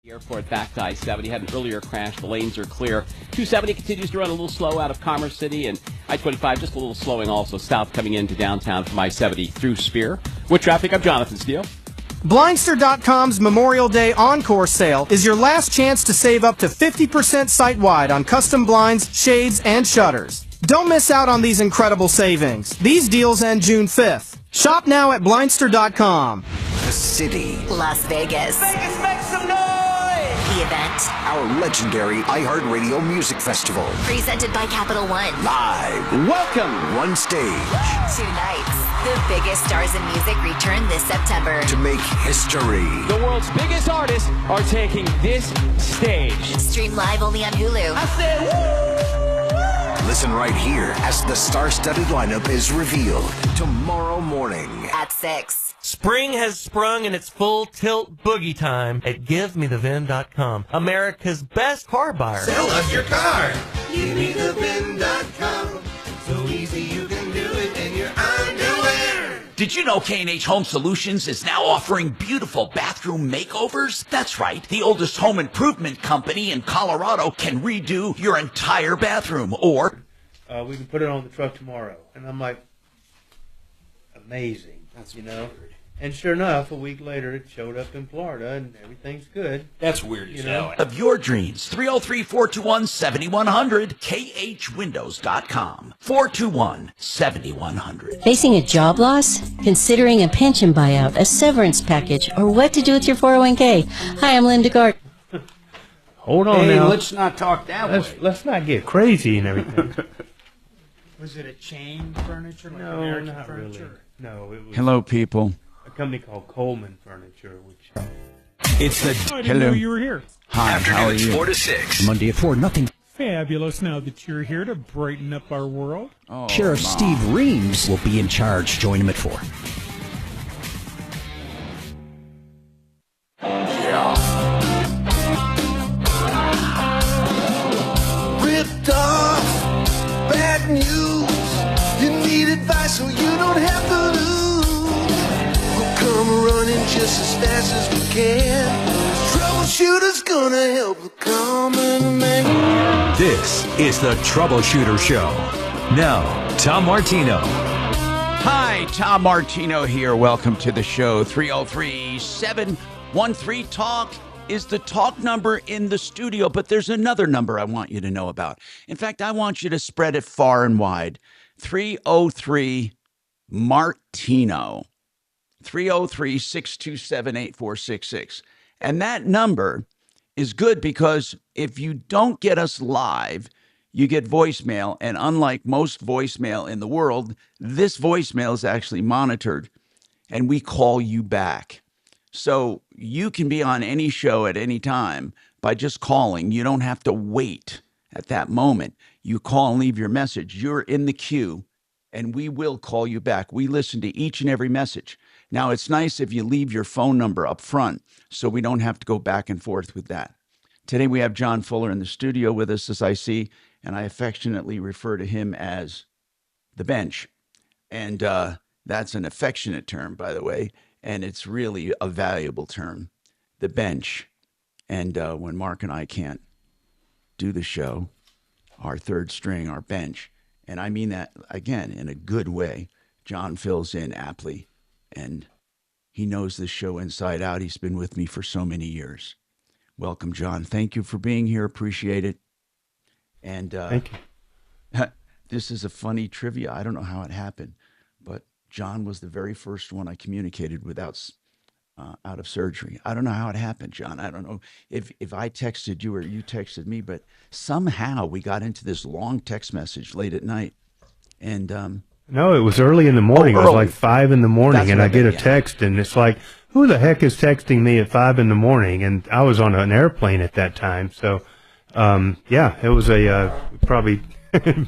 Airport back to I-70 had an earlier crash. The lanes are clear. 270 continues to run a little slow out of Commerce City, and I-25 just a little slowing also south coming into downtown from I-70 through Spear. With traffic, I'm Jonathan Steele. Blindster.com's Memorial Day Encore sale is your last chance to save up to 50% site-wide on custom blinds, shades, and shutters. Don't miss out on these incredible savings. These deals end June 5th. Shop now at Blindster.com. The city. Las Vegas. Vegas, make some noise! The event. Our legendary iHeartRadio Music Festival. Presented by Capital One. Live. Welcome. One stage. 2 nights. The biggest stars in music return this September. To make history. The world's biggest artists are taking this stage. Stream live only on Hulu. I said, woo! Listen right here as the star-studded lineup is revealed tomorrow morning At 6. Spring has sprung and it's full tilt boogie time at GiveMeTheVin.com, America's best car buyer. Sell us your car. GiveMeTheVin.com. So easy you can do it in your underwear. Did you know K&H Home Solutions is now offering beautiful bathroom makeovers? That's right. The oldest home improvement company in Colorado can redo your entire bathroom. Or we can put it on the truck tomorrow. And I'm like, amazing. That's you know. And sure enough, a week later, it showed up in Florida, and everything's good. That's weird, you know. of your dreams, 303-421-7100, khwindows.com, 421-7100. Facing a job loss? Considering a pension buyout, a severance package, or what to do with your 401k? Hi, I'm Linda Gart. Hold on Hey, now. let's not talk that way. Let's not get crazy and everything. Was it a chain furniture, like No, American not furniture? really. No, it was Hello, people. a company called Coleman Furniture, which... It's the I didn't know you were here. Hi, how are you? 4 to 6. Monday at 4, nothing. Fabulous now that you're here to brighten up our world. Oh, Sheriff Mom. Steve Reams will be in charge. Join him at 4. Ripped off, bad news. You need advice so you don't have to lose. We'll come running just as fast as we can. Troubleshooter's gonna help the common man. This is the Troubleshooter Show. Now, Tom Martino. Hi, Tom Martino here. Welcome to the show. 303-713-TALK is the talk number in the studio, but there's another number I want you to know about. In fact, I want you to spread it far and wide. 303-MARTINO. 303-627-8466. And that number is good because if you don't get us live, you get voicemail. And unlike most voicemail in the world, this voicemail is actually monitored and we call you back. So you can be on any show at any time by just calling. You don't have to wait at that moment. You call and leave your message. You're in the queue and we will call you back. We listen to each and every message. Now, it's nice if you leave your phone number up front so we don't have to go back and forth with that. Today, we have John Fuller in the studio with us, as I see, and I affectionately refer to him as the bench. And that's an affectionate term, by the way, and it's really a valuable term, the bench. And when Mark and I can't do the show, our third string, our bench, and I mean that, again, in a good way, John fills in aptly. And he knows this show inside out. He's been with me for so many years. Welcome, John. Thank you for being here. Appreciate it. And Thank you. This is a funny trivia. I don't know how it happened, but John was the very first one I communicated with out of surgery. I don't know how it happened, John. I don't know if I texted you or you texted me, but somehow we got into this long text message late at night. And No, it was early in the morning. It was like 5 in the morning, That's and what I get a meant, yeah. text, and it's like, who the heck is texting me at 5 in the morning? And I was on an airplane at that time, so yeah, it was a probably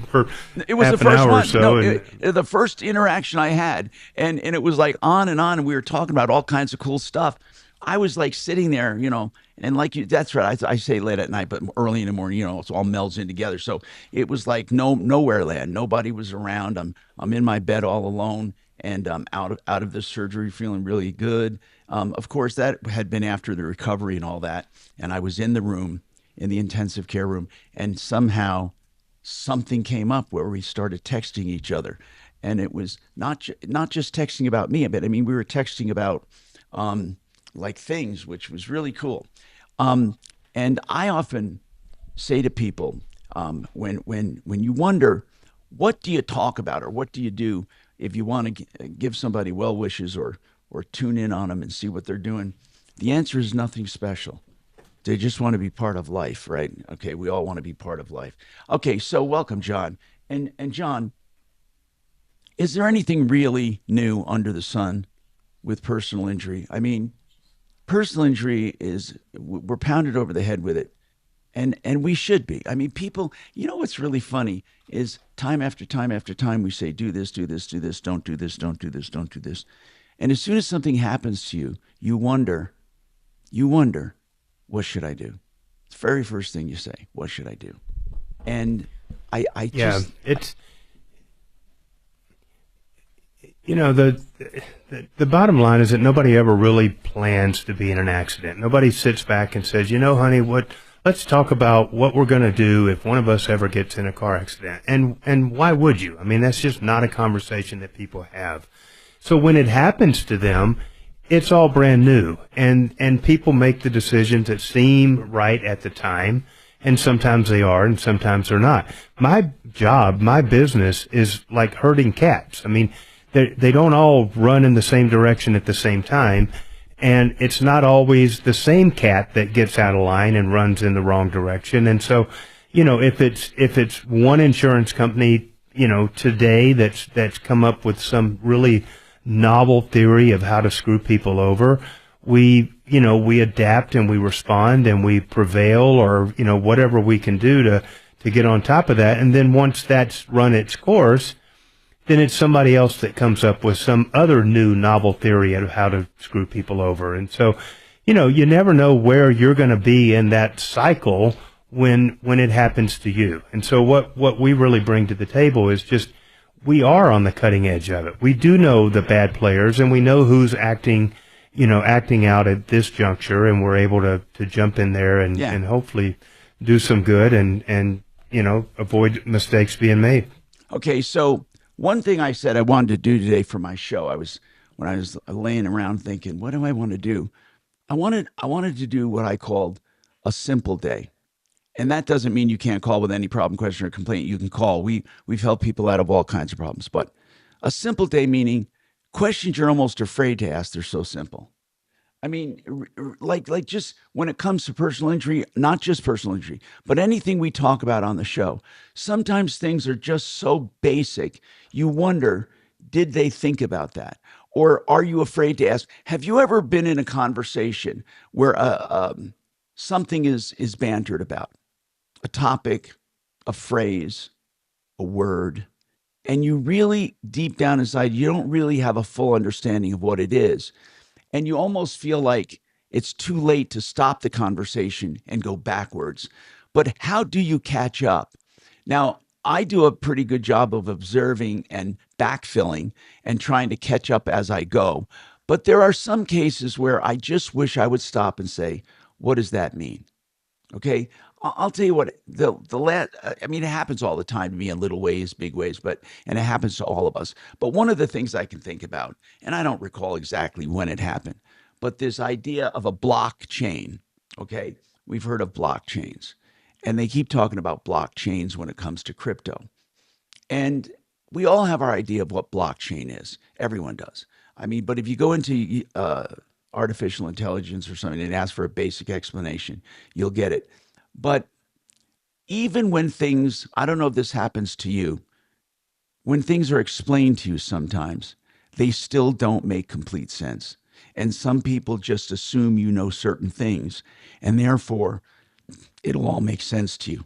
for it was half the an first hour one. or so. No, and the first interaction I had, and it was like on, and we were talking about all kinds of cool stuff. I was like sitting there, you know, and like you, that's right. I say late at night, but early in the morning, you know, it's all melds in together. So it was like nowhere land. Nobody was around. I'm in my bed all alone, and out of the surgery feeling really good. Of course, that had been after the recovery and all that. And I was in the room, in the intensive care room, and somehow something came up where we started texting each other. And it was not just texting about me, but I mean, we were texting about like things, which was really cool. And I often say to people, when you wonder, what do you talk about or what do you do if you want to give somebody well wishes or tune in on them and see what they're doing? The answer is nothing special. They just want to be part of life, right? Okay, we all want to be part of life. Okay, so welcome, John. And John, is there anything really new under the sun with personal injury? I mean, personal injury we're pounded over the head with it. And we should be. I mean, people, you know what's really funny is time after time after time we say, do this, do this, do this, don't do this, don't do this, don't do this. And as soon as something happens to you, you wonder, what should I do? It's the very first thing you say, what should I do? And I just... it's... You know, the bottom line is that nobody ever really plans to be in an accident. Nobody sits back and says, you know, honey, let's talk about what we're going to do if one of us ever gets in a car accident. And why would you? I mean, that's just not a conversation that people have. So when it happens to them, it's all brand new. And people make the decisions that seem right at the time. And sometimes they are, and sometimes they're not. My job, my business is like herding cats. I mean, they don't all run in the same direction at the same time, and it's not always the same cat that gets out of line and runs in the wrong direction. And so, you know, if it's one insurance company, you know, today that's come up with some really novel theory of how to screw people over, we adapt and we respond and we prevail, or, you know, whatever we can do to get on top of that. And then once that's run its course, then it's somebody else that comes up with some other new novel theory of how to screw people over. And so, you know, you never know where you're going to be in that cycle when it happens to you. And so what we really bring to the table is just, we are on the cutting edge of it. We do know the bad players, and we know who's acting out at this juncture, and we're able to jump in there and hopefully do some good and, you know, avoid mistakes being made. Okay, so one thing I said I wanted to do today for my show, when I was laying around thinking, what do I want to do? I wanted to do what I called a simple day. And that doesn't mean you can't call with any problem, question, or complaint. You can call. We've helped people out of all kinds of problems. But a simple day meaning questions you're almost afraid to ask. They're so simple. I mean, like just when it comes to personal injury, not just personal injury, but anything we talk about on the show, sometimes things are just so basic. You wonder, did they think about that? Or are you afraid to ask? Have you ever been in a conversation where something is bantered about? A topic, a phrase, a word, and you really, deep down inside, you don't really have a full understanding of what it is. And you almost feel like it's too late to stop the conversation and go backwards. But how do you catch up? Now, I do a pretty good job of observing and backfilling and trying to catch up as I go. But there are some cases where I just wish I would stop and say, what does that mean? Okay, I'll tell you what, I mean, it happens all the time to me in little ways, big ways, and it happens to all of us. But one of the things I can think about, and I don't recall exactly when it happened, but this idea of a blockchain, okay? We've heard of blockchains, and they keep talking about blockchains when it comes to crypto. And we all have our idea of what blockchain is. Everyone does. I mean, but if you go into artificial intelligence or something and ask for a basic explanation, you'll get it. But even when things, I don't know if this happens to you, when things are explained to you sometimes, they still don't make complete sense. And some people just assume you know certain things, and therefore it'll all make sense to you.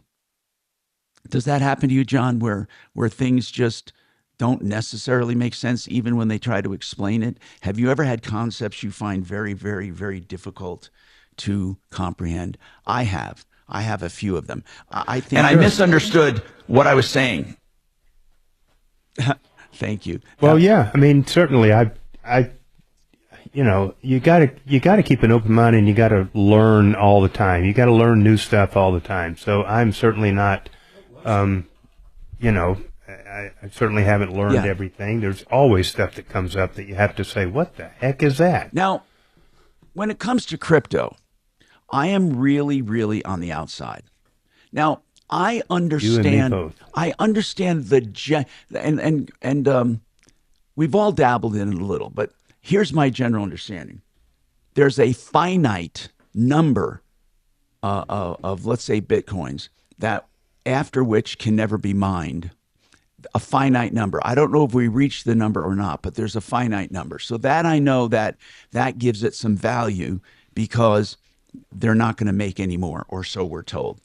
Does that happen to you, John, where things just don't necessarily make sense even when they try to explain it? Have you ever had concepts you find very, very, very difficult to comprehend? I have a few of them. I think, and I misunderstood what I was saying. Thank you. Well, yeah, I mean, certainly, you gotta keep an open mind, and you gotta learn all the time. You gotta learn new stuff all the time. So I'm certainly not, I certainly haven't learned everything. There's always stuff that comes up that you have to say, what the heck is that? Now, when it comes to crypto, I am really, really on the outside. Now, I understand. You and me both. I understand and we've all dabbled in it a little, but here's my general understanding. There's a finite number of, let's say, Bitcoins that after which can never be mined. A finite number. I don't know if we reach the number or not, but there's a finite number. So that I know that gives it some value because they're not going to make any more, or so we're told.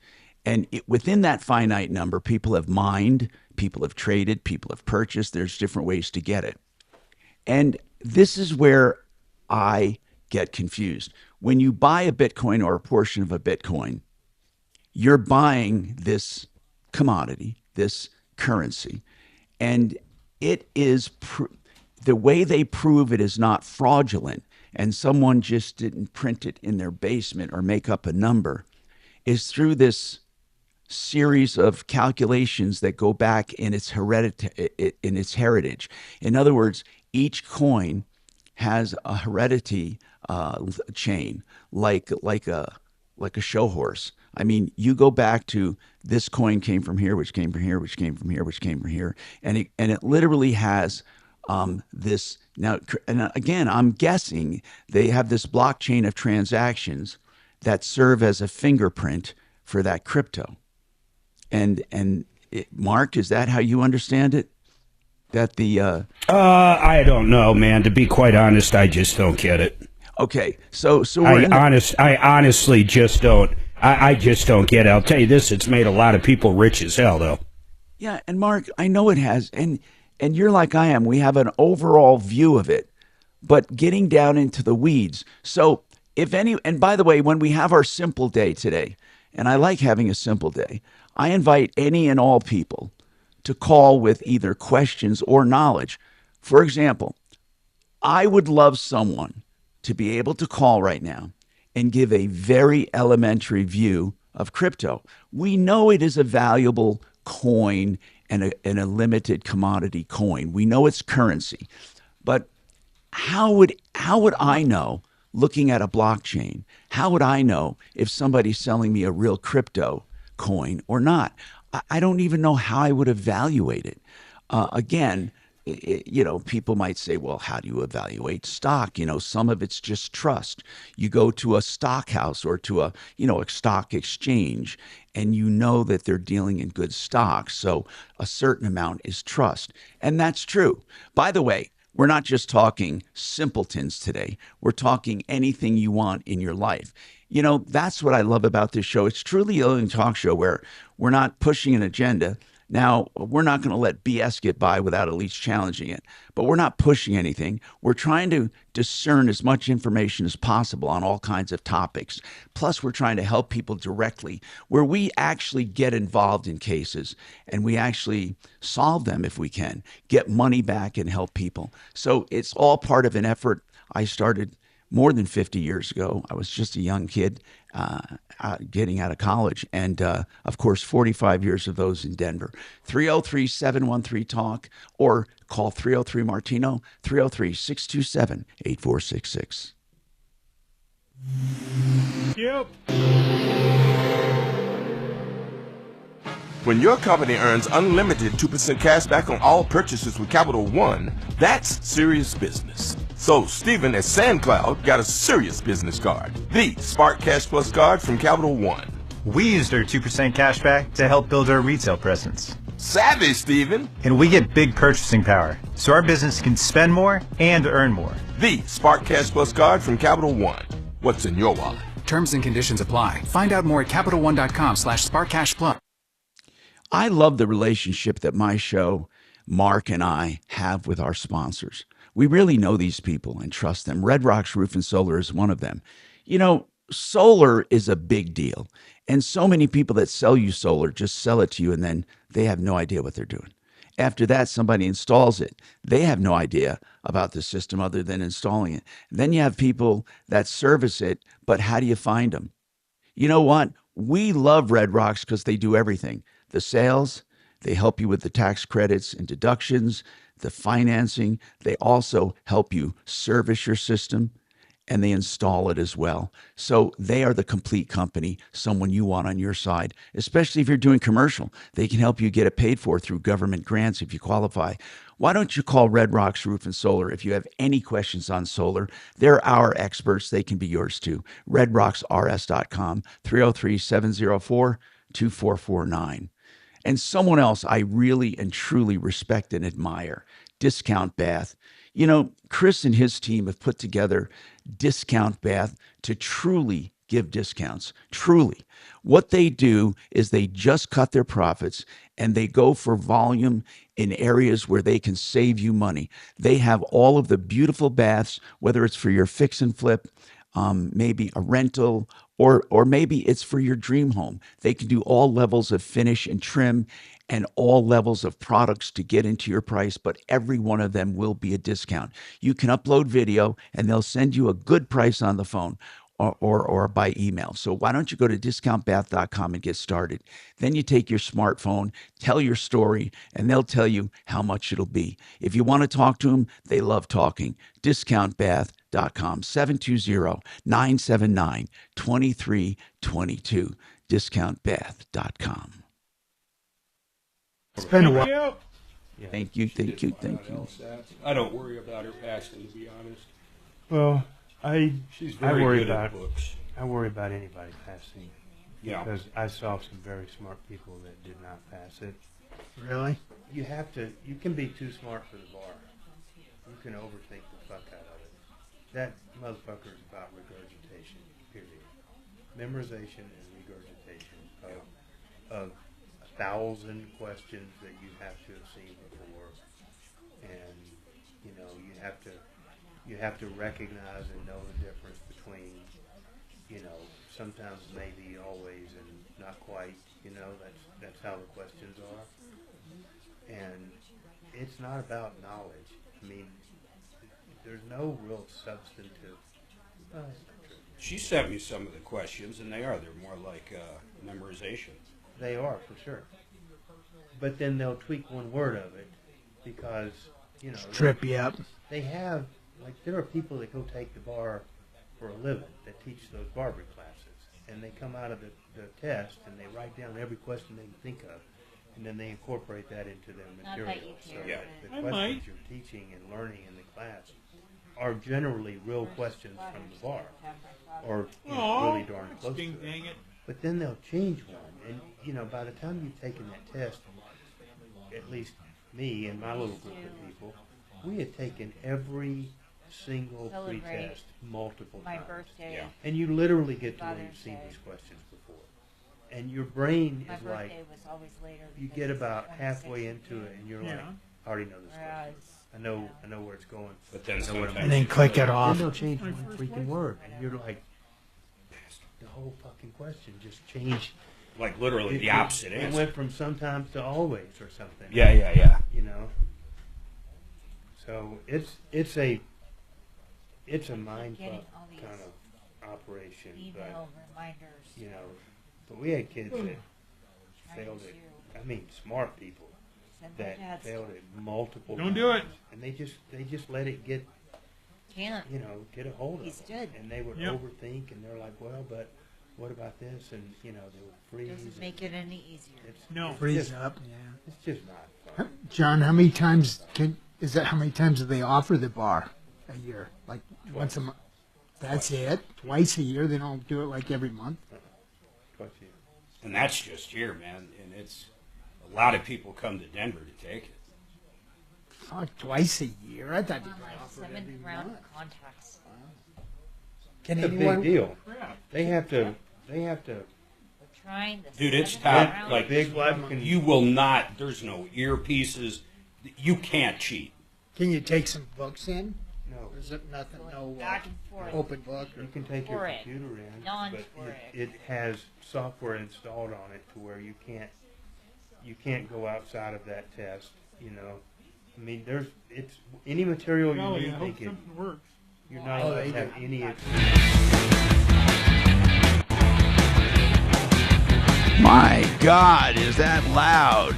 And within that finite number, people have mined, people have traded, people have purchased. There's different ways to get it. And this is where I get confused. When you buy a Bitcoin or a portion of a Bitcoin, you're buying this commodity, this currency, and it is the way they prove it is not fraudulent, and someone just didn't print it in their basement or make up a number, is through this series of calculations that go back in its heritage. In other words, each coin has a heredity chain, like a show horse. I mean, you go back to this coin came from here, which came from here, which came from here, which came from here, and it literally has this. Now, and again, I'm guessing they have this blockchain of transactions that serve as a fingerprint for that crypto. And Mark, is that how you understand it? That the I don't know, man. To be quite honest, I just don't get it. Okay, so I honestly just don't. I just don't get it. I'll tell you this: it's made a lot of people rich as hell, though. Yeah, and Mark, I know it has, and you're like I am. We have an overall view of it, but getting down into the weeds. So and by the way, when we have our simple day today, and I like having a simple day, I invite any and all people to call with either questions or knowledge. For example, I would love someone to be able to call right now and give a very elementary view of crypto. We know it is a valuable coin and a limited commodity coin. We know it's currency. But how would I know, looking at a blockchain, how would I know if somebody's selling me a real crypto coin or not? I don't even know how I would evaluate it. Again, people might say, well, how do you evaluate stock? Some of it's just trust. You go to a stock house or to a stock exchange, and you know that they're dealing in good stocks. So a certain amount is trust. And that's true. By the way, we're not just talking simpletons today. We're talking anything you want in your life. That's what I love about this show. It's truly a talk show where we're not pushing an agenda. Now, we're not going to let BS get by without at least challenging it, but we're not pushing anything. We're trying to discern as much information as possible on all kinds of topics. Plus, we're trying to help people directly where we actually get involved in cases and we actually solve them if we can, get money back and help people. So it's all part of an effort I started more than 50 years ago. I was just a young kid getting out of college. And, of course, 45 years of those in Denver. 303-713-TALK or call 303-MARTINO, 303-627-8466. Yep. When your company earns unlimited 2% cash back on all purchases with Capital One, that's serious business. So Stephen at SandCloud got a serious business card, the Spark Cash Plus card from Capital One. We used our 2% cash back to help build our retail presence. Savvy, Stephen. And we get big purchasing power, so our business can spend more and earn more. The Spark Cash Plus card from Capital One. What's in your wallet? Terms and conditions apply. Find out more at CapitalOne.com/SparkCashPlus. I love the relationship that my show, Mark and I, have with our sponsors. We really know these people and trust them. Red Rocks Roof and Solar is one of them. Solar is a big deal. And so many people that sell you solar just sell it to you and then they have no idea what they're doing. After that, somebody installs it. They have no idea about the system other than installing it. Then you have people that service it, but how do you find them? You know what? We love Red Rocks because they do everything. The sales, they help you with the tax credits and deductions, the financing. They also help you service your system, and they install it as well. So they are the complete company, someone you want on your side, especially if you're doing commercial. They can help you get it paid for through government grants if you qualify. Why don't you call Red Rocks Roof and Solar if you have any questions on solar? They're our experts. They can be yours too. RedRocksRS.com, 303-704-2449. And someone else I really and truly respect and admire, Discount Bath. You know, Chris and his team have put together Discount Bath to truly give discounts. Truly. What they do is they just cut their profits and they go for volume in areas where they can save you money. They have all of the beautiful baths, whether it's for your fix and flip, maybe a rental, or maybe it's for your dream home. They can do all levels of finish and trim and all levels of products to get into your price, but every one of them will be a discount. You can upload video and they'll send you a good price on the phone or by email. So why don't you go to discountbath.com and get started? Then you take your smartphone, tell your story, and they'll tell you how much it'll be. If you want to talk to them, they love talking. Discountbath.com, 720-979-2322, discountbath.com. It's been a while. Thank you. I don't worry about her passing, to be honest. Well, She's I very worry good about at books. I worry about anybody passing. Yeah. Because I saw some very smart people that did not pass it. Really? You can be too smart for the bar. You can overthink the fuck out of it. That motherfucker is about regurgitation, period. Memorization and regurgitation of 1,000 questions that you have to have seen before. And, you know, you have to recognize and know the difference between, you know, sometimes maybe, always, and not quite. You know, that's how the questions are. And it's not about knowledge. I mean, there's no real substantive. That's not true. She sent me some of the questions, and they're more like memorization. They are, for sure. But then they'll tweak one word of it because, you know, Trip you up. They have, like, there are people that go take the bar for a living that teach those barbering classes, and they come out of the test and they write down every question they can think of, and then they incorporate that into their material. So Yeah. the questions you're teaching and learning in the class are generally real questions from the bar, or really darn close to it. Dang it. But then they'll change one, and you know, by the time you've taken that test, at least me and my little group of people, we had taken every single pre-test multiple times. Birthday. Yeah. And you literally get to where you've seen these questions before. And your brain is like, you get about halfway into it and you're like, I already know this question. I know where it's going. But then And then click it off. Then they'll change one freaking word. And you're like, the whole fucking question just changed. Like literally the opposite It answer. went from sometimes to always or something. Yeah. You know? So it's a mind fuck kind of operation, but you know, but we had kids that failed it. I mean, smart people that failed it multiple times. Don't do it. And they just let it get Can't. you know, get a hold of He's them. good. And they would Yep. overthink, and they're like, well, but what about this? And you know, they would freeze. Doesn't make it any easier. No. Freeze just, up. Yeah. It's just not fun. John, how many times how many times do they offer the bar a year? Like once a month? That's it? Twice a year? They don't do it like every month? Twice a year. And that's just here, man. And it's a lot of people come to Denver to take it. Fuck, twice a year? I thought they offered every 7th round month. contacts. Can It's a anyone? big deal. They have to. We're trying the Dude, it's 7th top. round. Like, Big fucking- you will not, there's no earpieces. You can't cheat. Can you take some books in? No. Or is it nothing? No Back and forth. open book? You can take your For it. computer in, None but for it has software installed on it to where you can't you can't go outside of that test. You know, I mean, it's any material you Golly, need. I hope something works. You're not allowed to have any. My God, is that loud?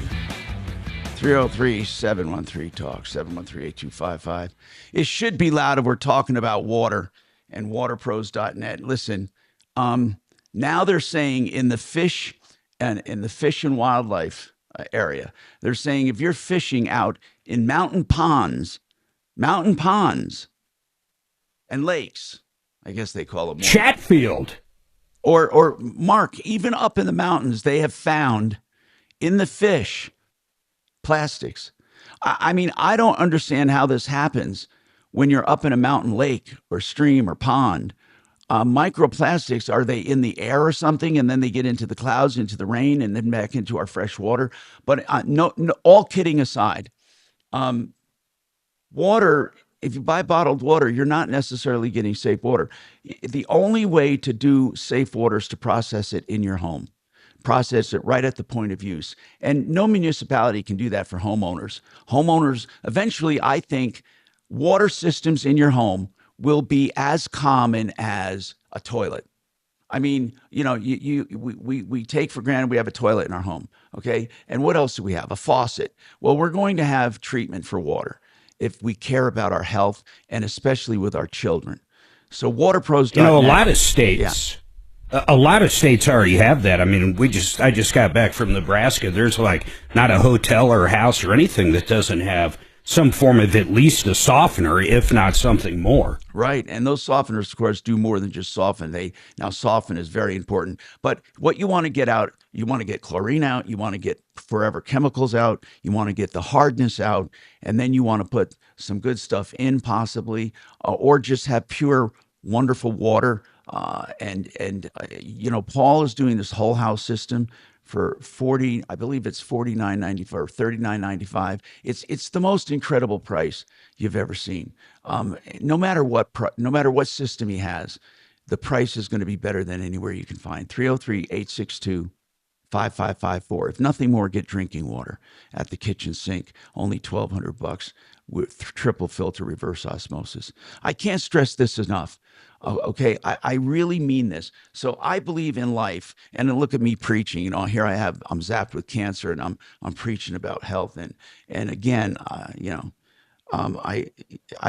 303-713-TALK, 713-8255. It should be loud if we're talking about water and waterpros.net. Listen, now they're saying in the fish and wildlife area, they're saying if you're fishing out in mountain ponds and lakes, I guess they call it more. Chatfield. Or Mark, even up in the mountains, they have found in the fish plastics. I mean, I don't understand how this happens when you're up in a mountain lake or stream or pond. Microplastics, are they in the air or something, and then they get into the clouds, into the rain, and then back into our fresh water? But no, all kidding aside, water, if you buy bottled water, you're not necessarily getting safe water. The only way to do safe water is to process it in your home. Process it right at the point of use. And no municipality can do that for homeowners. Homeowners, eventually, I think water systems in your home will be as common as a toilet. I mean, you know, we take for granted we have a toilet in our home, okay? And what else do we have? A faucet. Well, we're going to have treatment for water if we care about our health, and especially with our children. So waterpros.net. You know, a lot of states, a lot of states already have that. I mean, I just got back from Nebraska. There's like not a hotel or a house or anything that doesn't have some form of at least a softener, if not something more. Right. And those softeners, of course, do more than just soften. Now soften is very important. But what you want to get out, you want to get chlorine out, you want to get forever chemicals out, you want to get the hardness out, and then you want to put some good stuff in possibly, or just have pure, wonderful water. You know, Paul is doing this whole house system for I believe it's $49.95 or $39.95. It's the most incredible price you've ever seen. No matter what system he has, the price is going to be better than anywhere you can find. 303-862-5554. If nothing more, get drinking water at the kitchen sink. Only $1,200 with triple filter reverse osmosis. I can't stress this enough. Okay, I really mean this. So I believe in life, and then look at me preaching. You know, here I'm zapped with cancer, and I'm preaching about health, and again, I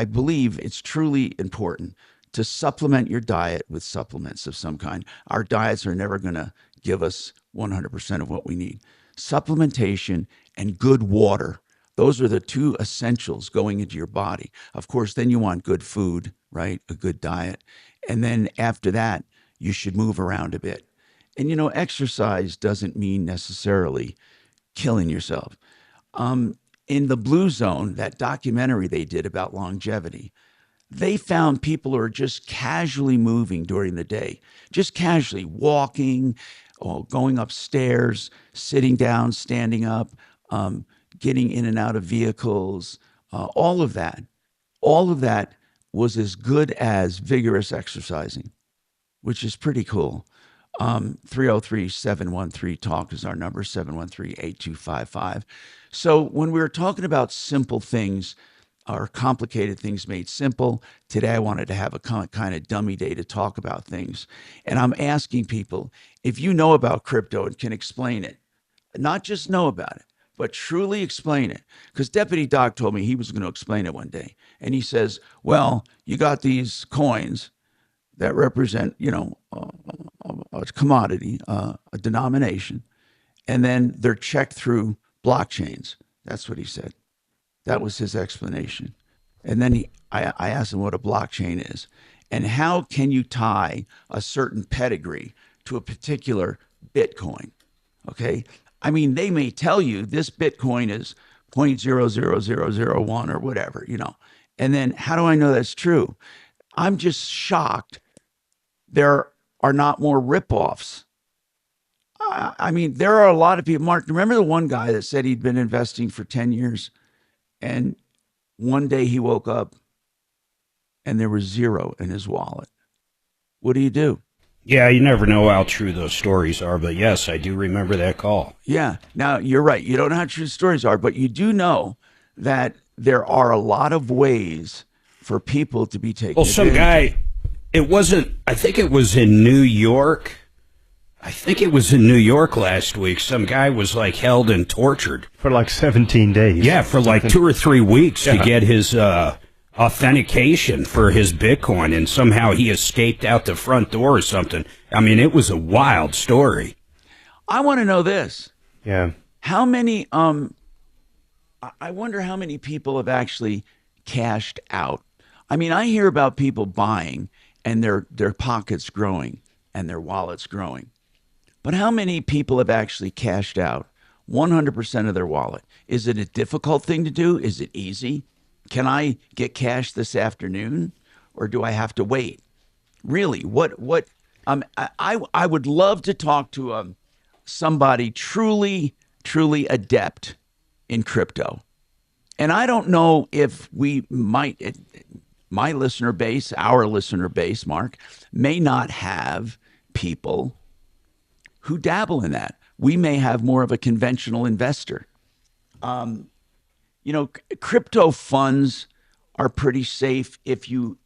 believe it's truly important to supplement your diet with supplements of some kind. Our diets are never going to give us 100% of what we need. Supplementation and good water. Those are the two essentials going into your body. Of course, then you want good food, right? A good diet. And then after that, you should move around a bit. And, you know, exercise doesn't mean necessarily killing yourself. In the Blue Zone, that documentary they did about longevity, they found people who are just casually moving during the day, just casually walking, or going upstairs, sitting down, standing up, getting in and out of vehicles, all of that was as good as vigorous exercising, which is pretty cool. 303-713-TALK is our number, 713-8255. So when we were talking about simple things or complicated things made simple, today I wanted to have a kind of dummy day to talk about things. And I'm asking people, if you know about crypto and can explain it, not just know about it, but truly explain it. Because Deputy Doc told me he was going to explain it one day. And he says, well, you got these coins that represent, you know, a commodity, a denomination, and then they're checked through blockchains. That's what he said. That was his explanation. And then I asked him what a blockchain is and how can you tie a certain pedigree to a particular Bitcoin. Okay. I mean, they may tell you this Bitcoin is 0.00001 or whatever, you know, and then how do I know that's true? I'm just shocked there are not more ripoffs. I mean, there are a lot of people. Mark, remember the one guy that said he'd been investing for 10 years and one day he woke up and there was zero in his wallet? What do you do? Yeah, you never know how true those stories are, but yes, I do remember that call. Yeah. Now, you're right. You don't know how true stories are, but you do know that there are a lot of ways for people to be taken Well, some advantage guy, it wasn't, I think it was in New York. I think it was in New York last week. Some guy was like held and tortured. For like 17 days. Yeah, for like 2 or 3 weeks to Yeah. get his authentication for his Bitcoin, and somehow he escaped out the front door or something. I mean, it was a wild story. I want to know this. Yeah. How many I wonder how many people have actually cashed out. I mean, I hear about people buying and their pockets growing and their wallets growing. But how many people have actually cashed out 100% of their wallet? Is it a difficult thing to do? Is it easy? Can I get cash this afternoon, or do I have to wait? Really, what I would love to talk to somebody truly adept in crypto. And I don't know if we might, my listener base, our listener base, Mark, may not have people who dabble in that. We may have more of a conventional investor. Crypto funds are pretty safe if you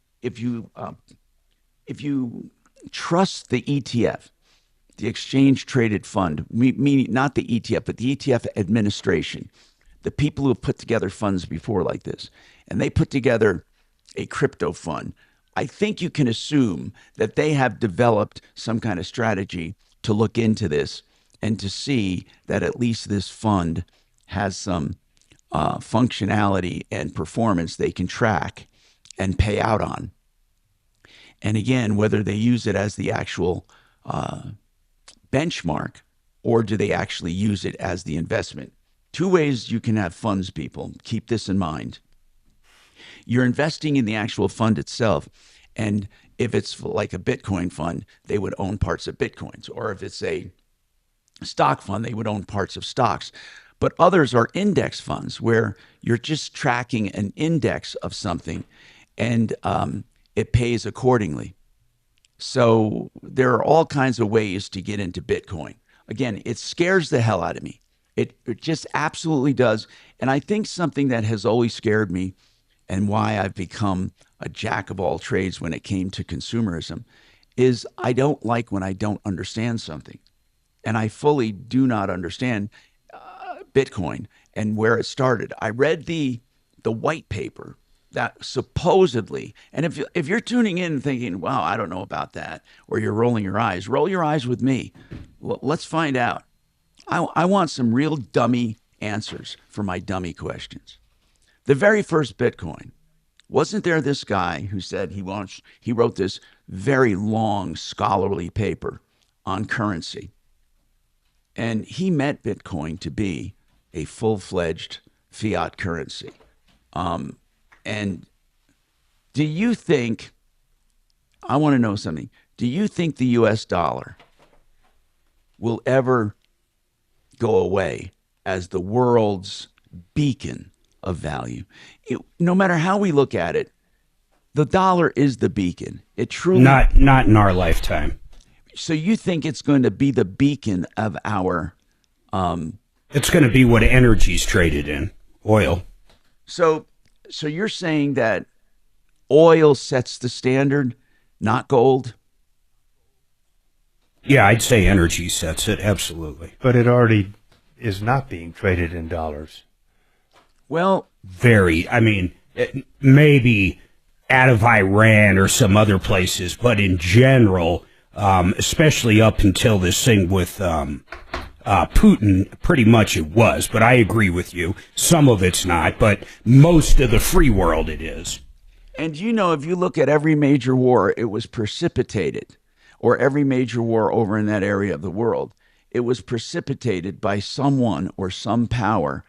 trust the ETF, the exchange traded fund, meaning not the ETF, but the ETF administration, the people who have put together funds before like this, and they put together a crypto fund. I think you can assume that they have developed some kind of strategy to look into this and to see that at least this fund has some functionality and performance they can track and pay out on. And again, whether they use it as the actual benchmark, or do they actually use it as the investment? 2 ways you can have funds, people. Keep this in mind. You're investing in the actual fund itself. And if it's like a Bitcoin fund, they would own parts of Bitcoins. Or if it's a stock fund, they would own parts of stocks. But others are index funds where you're just tracking an index of something, and it pays accordingly. So there are all kinds of ways to get into Bitcoin. Again, it scares the hell out of me. It just absolutely does. And I think something that has always scared me, and why I've become a jack of all trades when it came to consumerism, is I don't like when I don't understand something. And I fully do not understand Bitcoin and where it started. I read the white paper that supposedly, and if you're tuning in and thinking, wow, I don't know about that, or you're rolling your eyes, roll your eyes with me. Well, let's find out. I want some real dummy answers for my dummy questions. The very first Bitcoin, wasn't there this guy who said he wrote this very long scholarly paper on currency, and he meant Bitcoin to be a full-fledged fiat currency. And do you think, I want to know something, do you think the US dollar will ever go away as the world's beacon of value? No matter how we look at it, the dollar is the beacon. It truly Not in our lifetime. So you think it's going to be the beacon of our It's going to be what energy's traded in, oil. So you're saying that oil sets the standard, not gold? Yeah, I'd say energy sets it, absolutely. But it already is not being traded in dollars. Well, I mean, maybe out of Iran or some other places, but in general, especially up until this thing with Putin, pretty much it was. But I agree with you. Some of it's not, but most of the free world it is. And if you look at every major war, it was precipitated, or every major war over in that area of the world, it was precipitated by someone or some power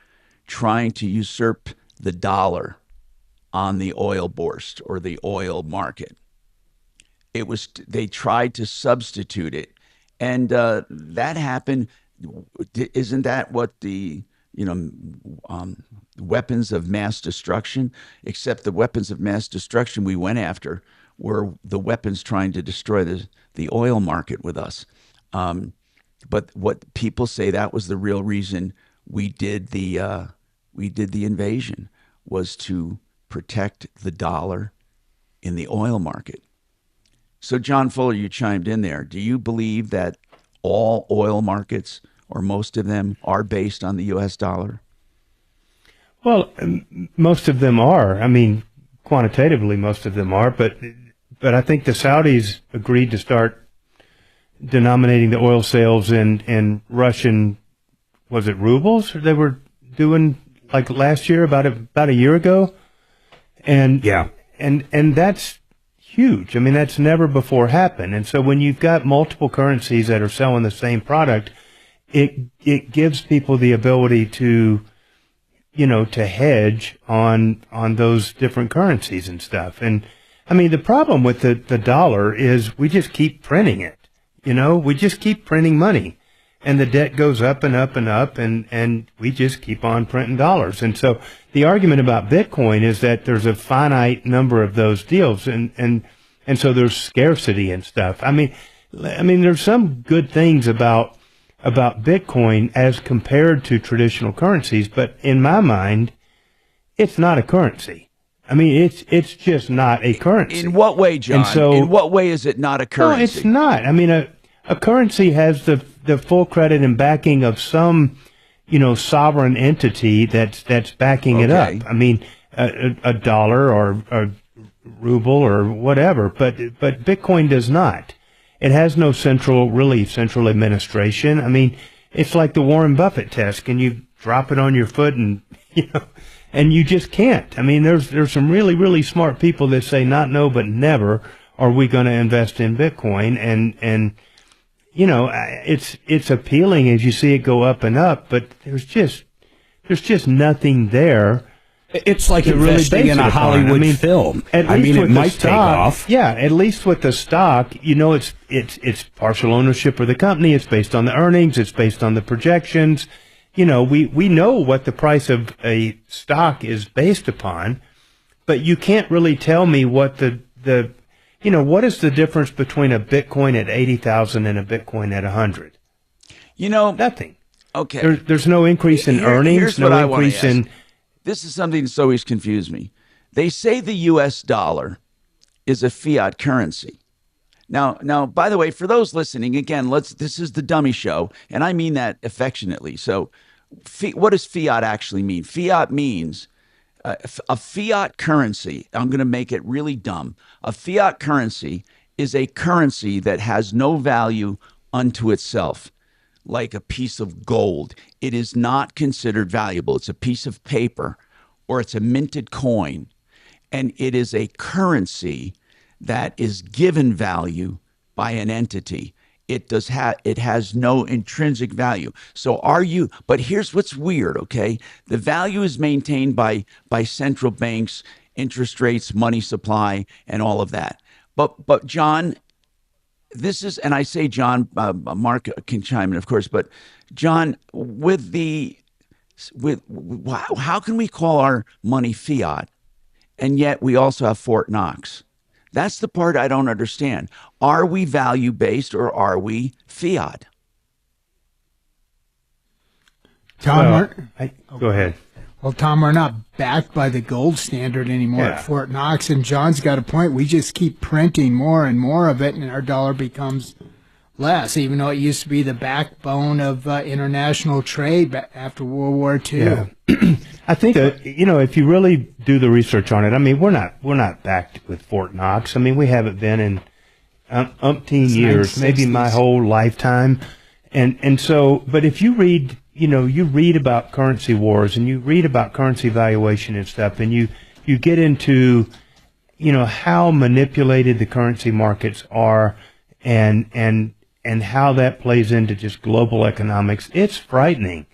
trying to usurp the dollar on the oil bourse or the oil market. They tried to substitute it, and that happened. Isn't that what the weapons of mass destruction? Except the weapons of mass destruction we went after were the weapons trying to destroy the oil market with us. But what people say, that was the real reason we did the invasion, was to protect the dollar in the oil market. So, John Fuller, you chimed in there. Do you believe that all oil markets, or most of them, are based on the U.S. dollar? Well, most of them are. I mean, quantitatively, most of them are. But I think the Saudis agreed to start denominating the oil sales in Russian, was it rubles? They were doing like last year, about a year ago, and and that's huge. I mean, that's never before happened. And so when you've got multiple currencies that are selling the same product, it gives people the ability to, to hedge on those different currencies and stuff. And I mean, the problem with the dollar is we just keep printing it. We just keep printing money, and the debt goes up and up and up, and we just keep on printing dollars. And so the argument about Bitcoin is that there's a finite number of those deals, and so there's scarcity and stuff. I mean, there's some good things about Bitcoin as compared to traditional currencies, but in my mind, it's not a currency. I mean, it's just not a currency. In what way, John? And so, in what way is it not a currency? No, it's not. I mean, a currency has the full credit and backing of some, sovereign entity that's backing it up. I mean, a dollar or a ruble or whatever, but Bitcoin does not. It has no central administration. I mean, it's like the Warren Buffett test. Can you drop it on your foot and, and you just can't. I mean, there's some really, really smart people that say not no, but never are we going to invest in Bitcoin. And it's appealing as you see it go up and up, but there's just nothing there. It's like investing in a Hollywood film. It might take off. Yeah, at least with the stock, it's partial ownership of the company. It's based on the earnings. It's based on the projections. We know what the price of a stock is based upon, but you can't really tell me what what is the difference between a Bitcoin at 80,000 and a Bitcoin at 100? Nothing. Okay. There's no increase in earnings, no increase in. This is something that's always confused me. They say the U.S. dollar is a fiat currency. Now, by the way, for those listening, again, this is the dummy show, and I mean that affectionately. So what does fiat actually mean? Fiat means a fiat currency. I'm going to make it really dumb. A fiat currency is a currency that has no value unto itself, like a piece of gold. It is not considered valuable. It's a piece of paper or it's a minted coin, and it is a currency that is given value by an entity. It has no intrinsic value. So but here's what's weird, okay? The value is maintained by central banks, interest rates, money supply, and all of that. But John, this is, and I say John, Mark can chime in, of course, but John, how can we call our money fiat, and yet we also have Fort Knox? That's the part I don't understand. Are we value-based or are we fiat? Tom, go ahead. Well, Tom, we're not backed by the gold standard anymore at Fort Knox, and John's got a point. We just keep printing more and more of it, and our dollar becomes less, even though it used to be the backbone of international trade after World War II. Yeah. I think if you really do the research on it, I mean, we're not backed with Fort Knox. I mean, we haven't been in umpteen years, maybe my whole lifetime, and so. But if you read, you read about currency wars and you read about currency valuation and stuff, and you get into, how manipulated the currency markets are, and how that plays into just global economics. It's frightening.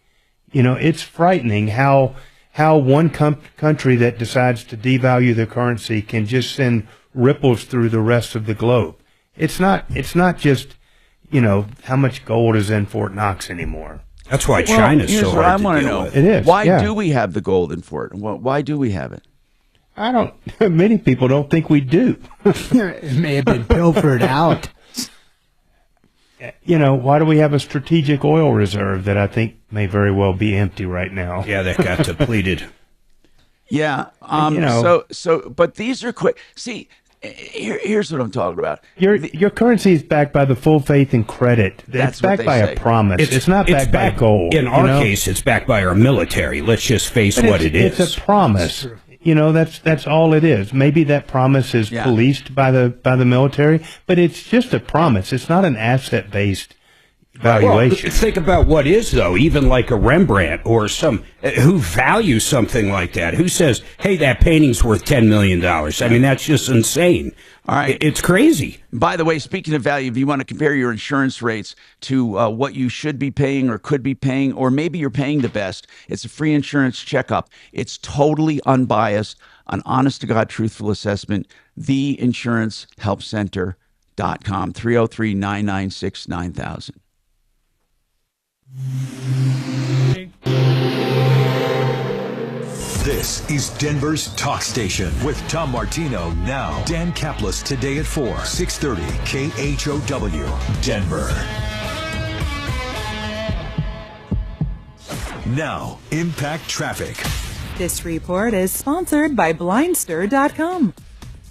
It's frightening how one country that decides to devalue the currency can just send ripples through the rest of the globe. It's not just, how much gold is in Fort Knox anymore. That's why China's so hard to deal with. It is. Why do we have the gold in Fort? Why do we have it? I don't. Many people don't think we do. It may have been pilfered out. Why do we have a strategic oil reserve that I think may very well be empty right now? Yeah, that got depleted. Yeah. But these are quick. See, here's what I'm talking about. Your currency is backed by the full faith and credit. It's backed by a promise. It's not backed by gold. In our case, it's backed by our military. Let's just face what it is. It's a promise. That's all it is. Maybe that promise is policed by the military, but it's just a promise. It's not an asset-based valuation. Well, think about what is, though, even like a Rembrandt or who values something like that? Who says, hey, that painting's worth $10 million? I mean, that's just insane. All right. It's crazy. By the way, speaking of value, if you want to compare your insurance rates to what you should be paying or could be paying, or maybe you're paying the best, it's a free insurance checkup. It's totally unbiased, an honest-to-God, truthful assessment. TheInsuranceHelpCenter.com, 303-996-9000. This is Denver's Talk Station with Tom Martino now. Dan Kaplis today at 4, 630 KHOW, Denver. Now, Impact Traffic. This report is sponsored by Blindster.com.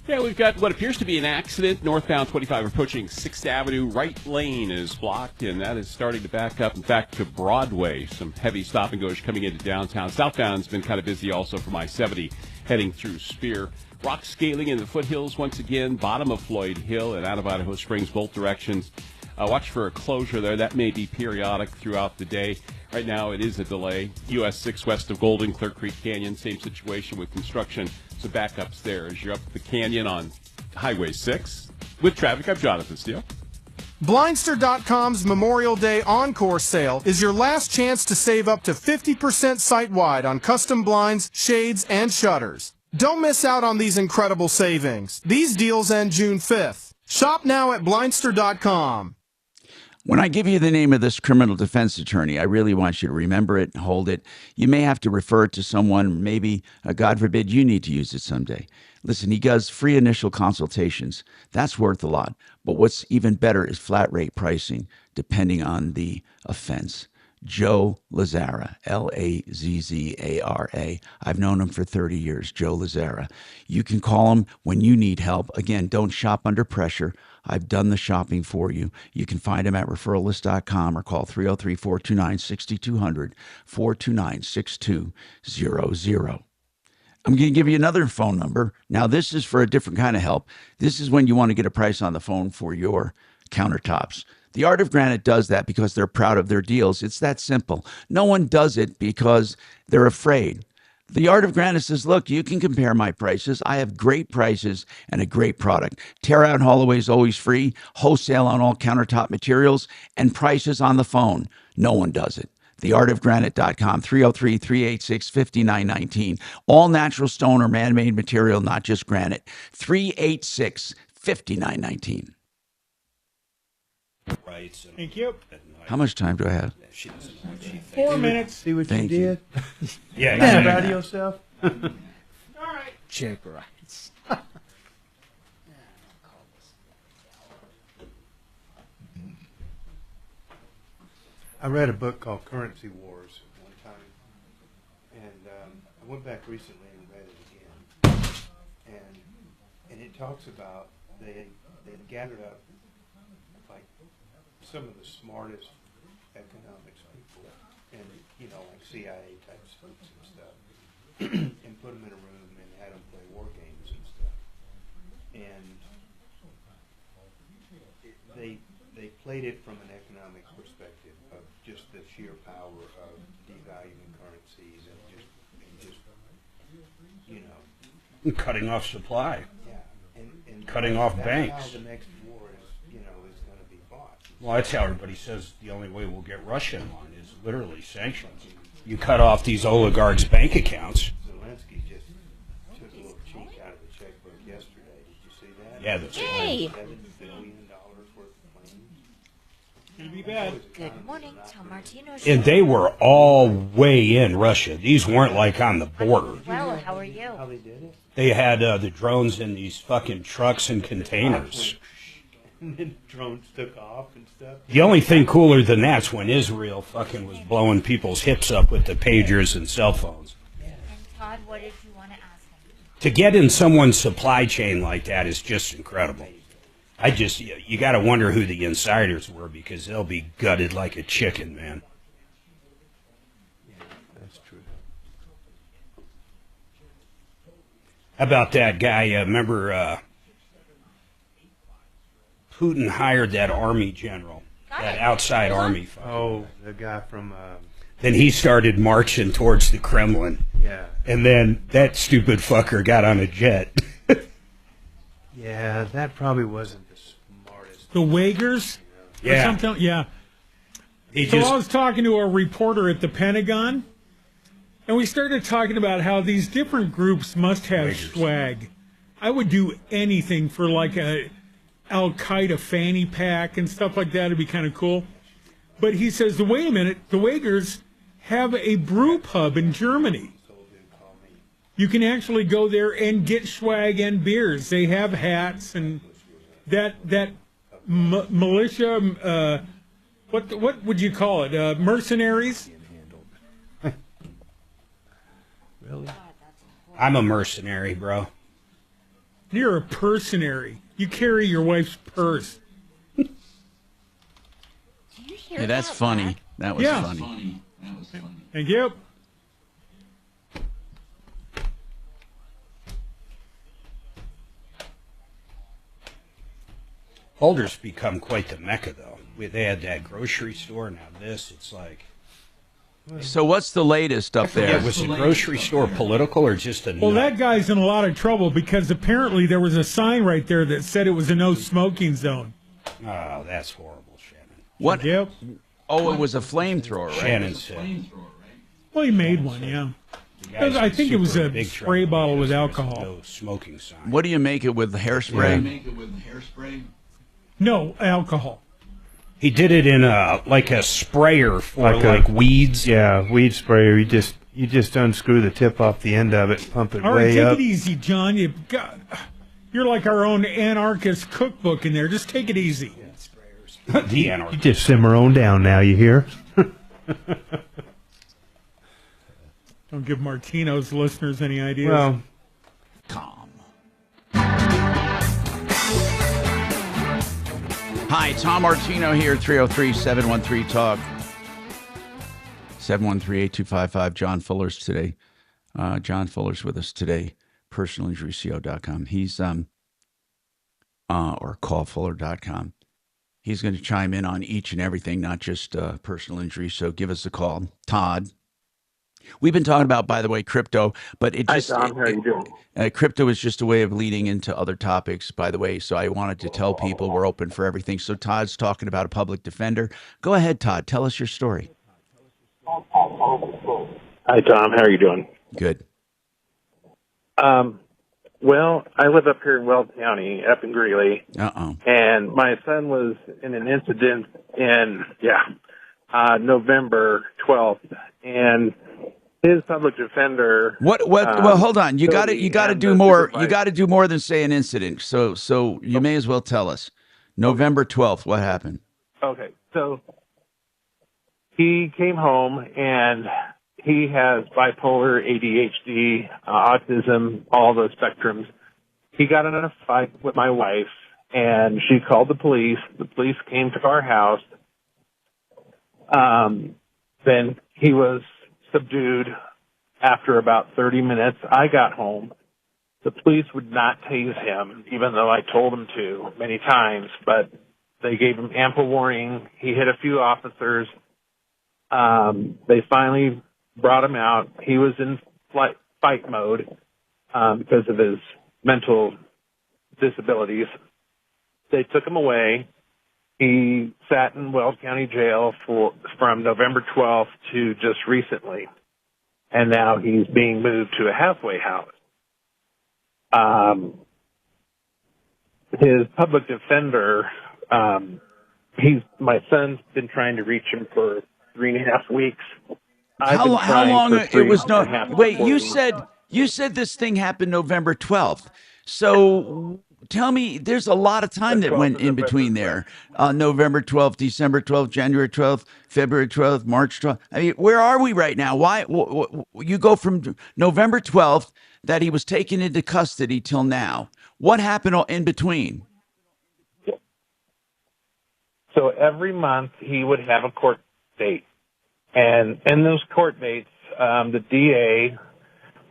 Yeah, we've got what appears to be an accident. Northbound 25 approaching 6th Avenue. Right lane is blocked, and that is starting to back up, in fact, to Broadway. Some heavy stop and goes coming into downtown. Southbound's been kind of busy also from I-70 heading through Spear. Rock scaling in the foothills once again, bottom of Floyd Hill and out of Idaho Springs, both directions. Watch for a closure there. That may be periodic throughout the day. Right now, it is a delay. US 6 west of Golden, Clear Creek Canyon, same situation with construction. So backups there as you're up the canyon on Highway 6. With traffic, I'm Jonathan Steele. Blindster.com's Memorial Day Encore sale is your last chance to save up to 50% site-wide on custom blinds, shades, and shutters. Don't miss out on these incredible savings. These deals end June 5th. Shop now at Blindster.com. When I give you the name of this criminal defense attorney, I really want you to remember it and hold it. You may have to refer it to someone. Maybe, God forbid, you need to use it someday. Listen, he does free initial consultations. That's worth a lot. But what's even better is flat rate pricing, depending on the offense. Joe Lazzara, Lazzara. I've known him for 30 years, Joe Lazzara. You can call him when you need help. Again, don't shop under pressure. I've done the shopping for you. You can find him at referrallist.com or call 303-429-6200, 429-6200. I'm going to give you another phone number. Now, this is for a different kind of help. This is when you want to get a price on the phone for your countertops. The Art of Granite does that because they're proud of their deals. It's that simple. No one does it because they're afraid. The Art of Granite says, look, you can compare my prices. I have great prices and a great product. Tear out Holloway is always free, wholesale on all countertop materials, and prices on the phone. No one does it. TheArtofGranite.com, 303-386-5919. All natural stone or man-made material, not just granite. 386-5919. Right. Thank you. How much time do I have? 4 minutes. See what Thank you you. did? Yeah. Proud of yourself? All right. Check rights. I read a book called Currency Wars one time, and I went back recently and read it again, and it talks about they gathered up like some of the smartest economics people, and like CIA type folks and stuff, and put them in a room and had them play war games and stuff, and they played it from an economic perspective of just the sheer power of devaluing currencies and just cutting off supply. Yeah, and cutting off that's banks. how the next war is going to be fought. Well, that's how everybody says the only way we'll get Russia on is literally sanctions. You cut off these oligarchs' bank accounts. Zelensky just took a little cheek out of the checkbook yesterday. Did you see that? Yeah, that's Yay. $7 billion worth of claims. Gonna be bad. Good morning, Tom Martino. And they were all way in Russia. These weren't like on the border. Well Good. How are you? How they did it? They had the drones in these fucking trucks and containers. And then drones took off and stuff. The only thing cooler than that's when Israel fucking was blowing people's hips up with the pagers and cell phones. And Todd, what did you want to ask him? To get in someone's supply chain like that is just incredible. You got to wonder who the insiders were, because they'll be gutted like a chicken, man. Yeah, that's true. How about that guy? Remember, Putin hired that army general, that outside army. Oh, the guy from. Then he started marching towards the Kremlin. Yeah. And then that stupid fucker got on a jet. Yeah, that probably wasn't the smartest. The Wagers? Yeah. Or something? Yeah. I was talking to a reporter at the Pentagon, and we started talking about how these different groups must have swag. I would do anything for like a Al-Qaeda fanny pack and stuff like that. It'd be kind of cool. But he says, wait a minute, the Wagers have a brew pub in Germany. You can actually go there and get swag and beers. They have hats and that militia. What would you call it? Mercenaries. Really? I'm a mercenary, bro. You're a personary. You carry your wife's purse. Hey, that's funny. That was funny. Thank you. Boulder's become quite the mecca, though. They had that grocery store, now this. It's like... So what's the latest up there? Was the grocery store political or just a... Well, that guy's in a lot of trouble because apparently there was a sign right there that said it was a no smoking zone. Oh, that's horrible, Shannon. What? Yep. Oh, it was a flamethrower, right? Shannon said. Well, he made one, yeah. I think it was a spray bottle with alcohol. No smoking sign. What do you make it with? Hairspray? No, alcohol. He did it in a sprayer for like weeds. Yeah, weed sprayer. You just unscrew the tip off the end of it, pump it All way right, up. take it easy, John. You're like our own anarchist cookbook in there. Just take it easy. The anarchist. You just simmer on down now, you hear? Don't give Martino's listeners any ideas. Well, Hi, Tom Martino here, 303-713-TALK. 713-8255. John Fuller's today. John Fuller's with us today. PersonalInjuryCO.com. He's, or callfuller.com. He's going to chime in on each and everything, not just personal injury. So give us a call. Todd. We've been talking about, by the way, crypto, but it just... Hi, Tom. How are you doing? Crypto is just a way of leading into other topics, by the way. So I wanted to tell people we're open for everything. So Todd's talking about a public defender. Go ahead, Todd. Tell us your story. Hi, Tom. How are you doing? Good. Well, I live up here in Weld County, up in Greeley. Uh-oh. And my son was in an incident in, November 12th. And his public defender. Well, hold on. You got to do more. You got to do more than say an incident. So you may as well tell us. November 12th. What happened? Okay. So he came home and he has bipolar, ADHD, autism, all those spectrums. He got in a fight with my wife and she called the police. The police came to our house. Then he was subdued after about 30 minutes. I got home. The police would not tase him, even though I told them to many times, but they gave him ample warning. He hit a few officers. They finally brought him out. He was in fight mode because of his mental disabilities. They took him away. He sat in Weld County Jail from November 12th to just recently. And now he's being moved to a halfway house. His public defender, my son's been trying to reach him for 3.5 weeks. How long? It was no. Wait, you said You said this thing happened November 12th. So tell me, there's a lot of time that went in between there. November 12th, December 12th, January 12th, February 12th, March 12th. I mean, where are we right now? Why you go from November 12th that he was taken into custody till now? What happened in between? So every month he would have a court date. And in those court dates, the DA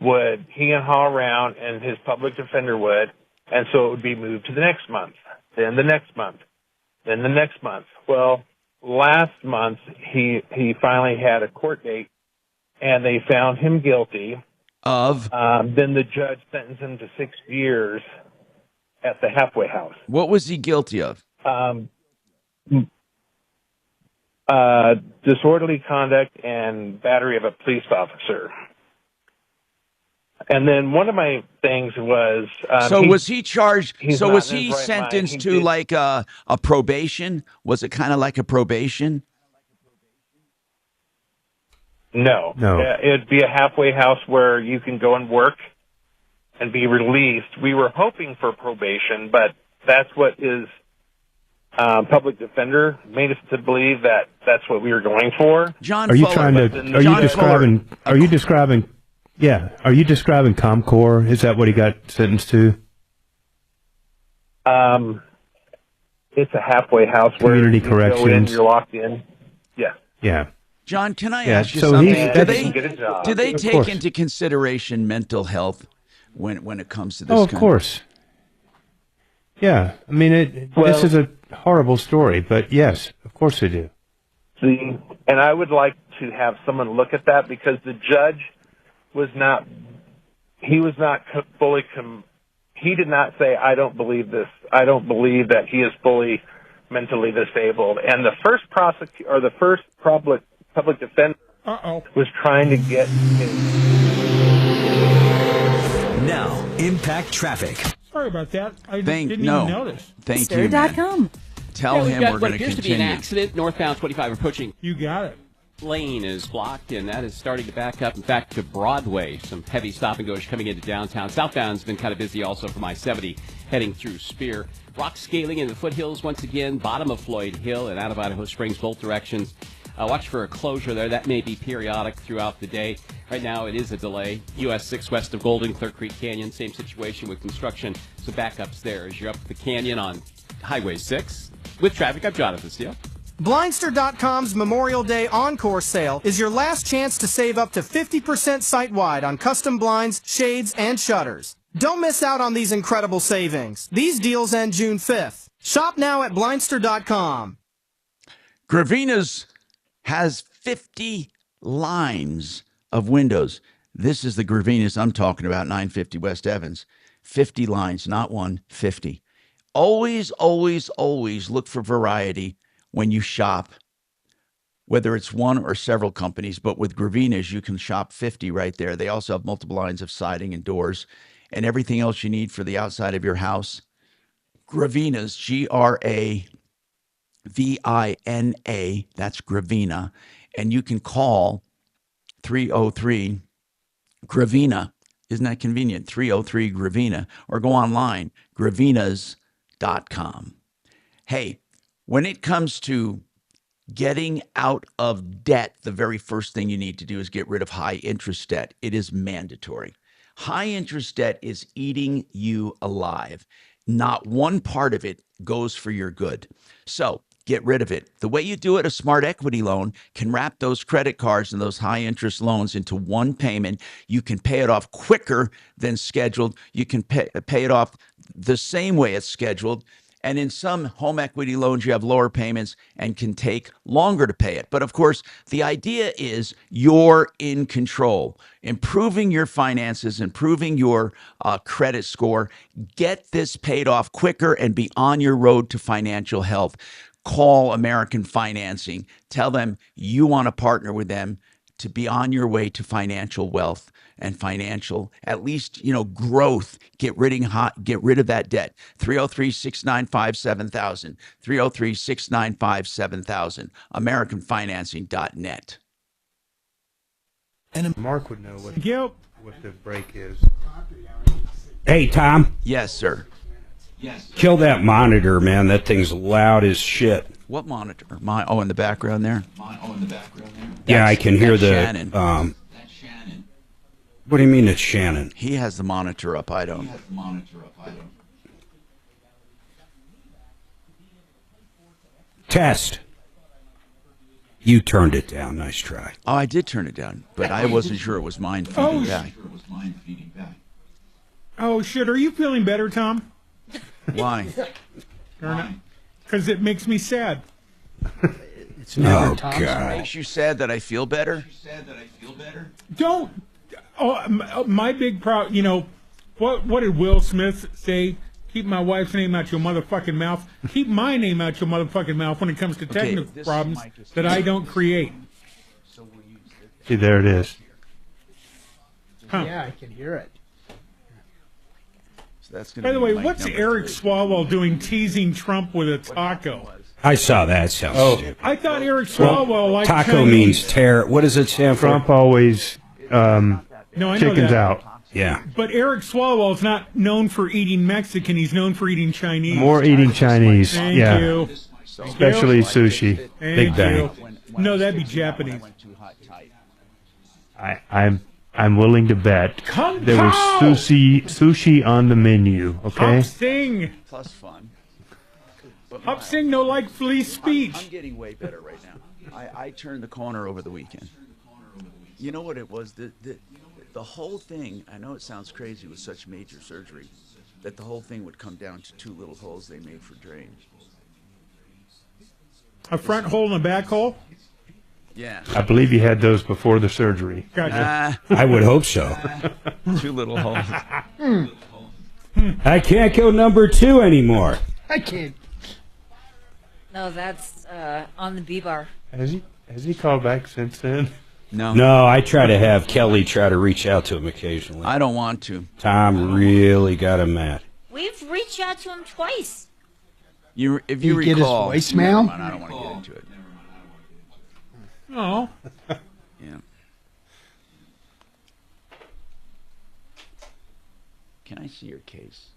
would he and haul around, and his public defender would, and so it would be moved to the next month, then the next month, then the next month. Well, last month he finally had a court date, and they found him guilty of. Then the judge sentenced him to 6 years at the halfway house. What was he guilty of? Disorderly conduct and battery of a police officer. And then one of my things was... was he charged... So was he right sentenced to like a probation? Was it kind of like a probation? No. It'd be a halfway house where you can go and work and be released. We were hoping for probation, but that's what his public defender made us to believe that that's what we were going for. John, are you describing ComCore? Is that what he got sentenced to? It's a halfway house Community where corrections. You go in, you're locked in. Yeah. Yeah. John, can I Yeah, ask you so something? he's- Do they Of take course. into consideration mental health when it comes to this? Oh, of course. Yeah. I mean, this is a horrible story, but yes, of course they do. See, and I would like to have someone look at that because the judge was not. He was not fully. He did not say, "I don't believe this. I don't believe that he is fully mentally disabled." And the first public defender was trying to get his. Now, impact traffic. Sorry about that. I didn't even notice. Thank you, man. Tell we've him got we're what going to appears to be an continue. accident, northbound 25 approaching. You got it. Lane is blocked, and that is starting to back up, in fact, to Broadway. Some heavy stop and goes coming into downtown. Southbound's been kind of busy also from I-70 heading through Spear. Rock scaling in the foothills once again, bottom of Floyd Hill and out of Idaho Springs, both directions. Watch for a closure there. That may be periodic throughout the day. Right now, it is a delay. US 6 west of Golden, Clear Creek Canyon. Same situation with construction. So backups there as you're up the canyon on Highway 6. With traffic, I'm Jonathan Steele. Blindster.com's Memorial Day Encore sale is your last chance to save up to 50% site-wide on custom blinds, shades, and shutters. Don't miss out on these incredible savings. These deals end June 5th. Shop now at Blindster.com. Gravina's has 50 lines of windows. This is the Gravina's I'm talking about, 950 West Evans. 50 lines, not one, 50. Always, always, always look for variety when you shop, whether it's one or several companies. But with Gravina's, you can shop 50 right there. They also have multiple lines of siding and doors and everything else you need for the outside of your house. Gravina's, Gravina, that's Gravina. And you can call 303 Gravina. Isn't that convenient? 303 Gravina. Or go online, gravinas.com. Hey, when it comes to getting out of debt, the very first thing you need to do is get rid of high interest debt. It is mandatory. High interest debt is eating you alive. Not one part of it goes for your good. So get rid of it. The way you do it, a smart equity loan can wrap those credit cards and those high interest loans into one payment. You can pay it off quicker than scheduled. You can pay it off the same way it's scheduled. And in some home equity loans, you have lower payments and can take longer to pay it. But of course, the idea is you're in control. Improving your finances, improving your credit score, get this paid off quicker and be on your road to financial health. Call American Financing. Tell them you want to partner with them to be on your way to financial wealth and financial, at least, growth. Get rid of that debt. 303-695-7000. 303-695-7000. AmericanFinancing.net. And Mark would know what. Yep. what the break is. Hey, Tom. Yes, sir. Yes. Kill that monitor, man. That thing's loud as shit. What monitor? In the background there. Yeah, I can hear the. Shannon. What do you mean it's Shannon? He has the monitor up. I don't. Test. You turned it down. Nice try. Oh, I did turn it down, but I wasn't sure it was mine feeding back. Oh, shit. Are you feeling better, Tom? Why? Because it makes me sad. It's never Oh, Tom's God. fault. Makes you sad that I feel better? Don't. Oh, my big problem. You know, what did Will Smith say? Keep my wife's name out your motherfucking mouth. Keep my name out your motherfucking mouth when it comes to technical problems that I don't create. See, there it is. Huh. Yeah, I can hear it. So that's By the way, what's Eric Swalwell doing teasing Trump with a taco? I saw that. Sounds stupid. I thought Eric Swalwell liked Taco Chinese. means terror. What does it stand for? Trump always No, I know chickens that. out. Yeah. But Eric Swalwell's not known for eating Mexican. He's known for eating Chinese. More eating Chinese. Thank yeah. you. Especially sushi. Thank Big Bang. you. No, that'd be Japanese. I'm willing to bet there was sushi on the menu. Okay. Hop Sing. Plus fun. Hop Sing no like fleece speech. I'm getting way better right now. I turned the corner over the weekend. You know what it was? The whole thing, I know it sounds crazy with such major surgery, that the whole thing would come down to two little holes they made for drainage. A front hole and a back hole? Yeah. I believe you had those before the surgery. Gotcha. I would hope so. Two little holes. I can't go number 2 anymore. I can't. No, that's on the B-bar. Has he called back since then? No, I try to have Kelly try to reach out to him occasionally. I don't want to. Tom really got him mad. We've reached out to him twice. If you get his recall, voicemail? Never mind, I don't want to get into it. Oh. Yeah. Can I see your case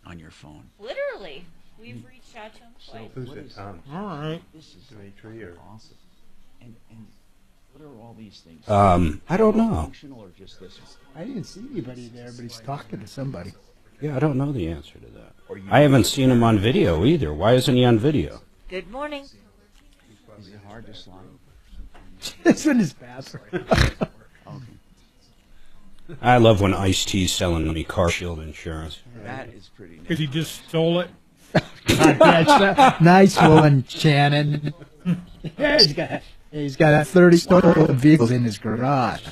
on your phone? Literally. We've reached out to him twice. Who's it, Tom? All right. This is Dimitri or? awesome. And what are all these things? I don't know. Functional or just this? I didn't see anybody there, but he's talking to somebody. Yeah, I don't know the answer to that. I haven't seen him on video either. Why isn't he on video? Good morning. Is it hard to slide? It's in his bathroom. I love when Ice-T's selling me car shield insurance. That is pretty nice. Because he just stole it. Nice one, Shannon. Yeah, he's got 30 stolen vehicles in his garage.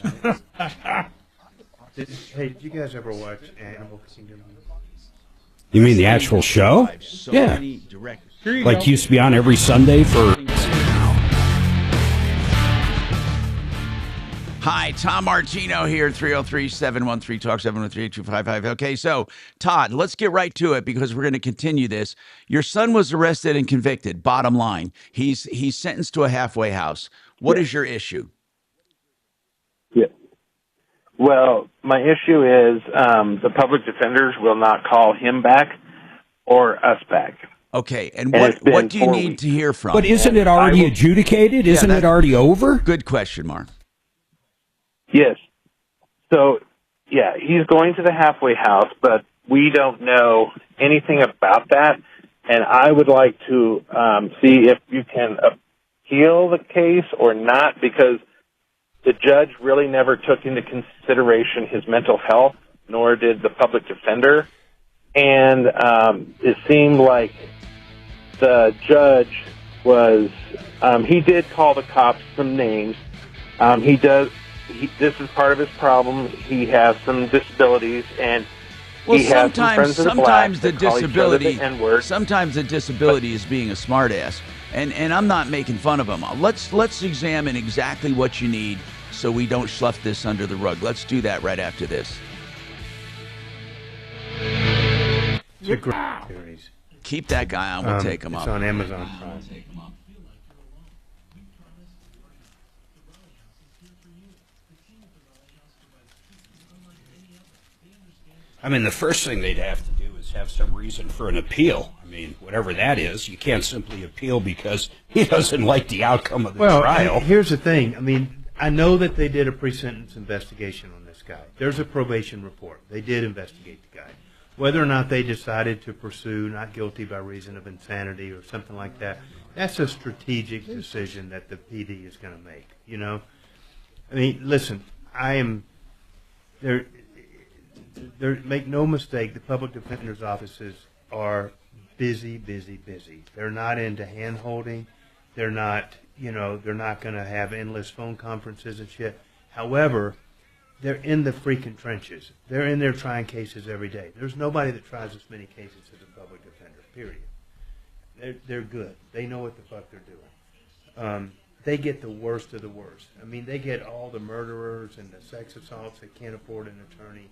Hey, did you guys ever watch Animal Kingdom? You mean the actual show? So Yeah. many direct. Like used to be on every Sunday for... Hi, Tom Martino here, 303-713-TALK, 713-8255. Okay, so, Todd, let's get right to it because we're going to continue this. Your son was arrested and convicted, bottom line. He's sentenced to a halfway house. What is your issue? Yeah. Well, my issue is the public defenders will not call him back or us back. Okay, and it's been what do you 4 need weeks. to hear from? But isn't it already adjudicated? Isn't it already over? Good question, Mark. Yes. So, yeah, he's going to the halfway house, but we don't know anything about that. And I would like to see if you can appeal the case or not, because the judge really never took into consideration his mental health, nor did the public defender. And it seemed like the judge was, he did call the cops some names. This is part of his problem. He has some disabilities, and Well, he has some friends in sometimes black the that call each other disability, the N-word. sometimes the disability is being a smartass, and I'm not making fun of him. Let's examine exactly what you need so we don't slough this under the rug. Let's do that right after this. It's a great series. Keep that guy on. We'll take him it's up. It's on Amazon Prime. I mean, the first thing they'd have to do is have some reason for an appeal. I mean, whatever that is, you can't simply appeal because he doesn't like the outcome of the trial. Here's the thing. I mean, I know that they did a pre-sentence investigation on this guy. There's a probation report. They did investigate the guy. Whether or not they decided to pursue not guilty by reason of insanity or something like that, that's a strategic decision that the PD is going to make, you know? I mean, listen, I am there. Make no mistake, the public defender's offices are busy. They're not into hand-holding. They're not, they're not going to have endless phone conferences and shit. However, they're in the freaking trenches. They're in there trying cases every day. There's nobody that tries as many cases as a public defender, period. They're good. They know what the fuck they're doing. They get the worst of the worst. I mean, they get all the murderers and the sex assaults that can't afford an attorney.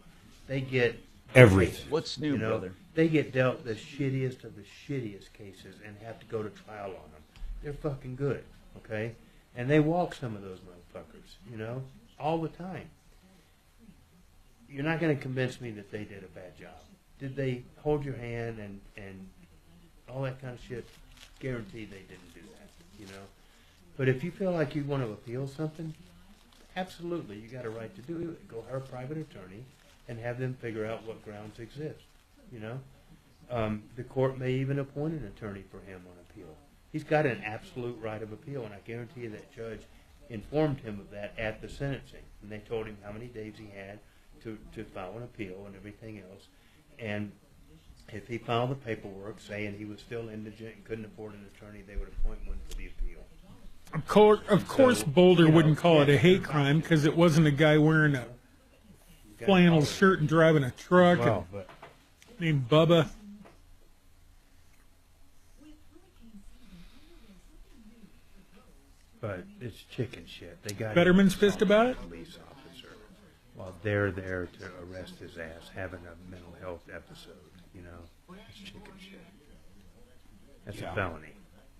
They get everything. What's new, brother? They get dealt the shittiest of the shittiest cases and have to go to trial on them. They're fucking good, okay? And they walk some of those motherfuckers, all the time. You're not going to convince me that they did a bad job. Did they hold your hand and all that kind of shit? Guaranteed they didn't do that, But if you feel like you want to appeal something, absolutely, you got a right to do it. Go hire a private attorney and have them figure out what grounds exist, The court may even appoint an attorney for him on appeal. He's got an absolute right of appeal, and I guarantee you that judge informed him of that at the sentencing. And they told him how many days he had to file an appeal and everything else. And if he filed the paperwork saying he was still indigent and couldn't afford an attorney, they would appoint one for the appeal. Of course, Boulder wouldn't call it a hate crime because it wasn't a guy wearing a flannel shirt and driving a truck named Bubba. But it's chicken shit. They got Fetterman's pissed about it? Police officer while they're there to arrest his ass having a mental health episode, It's chicken shit. That's a felony.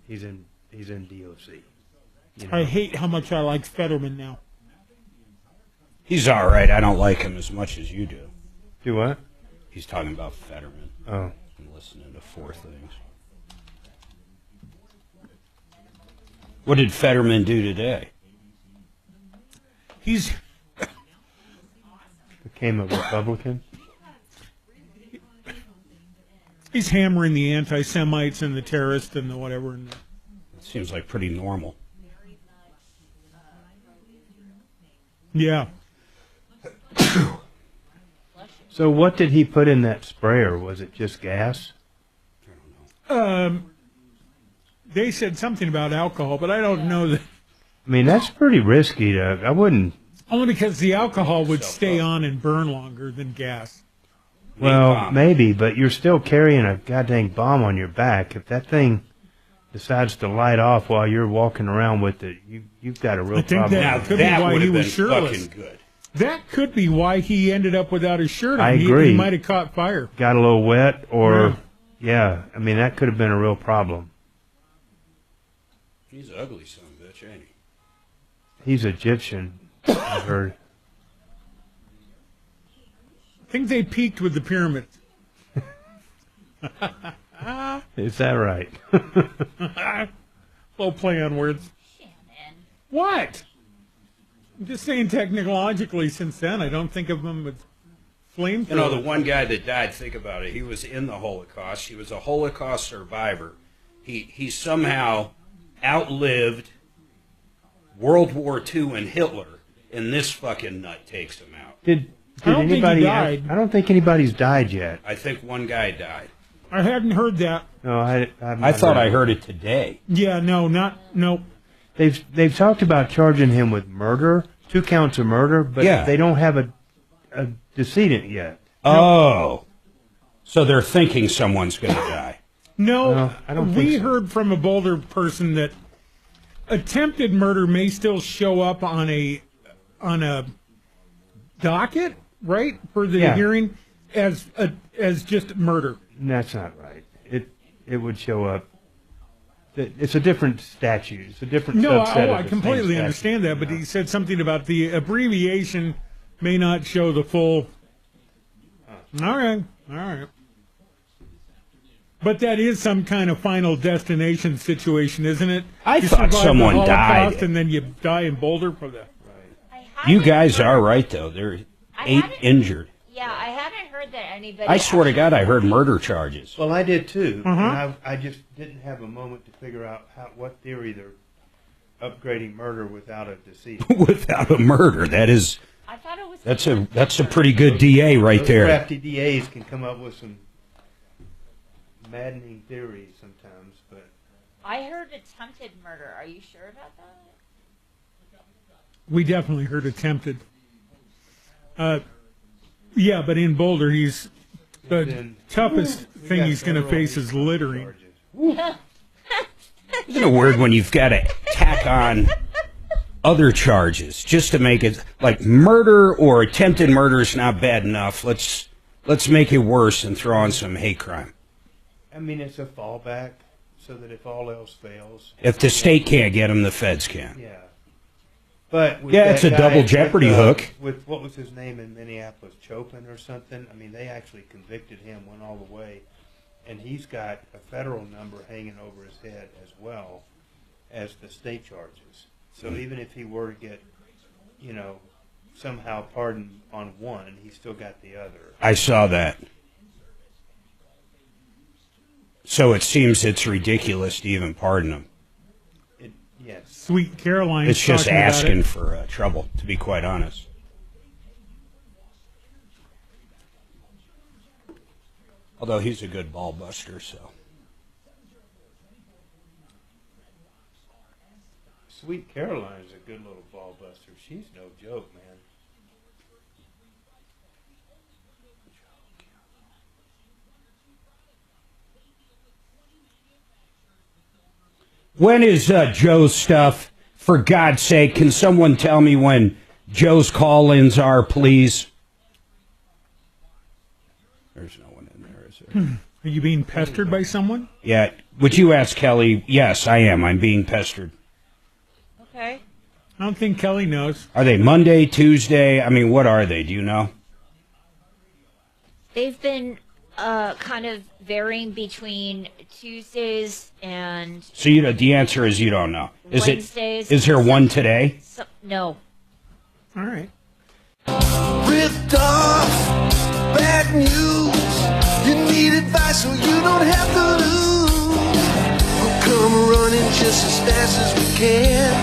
He's in DOC. I hate how much I like Fetterman now. He's all right. I don't like him as much as you do. Do what? He's talking about Fetterman. Oh. I'm listening to four things. What did Fetterman do today? He's became a Republican. He's hammering the anti-Semites and the terrorists and the whatever. It seems like pretty normal. Yeah. So what did he put in that sprayer? Was it just gas? They said something about alcohol, but I don't know that. I mean, that's pretty risky. I wouldn't. Only because the alcohol would stay on and burn longer than gas. Well, maybe, but you're still carrying a goddamn bomb on your back. If that thing decides to light off while you're walking around with it, you've got a real problem. That could be why he was shirtless. Good. That could be why he ended up without his shirt on. I agree. He might have caught fire. Got a little wet, or I mean, that could have been a real problem. He's an ugly son of a bitch, ain't he? He's Egyptian, I heard. I think they peaked with the pyramids. Is that right? Little play on words. Shannon. What? I'm just saying technologically since then, I don't think of them with flamethrowers. The one guy that died, think about it, he was in the Holocaust. He was a Holocaust survivor. He somehow outlived World War II and Hitler, and this fucking nut takes him out. Did anybody die? I don't think anybody's died yet. I think one guy died. I hadn't heard that. No, I thought I heard it today. Yeah, no. They've talked about charging him with murder, 2 counts of murder, but they don't have a decedent yet. Oh, so they're thinking someone's going to die. No, I don't think we so. heard from a Boulder person that attempted murder may still show up on a docket, right, for the hearing as just murder. That's not right. It would show up. It's a different statute. It's a different subset. I completely understand that, but he said something about the abbreviation may not show the full All right. But that is some kind of final destination situation, isn't it? I you thought survive someone the Holocaust died. and then you die in Boulder for that. You guys are right, though. There are 8 injured. Yeah, I hadn't heard that anybody. I swear to God, I heard murder charges. Well, I did too. Uh-huh. And I just didn't have a moment to figure out what theory they're upgrading murder without a deceased. Without a murder, that is. I thought it was. That's a pretty good DA right Those there. crafty DAs can come up with some maddening theories sometimes, but I heard attempted murder. Are you sure about that? We definitely heard attempted. Yeah, but in Boulder, the toughest thing he's going to face is littering. Isn't it weird when you've got to tack on other charges just to make it like murder or attempted murder is not bad enough? Let's make it worse and throw on some hate crime. I mean, it's a fallback so that if all else fails, If the state can't get him, the feds can. yeah. But with Yeah, that it's a guy double jeopardy hook. With what was his name in Minneapolis, Chopin or something? I mean, they actually convicted him, went all the way, and he's got a federal number hanging over his head as well as the state charges. So even if he were to get, somehow pardoned on one, he's still got the other. I saw that. So it seems it's ridiculous to even pardon him. Yes. Sweet Caroline. It's just talking about asking it. for trouble, to be quite honest. Although he's a good ball buster, so. Sweet Caroline's a good little ball buster. She's no joke, man. When is Joe's stuff? For God's sake, can someone tell me when Joe's call-ins are, please? There's no one in there, is there? Are you being pestered by someone? Yeah. Would you ask Kelly? Yes, I am. I'm being pestered. Okay. I don't think Kelly knows. Are they Monday, Tuesday? I mean, what are they? Do you know? They've been kind of varying between Tuesdays and So the answer is you don't know. Wednesdays. Is there one today? No. All right. Ripped off, bad news. You need advice so you don't have to lose. We'll come running just as fast as we can.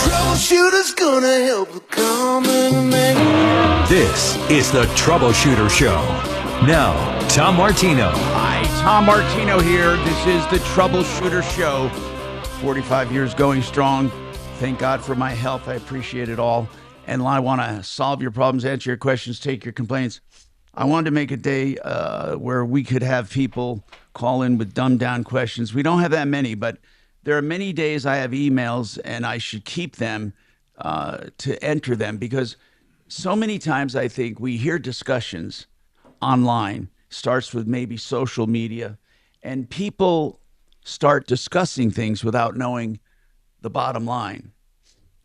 Troubleshooter's gonna help the common man. This is the Troubleshooter Show. Now, Tom Martino. Hi, Tom Martino here. This is the Troubleshooter Show. 45 years going strong. Thank God for my health. I appreciate it all. And I want to solve your problems, answer your questions, take your complaints. I wanted to make a day where we could have people call in with dumbed down questions. We don't have that many, but there are many days I have emails and I should keep them to enter them, because so many times I think we hear discussions online, starts with maybe social media, and people start discussing things without knowing the bottom line,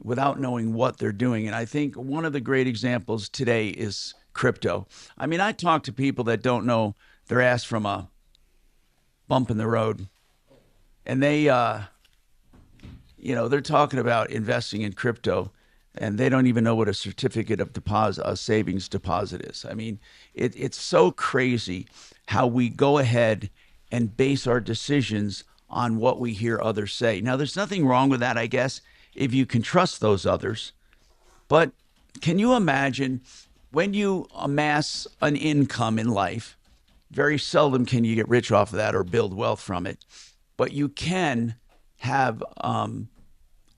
without knowing what they're doing. And I think one of the great examples today is crypto. I mean, I talk to people that don't know their ass from a bump in the road, and they, they're talking about investing in crypto, and they don't even know what a certificate of deposit, a savings deposit is. I mean, it's so crazy how we go ahead and base our decisions on what we hear others say. Now, there's nothing wrong with that, I guess, if you can trust those others. But can you imagine when you amass an income in life, very seldom can you get rich off of that or build wealth from it, but you can have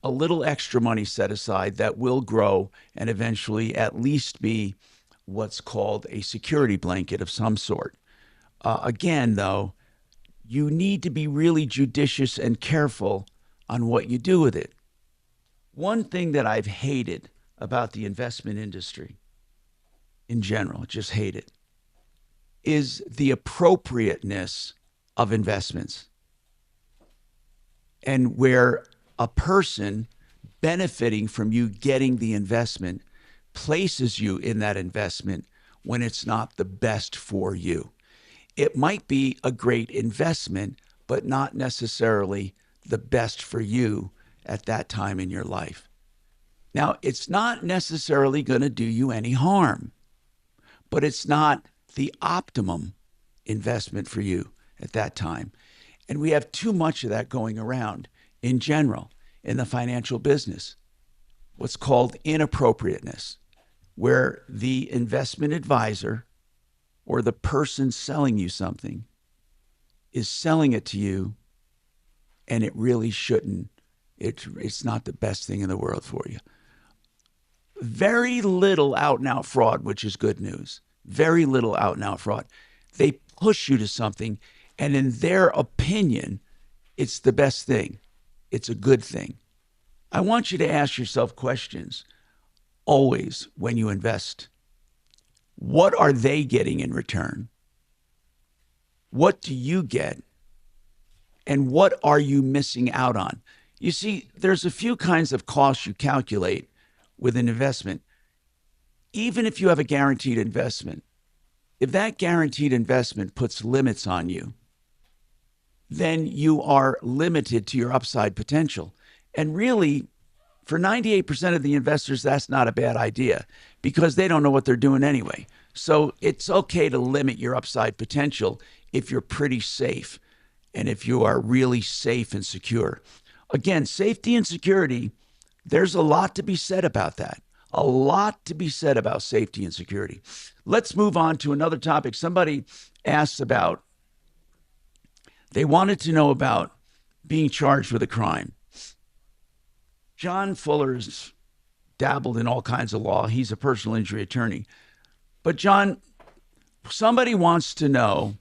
a little extra money set aside that will grow and eventually at least be what's called a security blanket of some sort. Again, though, you need to be really judicious and careful on what you do with it. One thing that I've hated about the investment industry in general, just hate it, is the appropriateness of investments. And where a person benefiting from you getting the investment places you in that investment when it's not the best for you. It might be a great investment, but not necessarily the best for you at that time in your life. Now, it's not necessarily going to do you any harm, but it's not the optimum investment for you at that time. And we have too much of that going around in general in the financial business. What's called inappropriateness, where the investment advisor or the person selling you something is selling it to you, and it really shouldn't. It's not the best thing in the world for you. Very little out-and-out fraud, which is good news. Very little out-and-out fraud. They push you to something, and in their opinion, it's the best thing. It's a good thing. I want you to ask yourself questions always when you invest. What are they getting in return? What do you get? And what are you missing out on? You see, there's a few kinds of costs you calculate with an investment. Even if you have a guaranteed investment, if that guaranteed investment puts limits on you, then you are limited to your upside potential. And really, for 98% of the investors, that's not a bad idea because they don't know what they're doing anyway. So it's okay to limit your upside potential if you're pretty safe and if you are really safe and secure. Again, safety and security, there's a lot to be said about that. A lot to be said about safety and security. Let's move on to another topic. Somebody asked about, they wanted to know about being charged with a crime. John Fuller's dabbled in all kinds of law. He's a personal injury attorney. But John, somebody wants to know,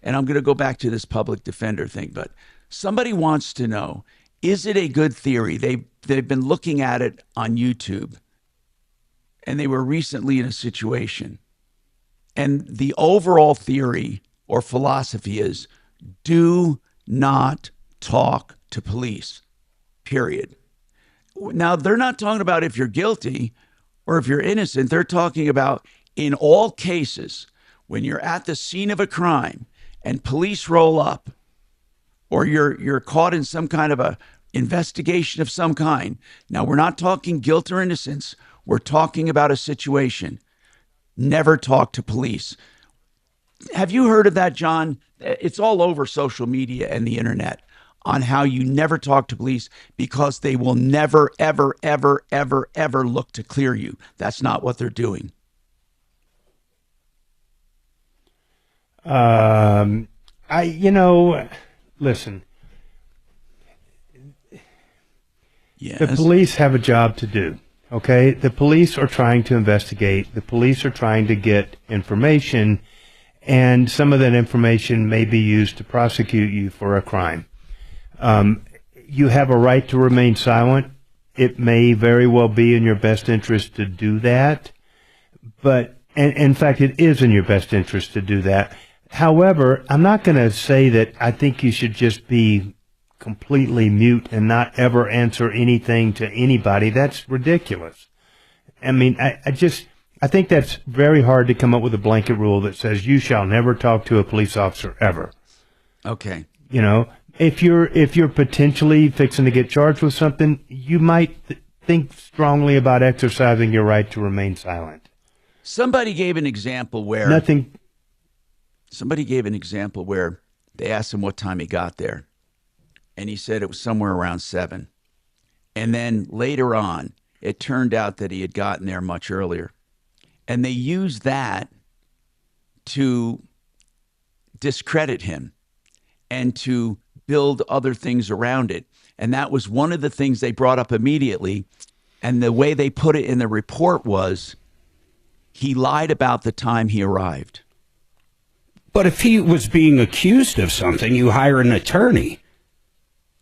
and I'm going to go back to this public defender thing, but somebody wants to know, is it a good theory? They've been looking at it on YouTube, and they were recently in a situation. And the overall theory or philosophy is, do not talk to police, period. Now, they're not talking about if you're guilty or if you're innocent. They're talking about in all cases, when you're at the scene of a crime and police roll up, or you're caught in some kind of a investigation of some kind. Now, we're not talking guilt or innocence. We're talking about a situation. Never talk to police. Have you heard of that, John? It's all over social media and the internet on how you never talk to police because they will never, ever, ever, ever, ever look to clear you. That's not what they're doing. Listen. Yes. The police have a job to do, okay? The police are trying to investigate. The police are trying to get information, and some of that information may be used to prosecute you for a crime. You have a right to remain silent. It may very well be in your best interest to do that, but in fact, it is in your best interest to do that. However, I'm not going to say that I think you should just be completely mute and not ever answer anything to anybody. That's ridiculous. I mean, I think that's very hard to come up with a blanket rule that says you shall never talk to a police officer ever. Okay. You know, if you're potentially fixing to get charged with something, you might think strongly about exercising your right to remain silent. Somebody gave an example where they asked him what time he got there. And he said it was somewhere around 7. And then later on, it turned out that he had gotten there much earlier. And they used that to discredit him and to build other things around it. And that was one of the things they brought up immediately. And the way they put it in the report was he lied about the time he arrived. But if he was being accused of something, you hire an attorney.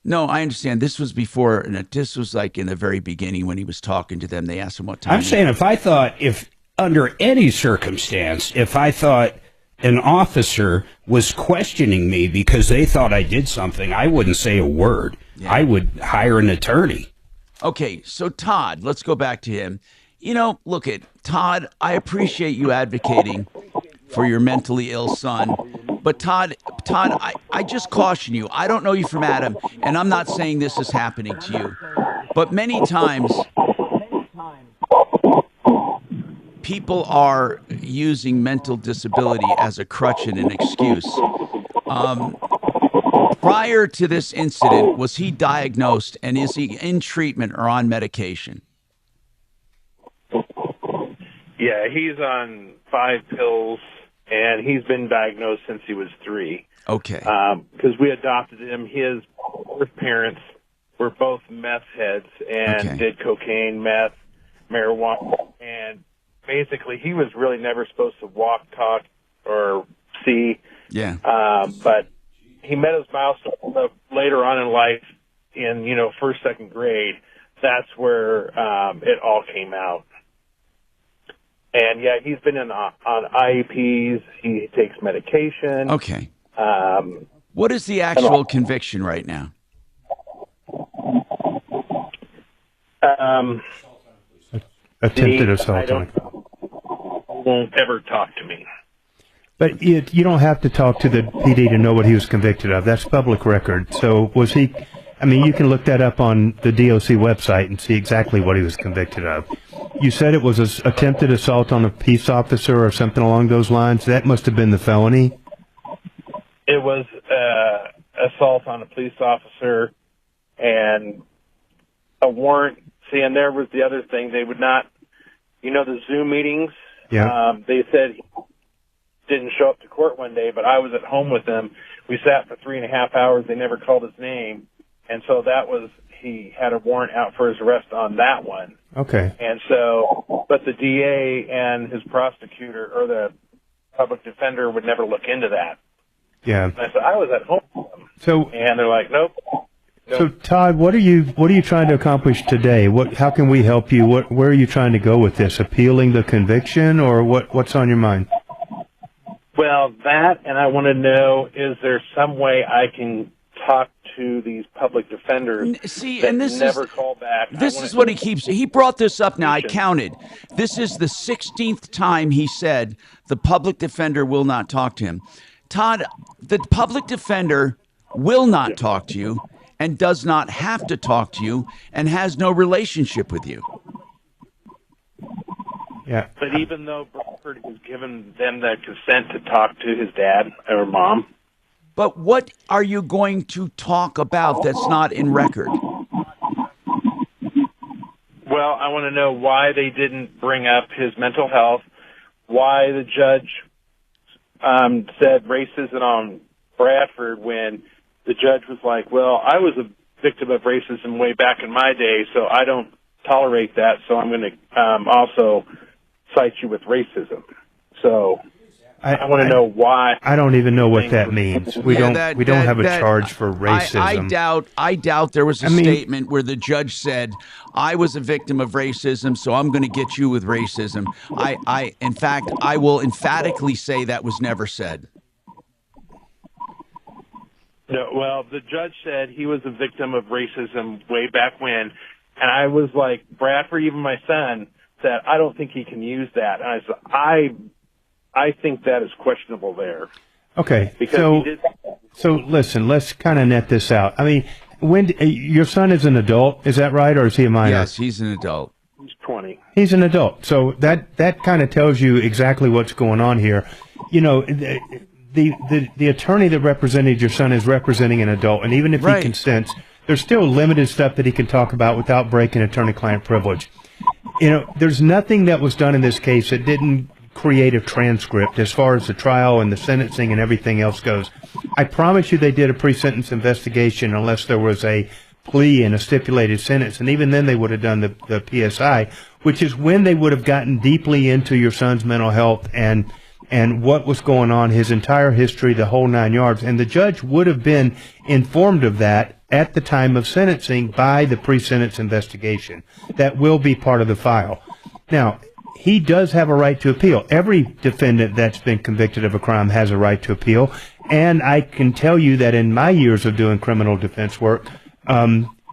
No, I understand. This was before, and this was like in the very beginning when he was talking to them. They asked him what time. I'm saying if under any circumstance, if I thought an officer was questioning me because they thought I did something, I wouldn't say a word. Yeah. I would hire an attorney. Okay, so Todd, let's go back to him. You know, look at Todd. I appreciate you advocating for your mentally ill son. But Todd, I just caution you. I don't know you from Adam, and I'm not saying this is happening to you. But many times, people are using mental disability as a crutch and an excuse. Prior to this incident, was he diagnosed, and is he in treatment or on medication? Yeah, he's on 5 pills, and he's been diagnosed since he was 3. Okay. Because we adopted him. His birth parents were both meth heads and did cocaine, meth, marijuana, and basically he was really never supposed to walk, talk, or see. Yeah. But he met his milestone later on in life in, first, second grade. That's where it all came out. And, yeah, he's been on IEPs. He takes medication. Okay. What is the actual conviction right now? Attempted assault. Won't ever talk to me. But you don't have to talk to the PD to know what he was convicted of. That's public record. So was he? I mean, you can look that up on the DOC website and see exactly what he was convicted of. You said it was an attempted assault on a peace officer or something along those lines. That must have been the felony. It was assault on a police officer and a warrant. See, and there was the other thing. They would not, the Zoom meetings. Yeah. They said he didn't show up to court one day, but I was at home with them. We sat for 3.5 hours. They never called his name. And so he had a warrant out for his arrest on that one. Okay. And so, but the DA and his prosecutor or the public defender would never look into that. Yeah. And I said, I was at home with them. So, and they're like, nope. So Todd, what are you trying to accomplish today? How can we help you? Where are you trying to go with this? Appealing the conviction, or what's on your mind? Well, that, and I want to know, is there some way I can talk to these public defenders that never call back? This is what he brought this up now. I counted. This is the 16th time he said the public defender will not talk to him. Todd, the public defender will not talk to you and does not have to talk to you and has no relationship with you. Yeah. But even though Bradford has given them the consent to talk to his dad or mom. But what are you going to talk about that's not in record? Well, I want to know why they didn't bring up his mental health, why the judge said racism on Bradford when the judge was like, well, I was a victim of racism way back in my day, so I don't tolerate that, so I'm going to also cite you with racism. So I want to know why. I don't even know what that means. We don't have a charge for racism. I doubt there was a statement where the judge said, I was a victim of racism, so I'm going to get you with racism. In fact, I will emphatically say that was never said. No, well, the judge said he was a victim of racism way back when, and I was like, Bradford, even my son, said, I don't think he can use that. And I said, I think that is questionable there. Okay, so listen, let's kind of net this out. I mean, your son is an adult, is that right, or is he a minor? Yes, he's an adult. He's 20. He's an adult, so that kind of tells you exactly what's going on here. You know, the attorney that represented your son is representing an adult, and even if he consents, there's still limited stuff that he can talk about without breaking attorney-client privilege. You know, there's nothing that was done in this case that didn't create a transcript as far as the trial and the sentencing and everything else goes. I promise you they did a pre-sentence investigation unless there was a plea and a stipulated sentence, and even then they would have done the PSI, which is when they would have gotten deeply into your son's mental health and what was going on, his entire history, the whole 9 yards, and the judge would have been informed of that at the time of sentencing by the pre-sentence investigation. That will be part of the file. Now, he does have a right to appeal. Every defendant that's been convicted of a crime has a right to appeal, and I can tell you that in my years of doing criminal defense work,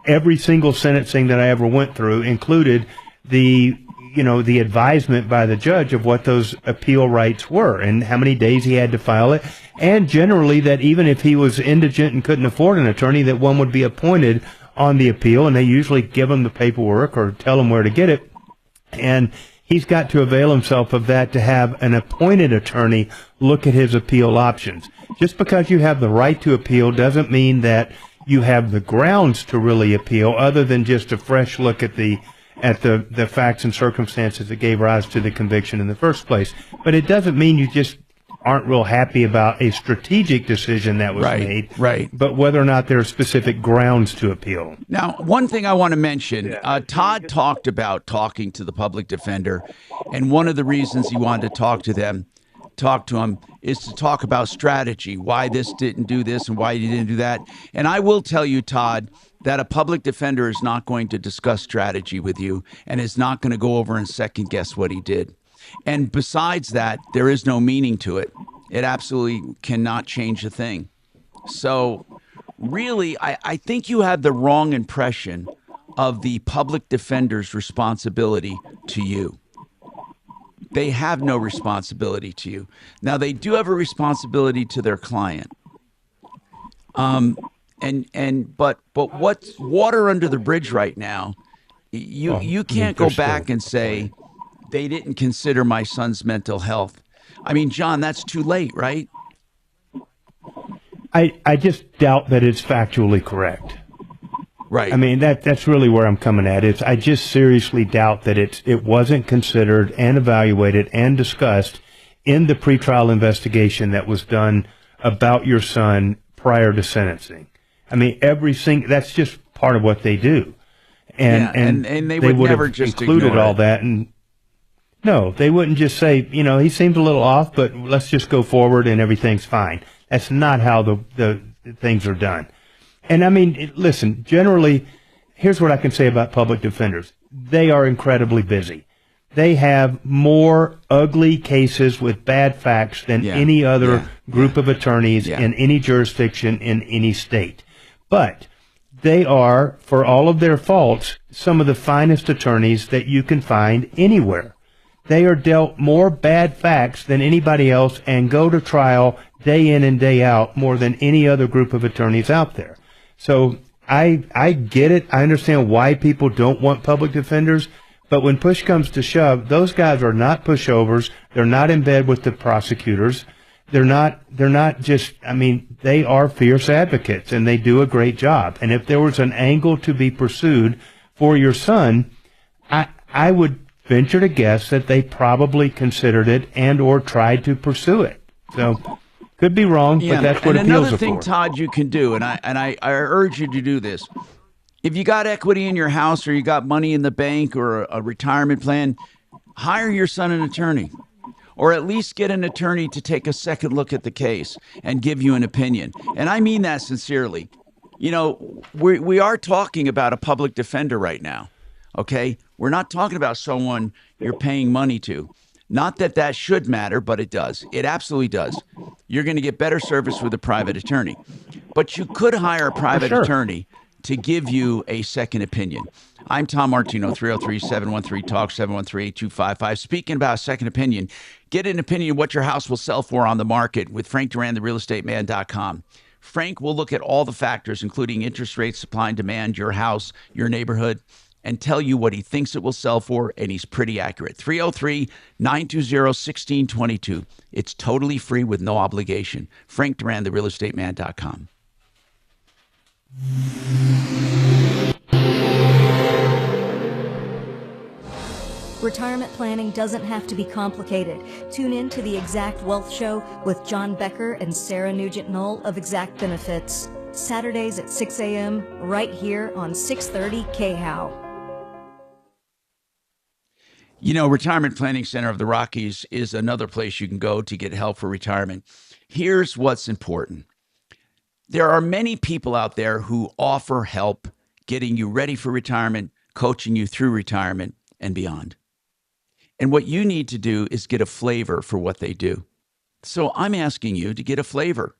every single sentencing that I ever went through included the the advisement by the judge of what those appeal rights were and how many days he had to file it. And generally that even if he was indigent and couldn't afford an attorney, that one would be appointed on the appeal, and they usually give him the paperwork or tell him where to get it. And he's got to avail himself of that to have an appointed attorney look at his appeal options. Just because you have the right to appeal doesn't mean that you have the grounds to really appeal, other than just a fresh look at the facts and circumstances that gave rise to the conviction in the first place. But it doesn't mean you just aren't real happy about a strategic decision that was made, but whether or not there are specific grounds to appeal. Now, one thing I want to mention, Todd talked about talking to the public defender, and one of the reasons he wanted to talk to him is to talk about strategy, why this didn't do this and why you didn't do that. And I will tell you, Todd, that a public defender is not going to discuss strategy with you and is not going to go over and second guess what he did. And besides that, there is no meaning to it. It absolutely cannot change a thing. So really, I think you have the wrong impression of the public defender's responsibility to you. They have no responsibility to you. Now, they do have a responsibility to their client. But what's water under the bridge right now, you can't go back and say, they didn't consider my son's mental health. I mean, John, that's too late, right? I just doubt that it's factually correct. Right. I mean, that's really where I'm coming at. I just seriously doubt that it wasn't considered and evaluated and discussed in the pretrial investigation that was done about your son prior to sentencing. I mean, that's just part of what they do. And they would never just included ignore all it. that. And no, they wouldn't just say, he seems a little off, but let's just go forward and everything's fine. That's not how the things are done. And I mean, listen, generally, here's what I can say about public defenders. They are incredibly busy. They have more ugly cases with bad facts than any other group of attorneys in any jurisdiction in any state. But they are, for all of their faults, some of the finest attorneys that you can find anywhere. They are dealt more bad facts than anybody else and go to trial day in and day out more than any other group of attorneys out there. So I get it. I understand why people don't want public defenders. But when push comes to shove, those guys are not pushovers. They're not in bed with the prosecutors. They're not just, they are fierce advocates and they do a great job. And if there was an angle to be pursued for your son, I would venture to guess that they probably considered it and or tried to pursue it. So could be wrong, but that's what appeals are for. And another thing, Todd, you can do, and I urge you to do this. If you got equity in your house or you got money in the bank or a retirement plan, hire your son an attorney, or at least get an attorney to take a second look at the case and give you an opinion. And I mean that sincerely. We are talking about a public defender right now, okay? We're not talking about someone you're paying money to. Not that that should matter, but it does. It absolutely does. You're going to get better service with a private attorney. But you could hire a private attorney to give you a second opinion. I'm Tom Martino, 303-713-TALK, 713-8255. Speaking about a second opinion, get an opinion of what your house will sell for on the market with Frank Duran, therealestateman.com. Frank will look at all the factors, including interest rates, supply and demand, your house, your neighborhood, and tell you what he thinks it will sell for, and he's pretty accurate. 303-920-1622. It's totally free with no obligation. Frank Duran, therealestateman.com. Retirement planning doesn't have to be complicated. Tune in to the Exact Wealth Show with John Becker and Sarah Nugent-Knoll of Exact Benefits. Saturdays at 6 a.m. right here on 630 KHOW. Retirement Planning Center of the Rockies is another place you can go to get help for retirement. Here's what's important. There are many people out there who offer help getting you ready for retirement, coaching you through retirement and beyond. And what you need to do is get a flavor for what they do. So I'm asking you to get a flavor.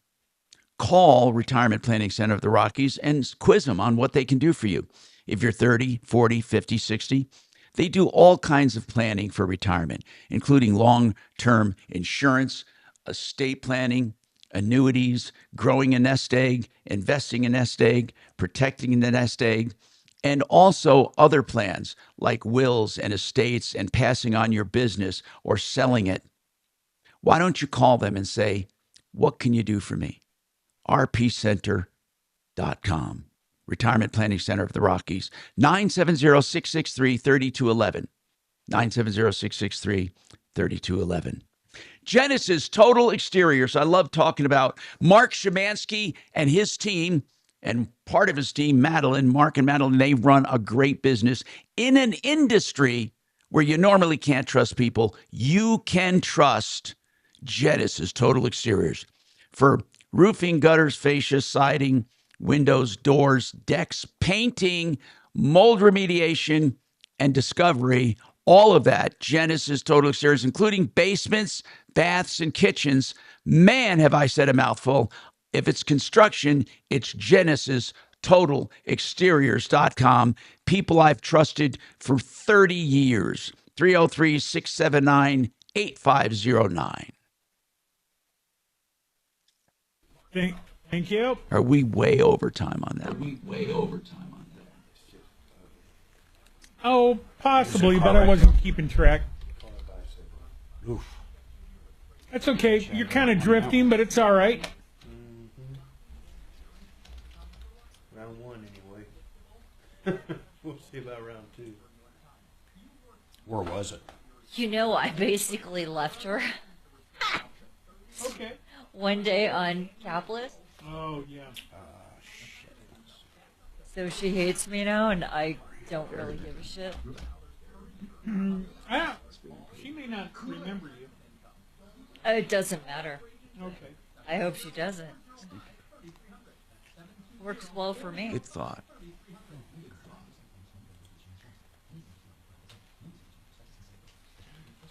Call Retirement Planning Center of the Rockies and quiz them on what they can do for you. If you're 30, 40, 50, 60, They do all kinds of planning for retirement, including long-term insurance, estate planning, annuities, growing a nest egg, investing in nest egg, protecting the nest egg, and also other plans like wills and estates and passing on your business or selling it. Why don't you call them and say, what can you do for me? rpcenter.com. Retirement Planning Center of the Rockies. 970-663-3211. 970-663-3211. Genesis Total Exteriors. I love talking about Mark Szymanski and his team, and part of his team, Madeline. Mark and Madeline, they run a great business in an industry where you normally can't trust people. You can trust Genesis Total Exteriors for roofing, gutters, fascia, siding, windows, doors, decks, painting, mold remediation, and discovery. All of that, Genesis Total Exteriors, including basements, baths, and kitchens. Man, have I said a mouthful. If it's construction, it's Genesis Total Exteriors.com. People I've trusted for 30 years. 303-679-8509. Thank you. Are we way over time on that? Oh, possibly, but I wasn't keeping track. That's okay. You're kind of drifting, but it's all right. Round one, anyway. We'll see about round two. Where was it? You know, I basically left her. Okay. One day on Capless. Oh, yeah. So she hates me now, and I don't really give a shit. She may not remember you. It doesn't matter. Okay. I hope she doesn't. Works well for me. Good thought.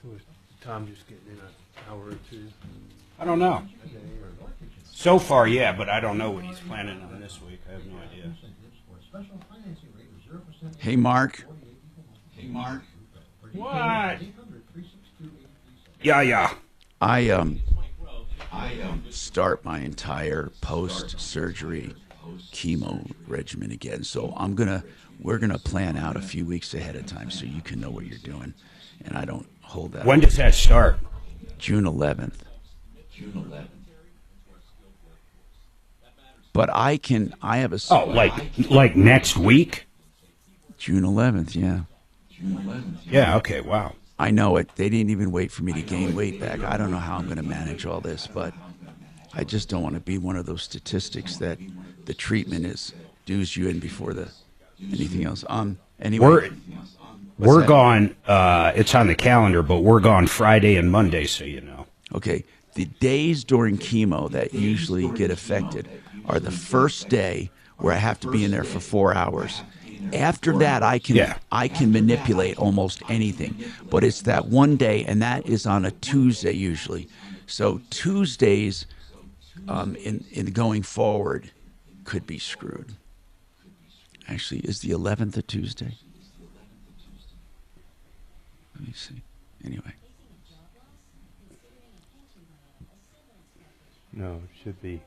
So is Tom just getting in an hour or two? I don't know. So far, yeah, but I don't know what he's planning on this week. I have no idea. Hey, Mark. What? Yeah. I start my entire post-surgery chemo regimen again. So we're gonna plan out a few weeks ahead of time so you can know what you're doing, and I don't hold that. When does that start? June 11th. But I have a... Oh, like next week? June 11th, yeah. Yeah, okay, wow. I know it. They didn't even wait for me to gain weight back. I don't know how I'm going to manage all this, but I just don't want to be one of those statistics that the treatment is dues you in before anything else. Anyway. We're gone, it's on the calendar, but we're gone Friday and Monday, so you know. Okay, the days during chemo that usually get affected are the first day where I have to be in there for 4 hours. After that, I can manipulate almost anything, but it's that one day, and that is on a Tuesday usually. So Tuesdays, in going forward, could be screwed. Actually, is the 11th a Tuesday? Let me see. Anyway. No, it should be.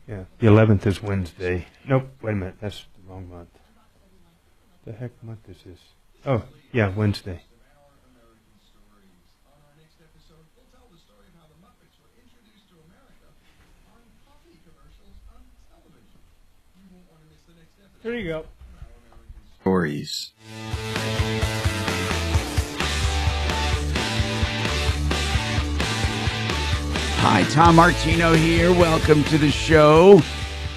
Yeah, the 11th is Wednesday. Nope, wait a minute, that's the wrong month. The heck month is this? Oh, yeah, Wednesday. There you go. Stories. Hi, Tom Martino here. Welcome to the show.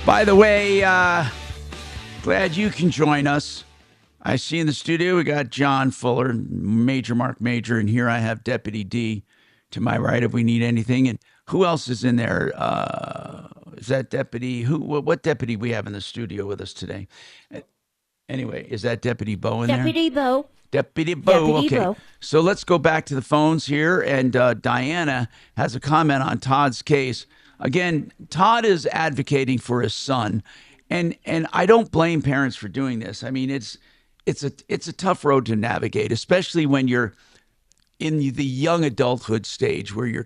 By the way, glad you can join us. I see in the studio we got John Fuller, Major Marc Mager, and here I have Deputy D to my right if we need anything. And who else is in there? Is that Deputy? What deputy we have in the studio with us today? Anyway, is that Deputy Bo in there? Deputy Bo. Deputy Bo. Deputy Okay. Bo. So let's go back to the phones here. And Diana has a comment on Todd's case. Again, Todd is advocating for his son. And I don't blame parents for doing this. I mean, it's a tough road to navigate, especially when you're in the young adulthood stage where you're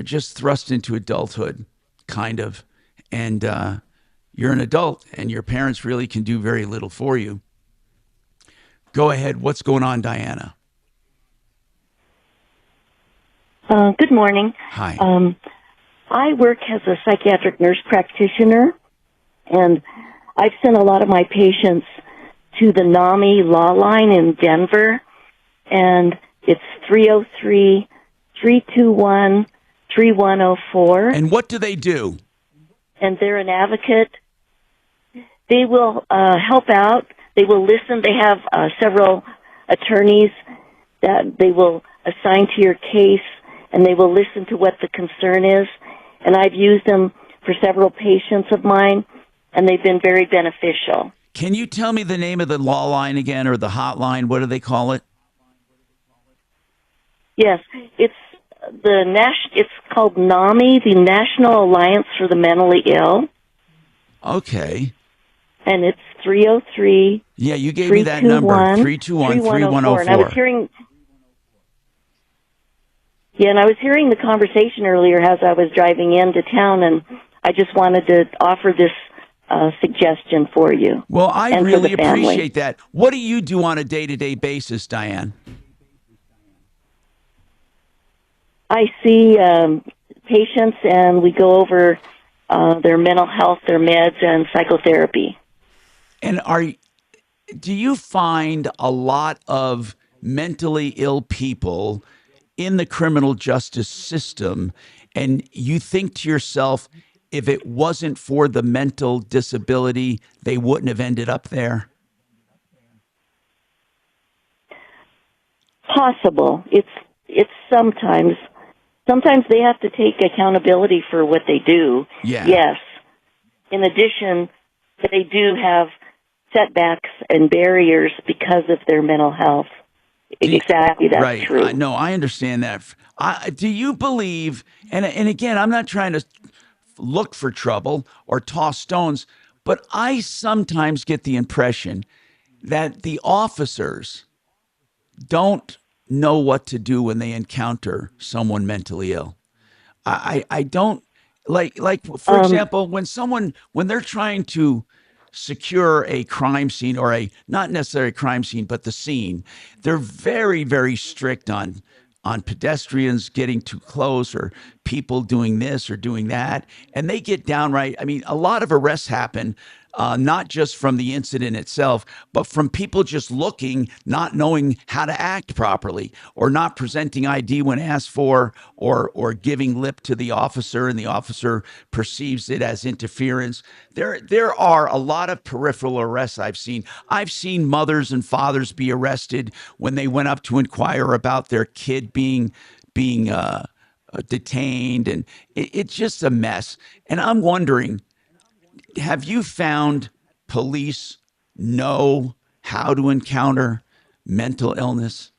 just thrust into adulthood, kind of. And you're an adult and your parents really can do very little for you. Go ahead. What's going on, Diana? Good morning. Hi. I work as a psychiatric nurse practitioner, and I've sent a lot of my patients to the NAMI Law Line in Denver, and it's 303-321-3104. And what do they do? And they're an advocate. They will help out. They will listen. They have several attorneys that they will assign to your case, and they will listen to what the concern is. And I've used them for several patients of mine, and they've been very beneficial. Can you tell me the name of the law line again, or the hotline? What do they call it? Yes, it's it's called NAMI, the National Alliance for the Mentally Ill. Okay. And it's 303. Yeah, you gave me that number, 321-3104. And I was hearing, and I was hearing the conversation earlier as I was driving into town, and I just wanted to offer this suggestion for you. Well, I really appreciate that. What do you do on a day-to-day basis, Diane? I see patients, and we go over their mental health, their meds, and psychotherapy. And do you find a lot of mentally ill people in the criminal justice system, and you think to yourself, if it wasn't for the mental disability, they wouldn't have ended up there? Possible. It's sometimes they have to take accountability for what they do. Yeah. Yes. In addition, they do have setbacks and barriers because of their mental health. Exactly, that's right. true. No, I understand that. Do you believe, and again, I'm not trying to look for trouble or toss stones, but I sometimes get the impression that the officers don't know what to do when they encounter someone mentally ill. I don't like for example, when they're trying to secure a crime scene, or not necessarily a crime scene, but the scene, they're very, very strict on pedestrians getting too close, or people doing this or doing that. And they get downright, I mean, a lot of arrests happen, not just from the incident itself, but from people just looking, not knowing how to act properly, or not presenting ID when asked for, or giving lip to the officer, and the officer perceives it as interference. There are a lot of peripheral arrests I've seen. I've seen mothers and fathers be arrested when they went up to inquire about their kid being detained, and it's just a mess. And I'm wondering, have you found police know how to encounter mental illness?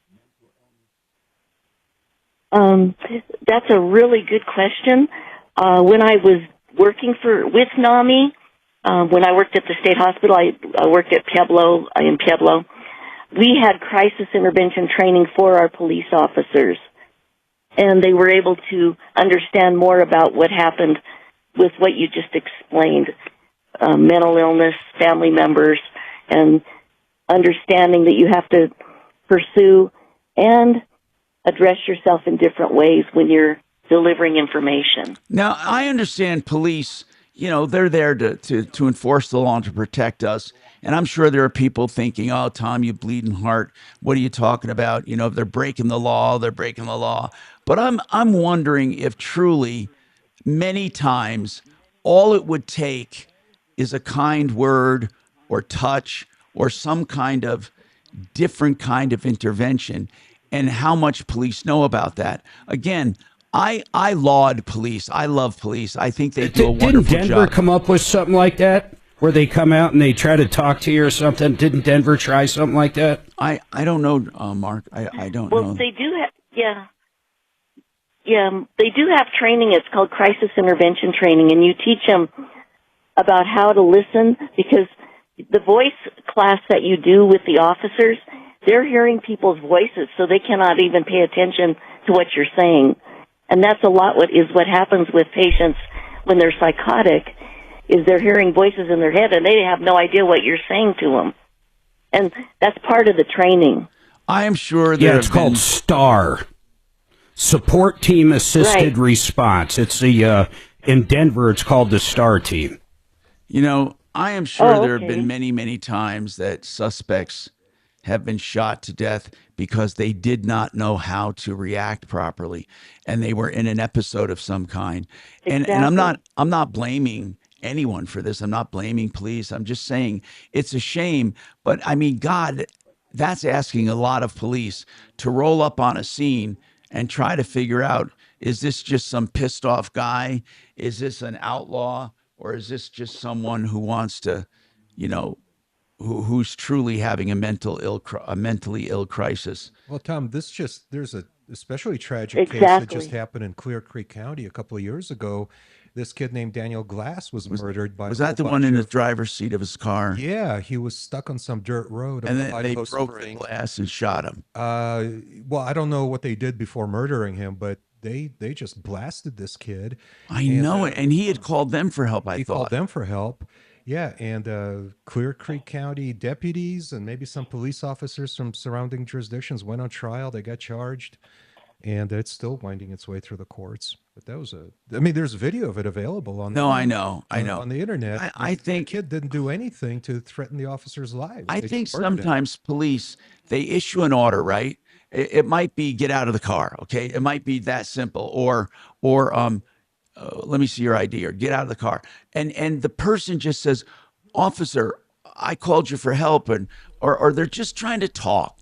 That's a really good question. When I was working with NAMI, when I worked at the state hospital, I worked at Pueblo, in Pueblo. We had crisis intervention training for our police officers, and they were able to understand more about what happened with what you just explained. Mental illness, family members, and understanding that you have to pursue and address yourself in different ways when you're delivering information. Now, I understand police, they're there to enforce the law and to protect us. And I'm sure there are people thinking, oh, Tom, you bleeding heart. What are you talking about? If they're breaking the law, they're breaking the law. But I'm wondering if truly many times all it would take is a kind word or touch or some kind of different kind of intervention, and how much police know about that. Again, I laud police. I love police. I think they do a wonderful job. Didn't Denver come up with something like that, where they come out and they try to talk to you or something? Didn't Denver try something like that? I don't know, Mark. I don't know. Well, they do have, they do have training. It's called crisis intervention training, and you teach them about how to listen, because the voice class that you do with the officers, they're hearing people's voices, so they cannot even pay attention to what you're saying. And that's a lot what happens with patients when they're psychotic, is they're hearing voices in their head and they have no idea what you're saying to them. And that's part of the training. I am sure it's called STAR, Support Team Assisted Response. It's in Denver, it's called the STAR Team. I am sure there have been many, many times that suspects have been shot to death because they did not know how to react properly, and they were in an episode of some kind. Exactly. And I'm not blaming anyone for this. I'm not blaming police. I'm just saying it's a shame. But I mean, God, that's asking a lot of police to roll up on a scene and try to figure out, is this just some pissed off guy? Is this an outlaw? Or is this just someone who wants to, who's truly having a mentally ill crisis? Well, Tom, there's a especially tragic case that just happened in Clear Creek County a couple of years ago. This kid named Daniel Glass was murdered by. Was that the one in the driver's seat of his car? Yeah, he was stuck on some dirt road. And then they broke the glass and shot him. Well, I don't know what they did before murdering him, but they just blasted this kid. I know it, and he had called them for help. He called them for help. Yeah, and Clear Creek County deputies and maybe some police officers from surrounding jurisdictions went on trial. They got charged, and it's still winding its way through the courts. But that was there's video of it available on. I know on the internet. I think the kid didn't do anything to threaten the officers' lives. I think sometimes police, they issue an order, right? It might be get out of the car, okay? It might be that simple, or let me see your ID, or get out of the car, and the person just says, "Officer, I called you for help," or they're just trying to talk,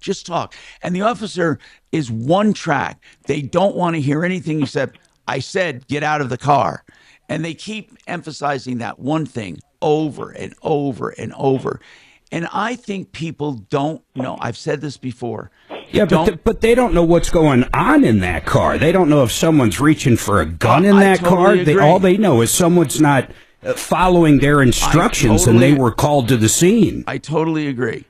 and the officer is one track. They don't want to hear anything except, "I said get out of the car," and they keep emphasizing that one thing over and over and over. And I think people don't know. I've said this before. Yeah, but they don't know what's going on in that car. They don't know if someone's reaching for a gun in that car. All they know is someone's not following their instructions, and they were called to the scene. I totally agree.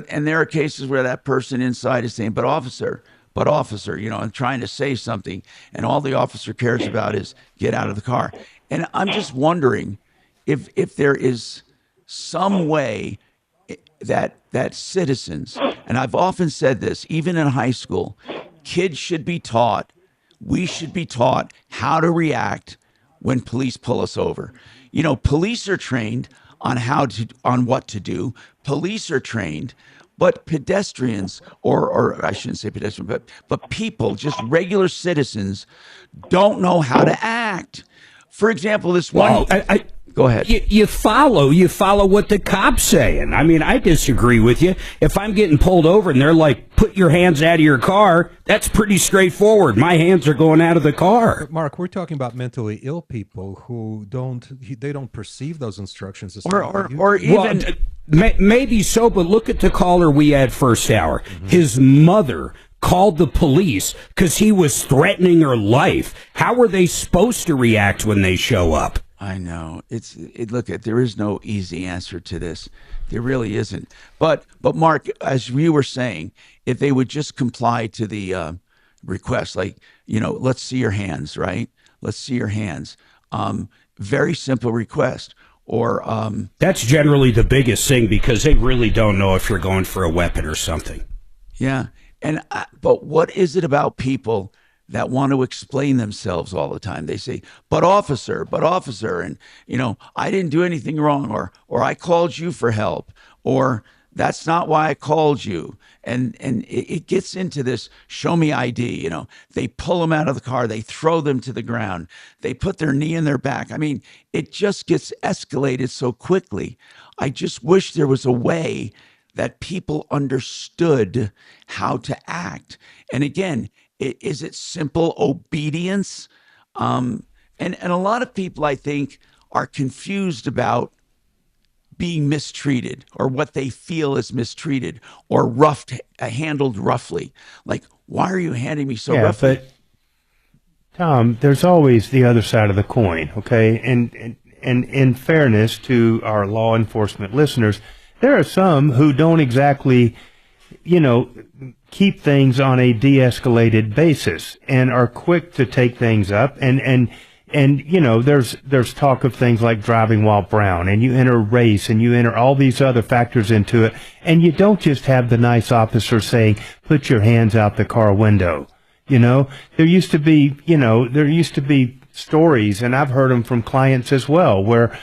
And there are cases where that person inside is saying, but officer, and trying to say something, and all the officer cares about is get out of the car. And I'm just wondering if there is some way that citizens, and I've often said this, even in high school, kids should be taught, we should be taught how to react when police pull us over. Police are trained on what to do. Police are trained, but pedestrians, or I shouldn't say pedestrian, but people, just regular citizens, don't know how to act. For example, this one. Go ahead. You follow what the cop's saying. I mean, I disagree with you. If I'm getting pulled over and they're like, put your hands out of your car, that's pretty straightforward. My hands are going out of the car. But Mark, we're talking about mentally ill people who don't perceive those instructions as or even maybe so, but look at the caller we had first hour. Mm-hmm. His mother called the police because he was threatening her life. How are they supposed to react when they show up? I know. There is no easy answer to this. There really isn't. But Mark, as you were saying, if they would just comply to the request, like, let's see your hands, right? Let's see your hands. Very simple request. Or that's generally the biggest thing, because they really don't know if you're going for a weapon or something. Yeah. But what is it about people that want to explain themselves all the time. They say, but officer, and, I didn't do anything wrong, or I called you for help, or that's not why I called you. And it gets into this show me ID. They pull them out of the car. They throw them to the ground. They put their knee in their back. I mean, it just gets escalated so quickly. I just wish there was a way that people understood how to act. And again, is it simple obedience? And a lot of people, I think, are confused about being mistreated, or what they feel is mistreated, or handled roughly. Like, why are you handing me so roughly? But Tom, there's always the other side of the coin, okay? And in fairness to our law enforcement listeners, there are some who don't exactly, keep things on a de-escalated basis and are quick to take things up. And there's talk of things like driving while brown, and you enter race, and you enter all these other factors into it. And you don't just have the nice officer saying, put your hands out the car window. There used to be stories, and I've heard them from clients as well, where,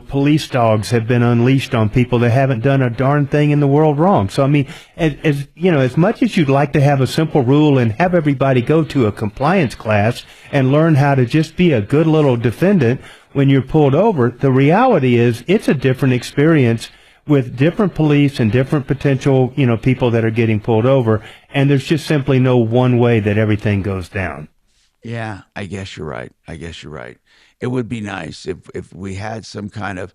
police dogs have been unleashed on people that haven't done a darn thing in the world wrong. So, I mean, as much as you'd like to have a simple rule and have everybody go to a compliance class and learn how to just be a good little defendant when you're pulled over, the reality is it's a different experience with different police and different potential, people that are getting pulled over. And there's just simply no one way that everything goes down. Yeah, I guess you're right. It would be nice if we had some kind of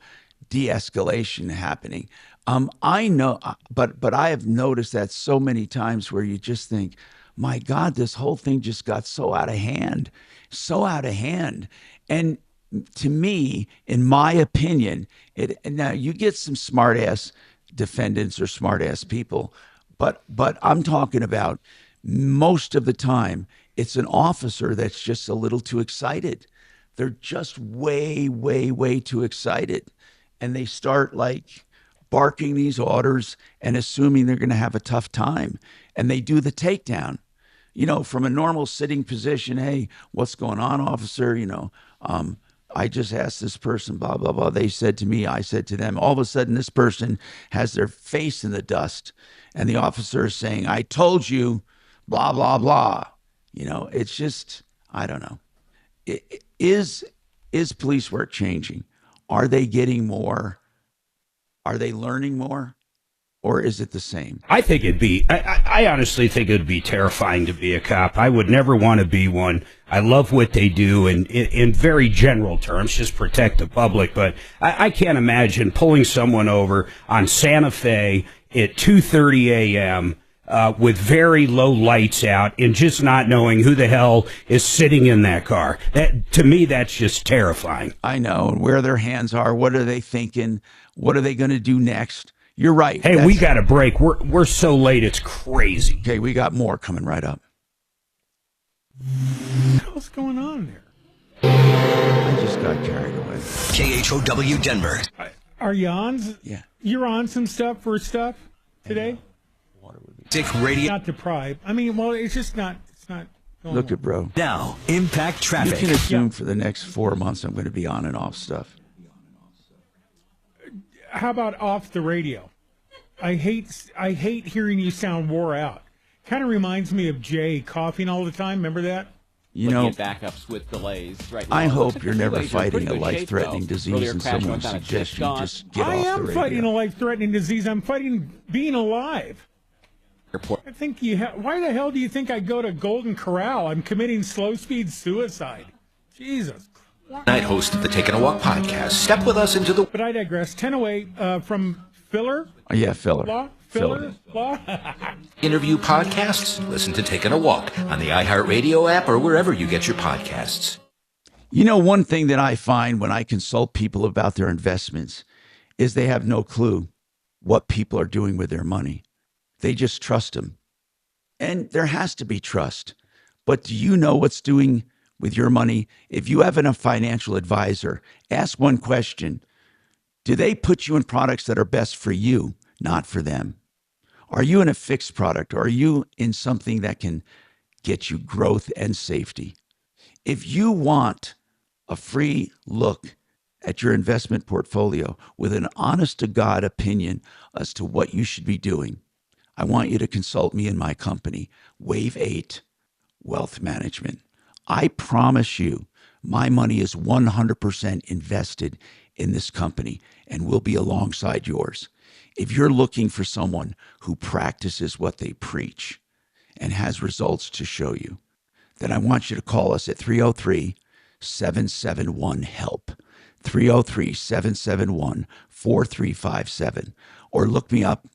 de-escalation happening. I know, but I have noticed that so many times where you just think, my God, this whole thing just got so out of hand. And to me, in my opinion, now you get some smart ass defendants or smart ass people, but I'm talking about most of the time, it's an officer that's just a little too excited. They're just way, way, way too excited. And they start like barking these orders and assuming they're going to have a tough time. And they do the takedown, from a normal sitting position. Hey, what's going on, officer? I just asked this person, blah, blah, blah. They said to me, I said to them. All of a sudden, this person has their face in the dust. And the officer is saying, I told you, blah, blah, blah. It's just, I don't know. Is police work changing? Are they getting more? Are they learning more? Or is it the same? I think I honestly think it'd be terrifying to be a cop. I would never want to be one. I love what they do, and in very general terms, just protect the public. But I can't imagine pulling someone over on Santa Fe at 2:30 a.m., with very low lights out and just not knowing who the hell is sitting in that car. To me, that's just terrifying. I know. And where their hands are, what are they thinking? What are they going to do next? You're right. Hey, we got a break. We're so late, it's crazy. Okay, we got more coming right up. What's going on there? I just got carried away. KHOW Denver. Are you on? Yeah. You're on some stuff today? Radio. Not deprived. I mean, well, it's just not. It's not. Look at bro. Now, impact traffic. You can assume for the next 4 months I'm going to be on and off stuff. How about off the radio? I hate hearing you sound wore out. Kind of reminds me of Jay coughing all the time. Remember that? Looking at backups with delays right now. I hope you're never fighting a life-threatening disease and someone suggests you just get off the radio. I am fighting a life-threatening disease. I'm fighting being alive. I think why the hell do you think I go to Golden Corral? I'm committing slow-speed suicide. Jesus Christ. Night host of the Taking a Walk podcast. Step with us into the... But I digress. 10:08 from Filler? Yeah, Filler. Law? Filler. Law? Interview podcasts. Listen to Taking a Walk on the iHeartRadio app or wherever you get your podcasts. One thing that I find when I consult people about their investments is they have no clue what people are doing with their money. They just trust them. And there has to be trust. But do you know what's doing with your money? If you have a financial advisor, ask one question. Do they put you in products that are best for you, not for them? Are you in a fixed product, or are you in something that can get you growth and safety. If you want a free look at your investment portfolio with an honest-to-God opinion as to what you should be doing, I want you to consult me and my company, Wave 8 Wealth Management. I promise you, my money is 100% invested in this company and will be alongside yours. If you're looking for someone who practices what they preach and has results to show you, then I want you to call us at 303-771-HELP, 303-771-4357, or look me up,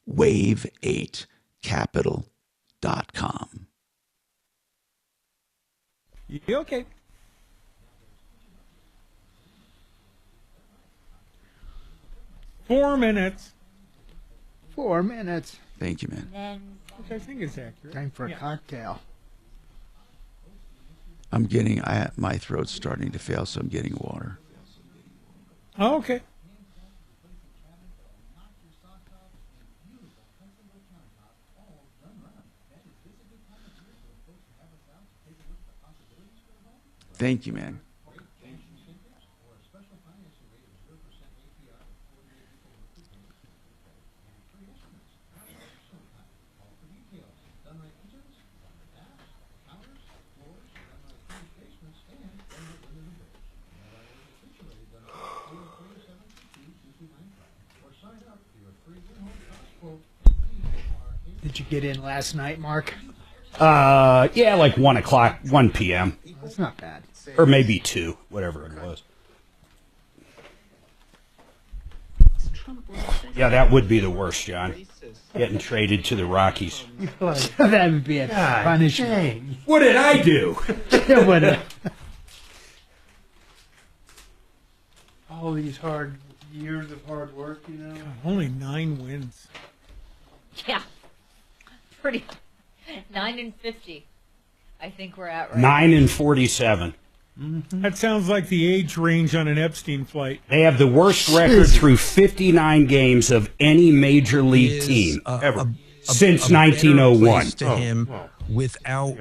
wave8capital.com. You okay? Four minutes. 4 minutes. Thank you, man. Which I think is accurate. Time for a cocktail. My throat's starting to fail, so I'm getting water. Oh, okay. Thank you, man. Did you get in last night, Mark? Yeah, like 1 o'clock, 1 p.m. That's not bad. Or maybe 2, whatever it was. Yeah, that would be the worst, John. Getting traded to the Rockies. That would be a punishment. What did I do? All these hard years of hard work, you know. Only 9 wins. Yeah. Pretty. 9-50. I think we're at right 9-47. That sounds like the age range on an Epstein flight. They have the worst record through 59 games of any major league team ever since 1901. To him without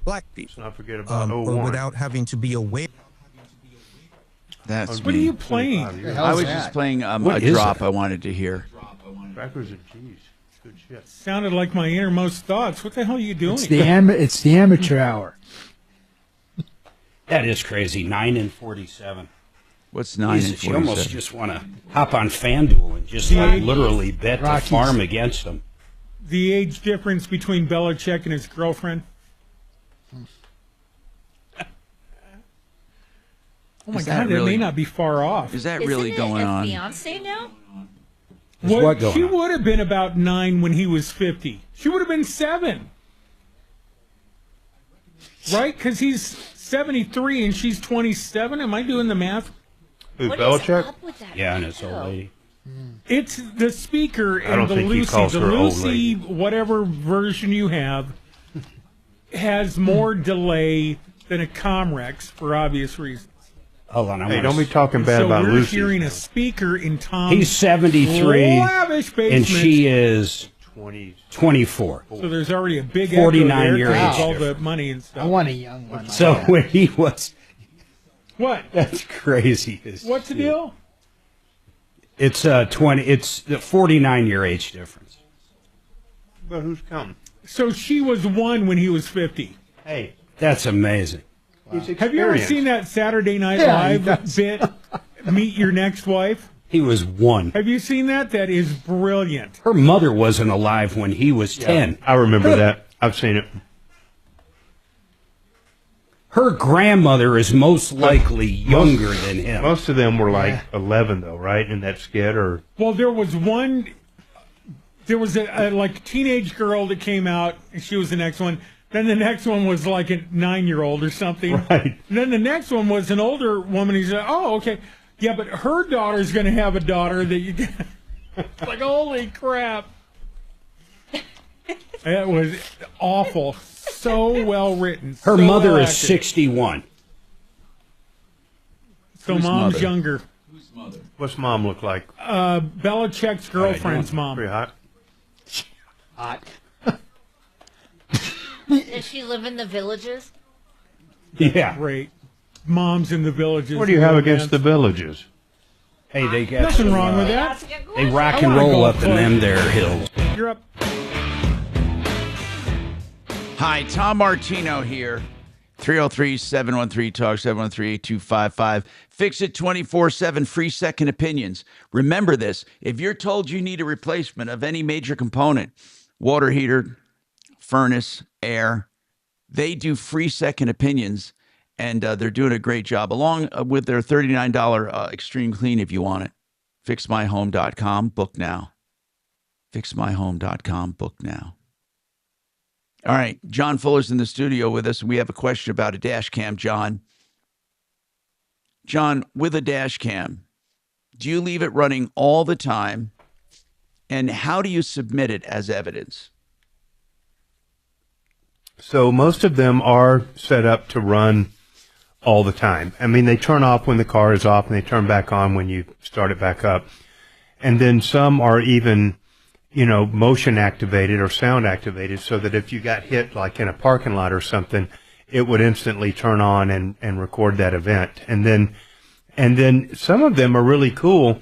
black people. Let's not forget about or without having to be aware. That's What me. are you playing? I was just playing a drop I wanted to hear. Backwards and G's. Good shit. Sounded like my innermost thoughts. What the hell are you doing? It's the amateur hour. That is crazy. 9-47. What's 9-47? You almost just want to hop on FanDuel and just literally bet the farm against them. The age difference between Belichick and his girlfriend. Oh my God, that may not be far off. Is that really going on? Fiance now? What going she on? Would have been about 9 when he was 50. She would have been 7. Right? Because he's 73 and she's 27. Am I doing the math? Who, Belichick? Yeah, and it's old lady. It's the speaker I don't and the think he Lucy. calls The her old Lucy, lady. whatever version you have, has more delay than a Comrex for obvious reasons. Hold on, Hey, don't be talking bad about we're Lucy. hearing a speaker in Tom's He's 73, lavish basement. and she is 24. So there's already a big 49 year age. age All difference. the money and stuff. I want a young one. So when he was, What? that's crazy. What's the deal? It's 20. It's the 49 year age difference. But who's counting? So she was 1 when he was 50. Hey, that's amazing. Have you ever seen that Saturday Night Live bit, Meet Your Next Wife? He was 1. Have you seen that? That is brilliant. Her mother wasn't alive when he was 10. I remember that. I've seen it. Her grandmother is most likely younger than him. Most of them were like 11, though, right? In that skit, or Well, there was a like teenage girl that came out, and she was the next one. Then the next one was like a 9-year-old or something. Right. And then the next one was an older woman. He said, "Oh, okay, yeah, but her daughter's going to have a daughter that you get." It's like, holy crap! It was awful. So well written. Her so mother well is acted. 61. So Whose mom's mother? younger. what's mom look like? Belichick's girlfriend's mom. Pretty hot. Hot. actually live in the villages? Yeah. Great. Moms in the villages. What do you have against the villages? Hey, they got Nothing some, wrong with that. They rock I and wanna roll go up in play. them there hills. You're up. Hi, Tom Martino here. 303-713-TALK, 713-8255. Fix it 24/7, free second opinions. Remember this, if you're told you need a replacement of any major component, water heater, furnace, air, they do free second opinions, and they're doing a great job, along with their $39 extreme clean if you want it. FixMyHome.com, book now. FixMyHome.com, book now. All right, John Fuller's in the studio with us, and we have a question about a dash cam, John. John, with a dash cam, do you leave it running all the time, and how do you submit it as evidence? So most of them are set up to run all the time. I mean, they turn off when the car is off, and they turn back on when you start it back up. And then some are even, motion activated or sound activated, so that if you got hit like in a parking lot or something, it would instantly turn on and record that event. And then some of them are really cool.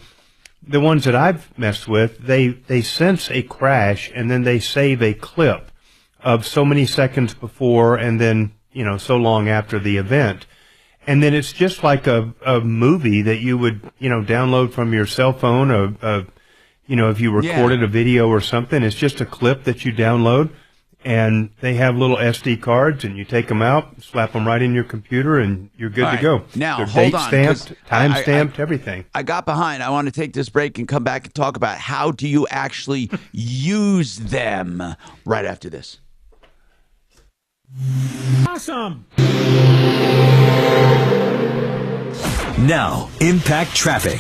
The ones that I've messed with, they sense a crash, and then they save a clip of so many seconds before and then, so long after the event. And then it's just like a movie that you would, download from your cell phone, if you recorded a video or something. It's just a clip that you download, and they have little SD cards, and you take them out, slap them right in your computer, and you're good to go. Now, They're hold date on, stamped, time stamped, everything. I got behind. I want to take this break and come back and talk about how do you actually use them right after this. Awesome. Now, Impact Traffic.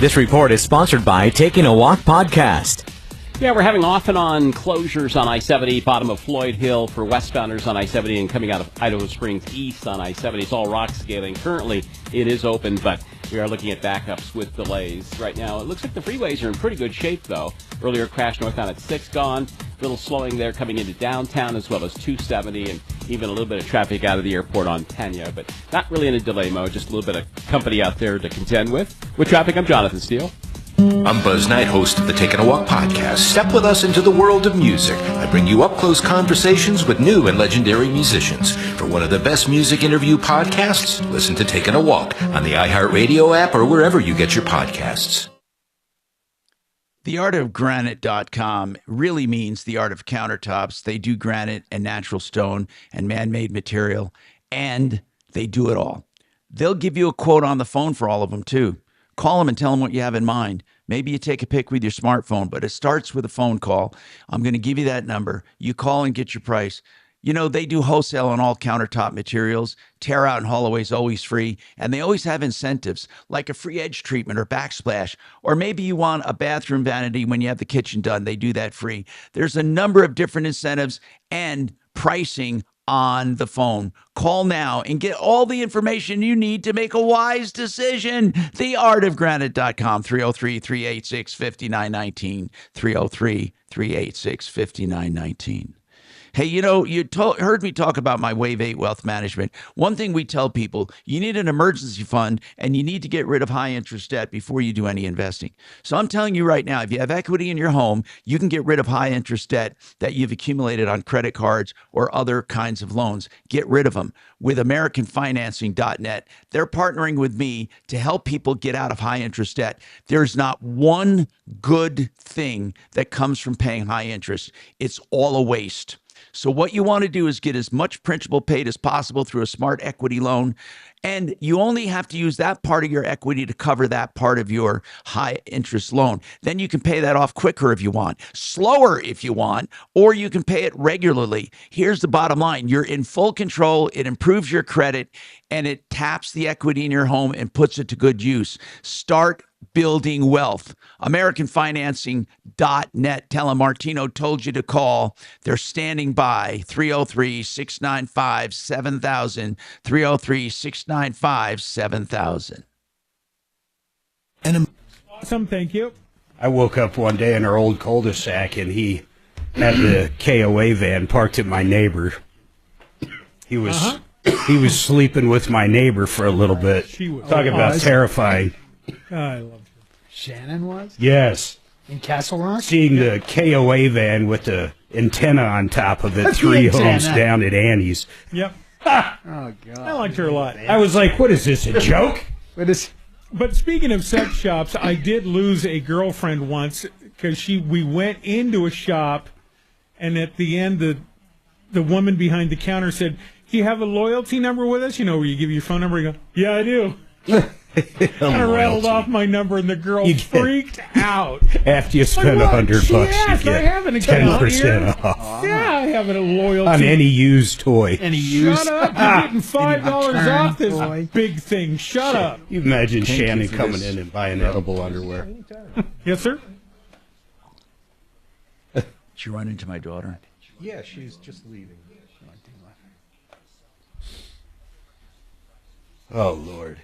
This report is sponsored by Taking a Walk Podcast. Yeah, we're having off and on closures on I-70, bottom of Floyd Hill for westbounders on I-70 and coming out of Idaho Springs east on I-70. It's all rock scaling. Currently, it is open, but we are looking at backups with delays right now. It looks like the freeways are in pretty good shape, though. Earlier crash northbound at 6 gone. A little slowing there coming into downtown as well as 270 and even a little bit of traffic out of the airport on Pena, but not really in a delay mode, just a little bit of company out there to contend with. With traffic, I'm Jonathan Steele. I'm Buzz Knight, host of the Taking a Walk podcast. Step with us into the world of music. I bring you up-close conversations with new and legendary musicians. For one of the best music interview podcasts, listen to Taking a Walk on the iHeartRadio app or wherever you get your podcasts. TheArtOfGranite.com really means the art of countertops. They do granite and natural stone and man-made material, and they do it all. They'll give you a quote on the phone for all of them, too. Call them and tell them what you have in mind. Maybe you take a pic with your smartphone, but it starts with a phone call. I'm going to give you that number. You call and get your price. They do wholesale on all countertop materials. Tear out and haul away is always free. And they always have incentives like a free edge treatment or backsplash. Or maybe you want a bathroom vanity when you have the kitchen done. They do that free. There's a number of different incentives and pricing on the phone. Call now and get all the information you need to make a wise decision. TheArtOfGranite.com, 303-386-5919, 303-386-5919. Hey, you heard me talk about my Wave 8 wealth management. One thing we tell people, you need an emergency fund and you need to get rid of high interest debt before you do any investing. So I'm telling you right now, if you have equity in your home, you can get rid of high interest debt that you've accumulated on credit cards or other kinds of loans. Get rid of them with AmericanFinancing.net. They're partnering with me to help people get out of high interest debt. There's not one good thing that comes from paying high interest. It's all a waste. So what you want to do is get as much principal paid as possible through a smart equity loan. And you only have to use that part of your equity to cover that part of your high interest loan. Then you can pay that off quicker if you want, slower if you want, or you can pay it regularly. Here's the bottom line. You're in full control. It improves your credit and it taps the equity in your home and puts it to good use. Start building wealth. AmericanFinancing.net. Tell them Martino told you to call. They're standing by. 303-695-7000. 303-695-7000. Awesome, thank you. I woke up one day in our old cul-de-sac, and he had the KOA van parked at my neighbor. He was he was sleeping with my neighbor for a little bit. Talking about terrifying. I love her. Shannon was? Yes. In Castle Rock? Seeing the KOA van with the antenna on top of it, 3 homes down at Annie's. Yep. Oh, God. I liked her a lot. I was like, what is this, a joke? But speaking of sex shops, I did lose a girlfriend once because we went into a shop, and at the end, the woman behind the counter said, "Do you have a loyalty number with us? You know, where you give your phone number." You go, "Yeah, I do." I rattled off my number, and the girl freaked out. After you spend $100, yes, you I have an get account 10% here. off. Yeah, I have a loyalty On any used toy. Shut up! You're getting $5 off this big thing. Shut up! You imagine Thank Shannon you for coming this. in and buying edible underwear. Yes, sir. Did you run into my daughter? Yeah, she's just leaving. Oh, Lord.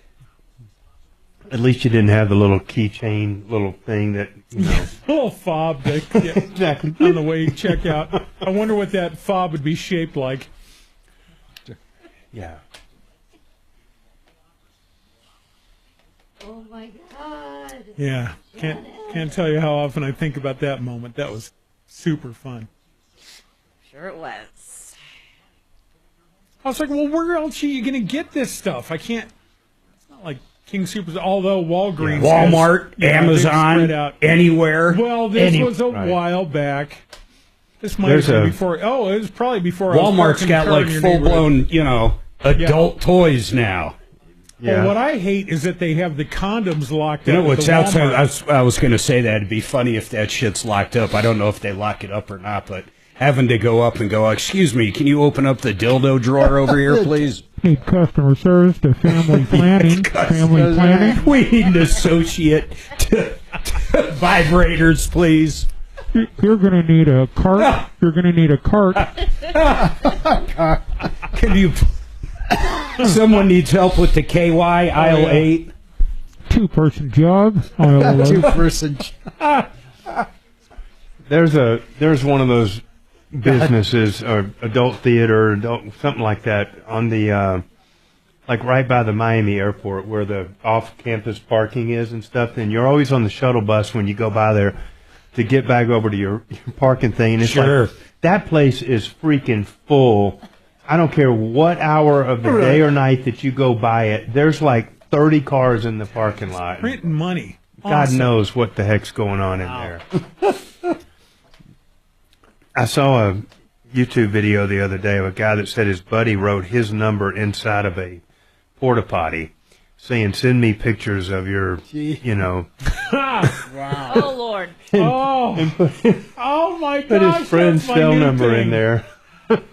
At least you didn't have the little keychain little thing that, you know. Little fob to get Exactly. on the way check out. I wonder what that fob would be shaped like. Yeah. Oh my God. Yeah, can't tell you how often I think about that moment. That was super fun. Sure it was. I was like, well, where else are you going to get this stuff? I can't. It's not like King Soopers, although Walgreens, Walmart, Amazon, spread out anywhere. Well, this was a while back. This might There's have been a- before. Oh, it was probably before. I was Walmart's parking got the car like in your full blown, neighborhood. you know, adult toys now. Well, what I hate is that they have the condoms locked You up. know at what's the outside? Walmart. I was going to say that it'd be funny if that shit's locked up. I don't know if they lock it up or not, but having to go up and go, "Excuse me, can you open up the dildo drawer over here, please?" Need customer service to family planning. Family planning. We need an associate to vibrators, please. You're going to need a cart. You're going to need a cart. Can you? Someone needs help with the KY aisle 8. 2-person job. Aisle 11. 2-person There's one of those businesses or adult theater, something like that on the like right by the Miami airport where the off-campus parking is and stuff. And you're always on the shuttle bus when you go by there to get back over to your parking thing. And it's like, that place is freaking full. I don't care what hour of the day or night that you go by it. There's like 30 cars in the parking lot. Printing money. God Awesome. knows what the heck's going on in there. I saw a YouTube video the other day of a guy that said his buddy wrote his number inside of a porta potty saying, "Send me pictures of your, you know." Wow. Oh, Lord. Oh, my Put gosh. his friend's that's my cell new number thing. in there.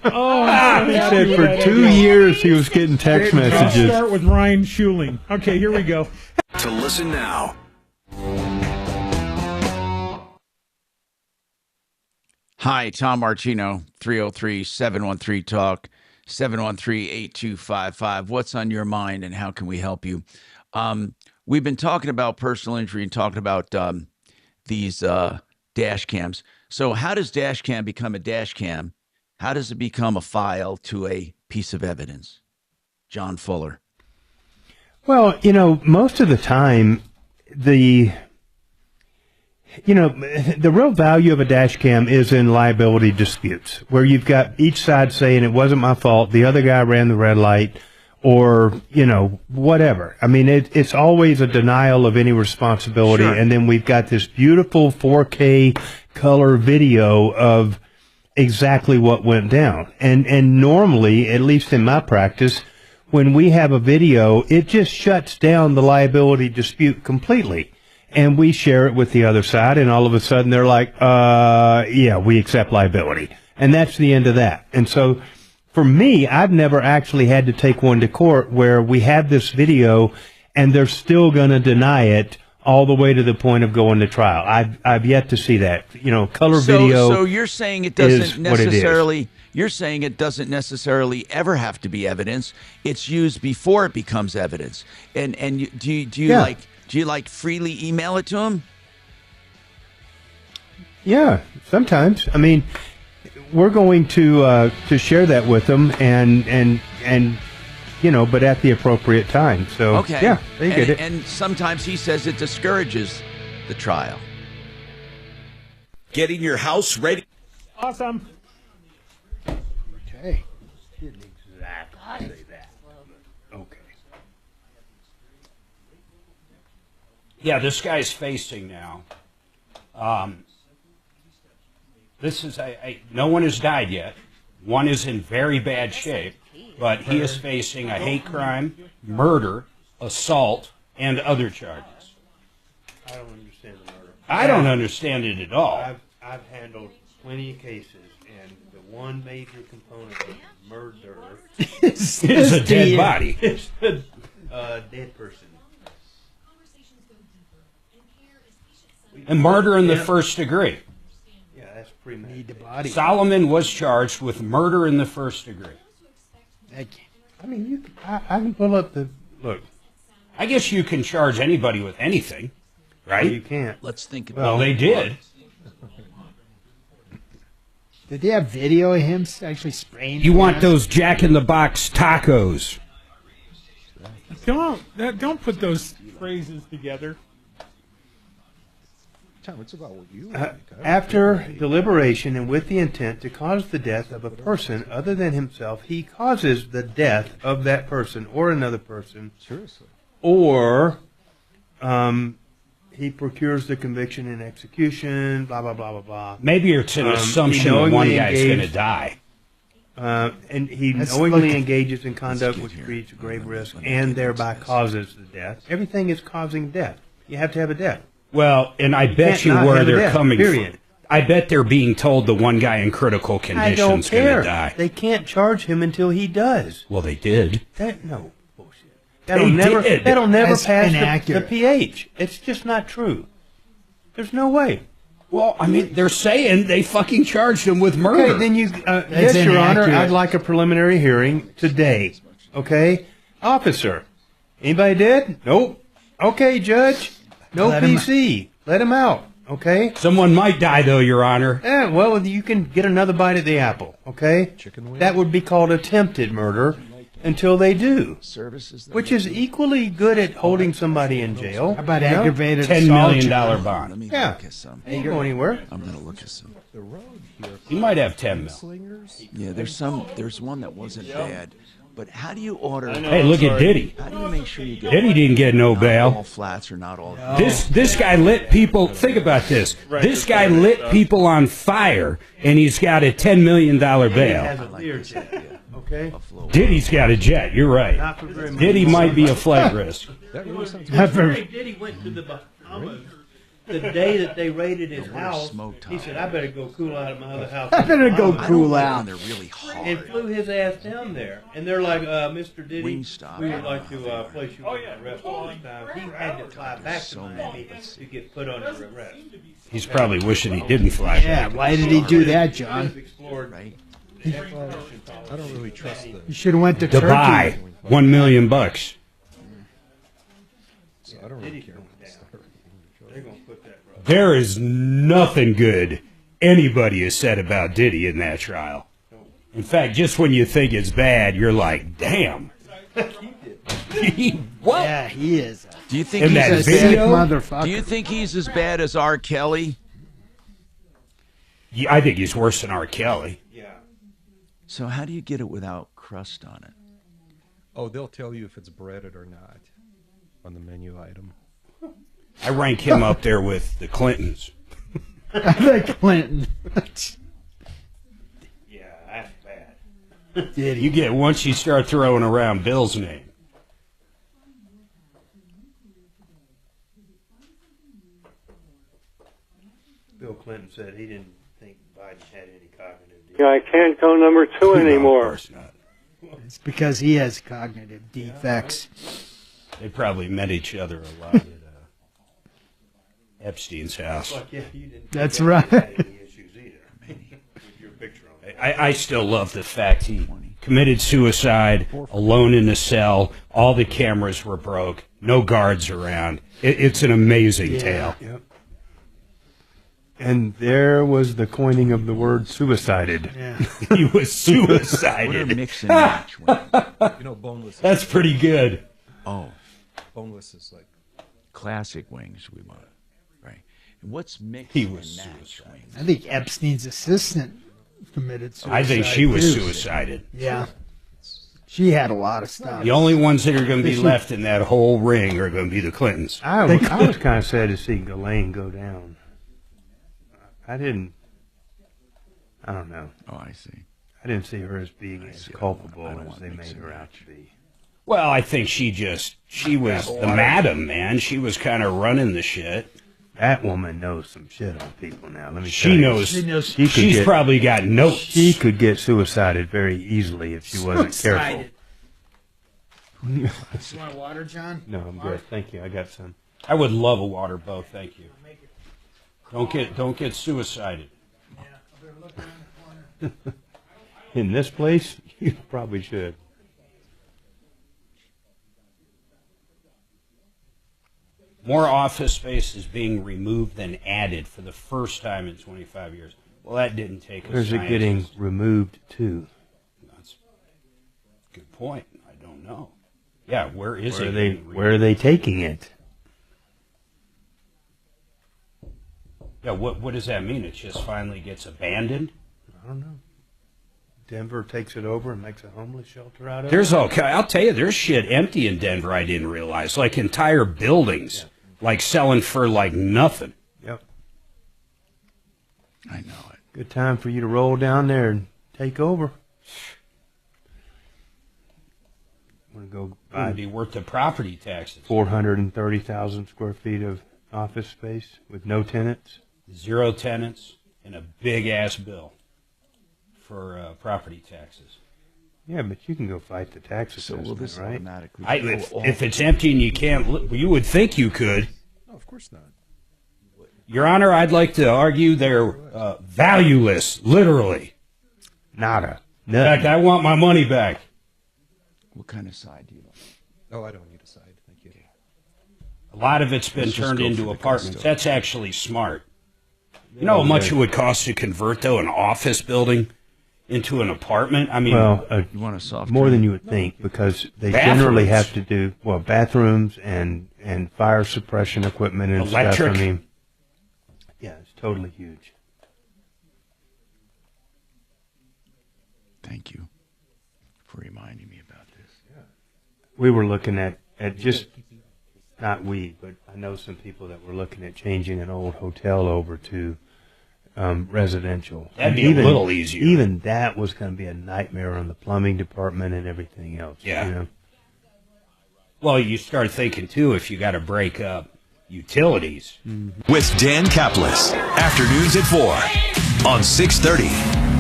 Oh, He said for 2 years he was getting text I'll messages. start with Ryan Schuling. Okay, here we go. To listen now. Hi, Tom Martino, 303-713-TALK, 713-8255. What's on your mind and how can we help you? We've been talking about personal injury and talking about these dash cams. So how does dash cam become a dash cam? How does it become a file to a piece of evidence? John Fuller. Well, you know, most of the time, the real value of a dash cam is in liability disputes, where you've got each side saying it wasn't my fault, the other guy ran the red light, or, you know, whatever. I mean, it's always a denial of any responsibility, and then we've got this beautiful 4K color video of exactly what went down. And normally, at least in my practice, when we have a video, it just shuts down the liability dispute completely. And we share it with the other side, and all of a sudden they're like, yeah, we accept liability. And that's the end of that. And so for me, I've never actually had to take one to court where we have this video and they're still going to deny it all the way to the point of going to trial. I've yet to see that. You know, color video. So you're saying it doesn't necessarily. You're saying it doesn't necessarily ever have to be evidence. It's used before it becomes evidence. And do you like freely email it to them? Yeah, sometimes. I mean, we're going to share that with them and but at the appropriate time. So Okay. yeah, they get it. And sometimes he says it discourages the trial. Getting your house ready. Awesome. Okay. Didn't exactly say that. Okay. Yeah, this guy's facing now. This is no one has died yet. One is in very bad shape, but he is facing a hate crime, murder, assault, and other charges. I don't understand the murder. I don't understand it at all. I've handled plenty of cases, and the one major component of murder is a dead body. It's a dead person. And murder in the first degree. Yeah, that's premeditated. Solomon was charged with murder in the first degree. I mean, I can pull up the look. I guess you can charge anybody with anything, right? Well, you can't. Let's think about Well, they did. Did they have video of him actually spraying? You want gas? those Jack in the Box tacos. Don't put those phrases together. Tom, it's about what you After deliberation and with the intent to cause the death of a person other than himself, he causes the death of that person or another person. Seriously. Or he procures the conviction and execution, blah, blah, blah, blah, blah. Maybe it's an assumption that one guy's going to die. And he knowingly engages in conduct which creates a grave risk and thereby causes the death. Everything is causing death. You have to have a death. Well, and I bet you can't not where have a they're death, coming period. from. I bet they're being told the one guy in critical I don't condition is going care. to die. They can't charge him until he does. Well, they did. No bullshit. They That'll never did. pass the inaccurate. pH. It's just not true. There's no way. Well, I mean, they're saying they fucking charged him with murder. Okay, then you. Yes, Your Honor, inaccurate. I'd like a preliminary hearing today. Okay, officer. Anybody dead? Nope. Okay, judge. No Let him- PC. Let him out. Okay. Someone might die, though, Your Honor. Yeah, well, you can get another bite at the apple. Okay. That would be called attempted murder until they do. Which is equally good at holding somebody in jail. How about aggravated $10 assault? million bond. Let me Yeah. look at some. Ain't go anywhere. I'm going to look at some. The road here. You might have 10 mil. Yeah, there's one that wasn't bad. But how do you order? Hey, look at Diddy. How do you make sure you get Diddy didn't get no not bail. all flats or not all? This guy lit people. Think about this. This guy lit people on fire, and he's got a $10 million Has bail. a clear jet. Okay. Diddy's got a jet. You're right. Not for very much. Diddy might be a flight risk. That really sounds Diddy went to the Bahamas the day that they raided his house. He said, "I better go cool out at my other house." I better go Bahamas." cool out. They're really hard. And flew his ass down there. And they're like, Mr. Diddy, Wingstop. we would like to place you under arrest all this time. He had to fly back to Miami to get put under arrest. He's probably wishing he didn't fly Yeah, back. why did he do that, John? Explored, Right. I don't really trust the. You should have went to Dubai, Turkey. $1 million. So I don't really care. They're gonna put that right. There is nothing good anybody has said about Diddy in that trial. In fact, just when you think it's bad, you're like, damn. What? Yeah, he is. Do you think In he's that as video? Motherfucker. Do you think he's as bad as R. Kelly? Yeah, I think he's worse than R. Kelly. Yeah. So how do you get it without crust on it? Oh, they'll tell you if it's breaded or not on the menu item. I rank him up there with the Clintons. The Clinton. Yeah, that's bad. Diddy. You get once you start throwing around Bill's name. Bill Clinton said he didn't think Biden had any cognitive defects. Yeah, I can't go number 2 No, of anymore. course not. It's because he has cognitive defects. They probably met each other a lot at Epstein's house. Like, yeah, you didn't think That's that right. had any issues either. With your picture on it. I still love the fact he committed suicide alone in a cell. All the cameras were broke. No guards around. It's an amazing tale. Yep. And there was the coining of the word suicided. Yeah. He was suicided. What a mix and match. Boneless. That's pretty good. Oh. Boneless is like Classic wings we want. Right. And what's mixed He and was matched wings? I think Epstein's assistant committed suicide. I think she was too. suicided. Yeah. She had a lot of stuff. The only ones that are going to be left in that whole ring are going to be the Clintons. I was kind of sad to see Ghislaine go down. I don't know. Oh, I see. I didn't see her as being as culpable as they made her out to be. Well, I think she was the madam, man. She was kind of running the shit. That woman knows some shit on people now. Let me She tell you. knows. She's probably got notes. She could get suicided very easily if she wasn't careful. You want water, John? No, I'm good. Thank you. I got some. I would love a water boat. Thank you. Don't get suicided. In this place, you probably should. More office space is being removed than added for the first time in 25 years. Well, that didn't take us. Where's it getting removed to? That's a good point. I don't know. Yeah, where is it? Where are they taking it? Yeah, what does that mean? It just finally gets abandoned? I don't know. Denver takes it over and makes a homeless shelter out of There's it? I'll tell you, there's shit empty in Denver I didn't realize. Like entire buildings, like selling for like nothing. Yep. I know it. Good time for you to roll down there and take over. Want to go buy? It'd be worth the property taxes. 430,000 square feet of office space with no tenants. 0 tenants and a big ass bill for property taxes. Yeah, but you can go fight the tax assessment, right? If it's empty and you can't, you would think you could. No, of course not. Your Honor, I'd like to argue they're valueless, literally. Nada. In fact, I want my money back. What kind of side do you want? Oh, I don't need a side. Thank you. A lot of it's been Let's just turned go into for the apartments. gusto. That's actually smart. You know how much it would cost to convert, though, an office building into an apartment? I mean, you want a soft more drink? than you would think, because they Bathrooms. generally have to do bathrooms and fire suppression equipment and Electric. stuff. I mean, yeah, it's totally huge. Thank you for reminding me about this. We were looking at just, not we, but I know some people that were looking at changing an old hotel over to residential. That'd be a little easier. Even that was going to be a nightmare on the plumbing department and everything else. Yeah. You know? well, you start thinking, too, if you got to break up utilities. With Dan Kaplis. Afternoons at 4 on 630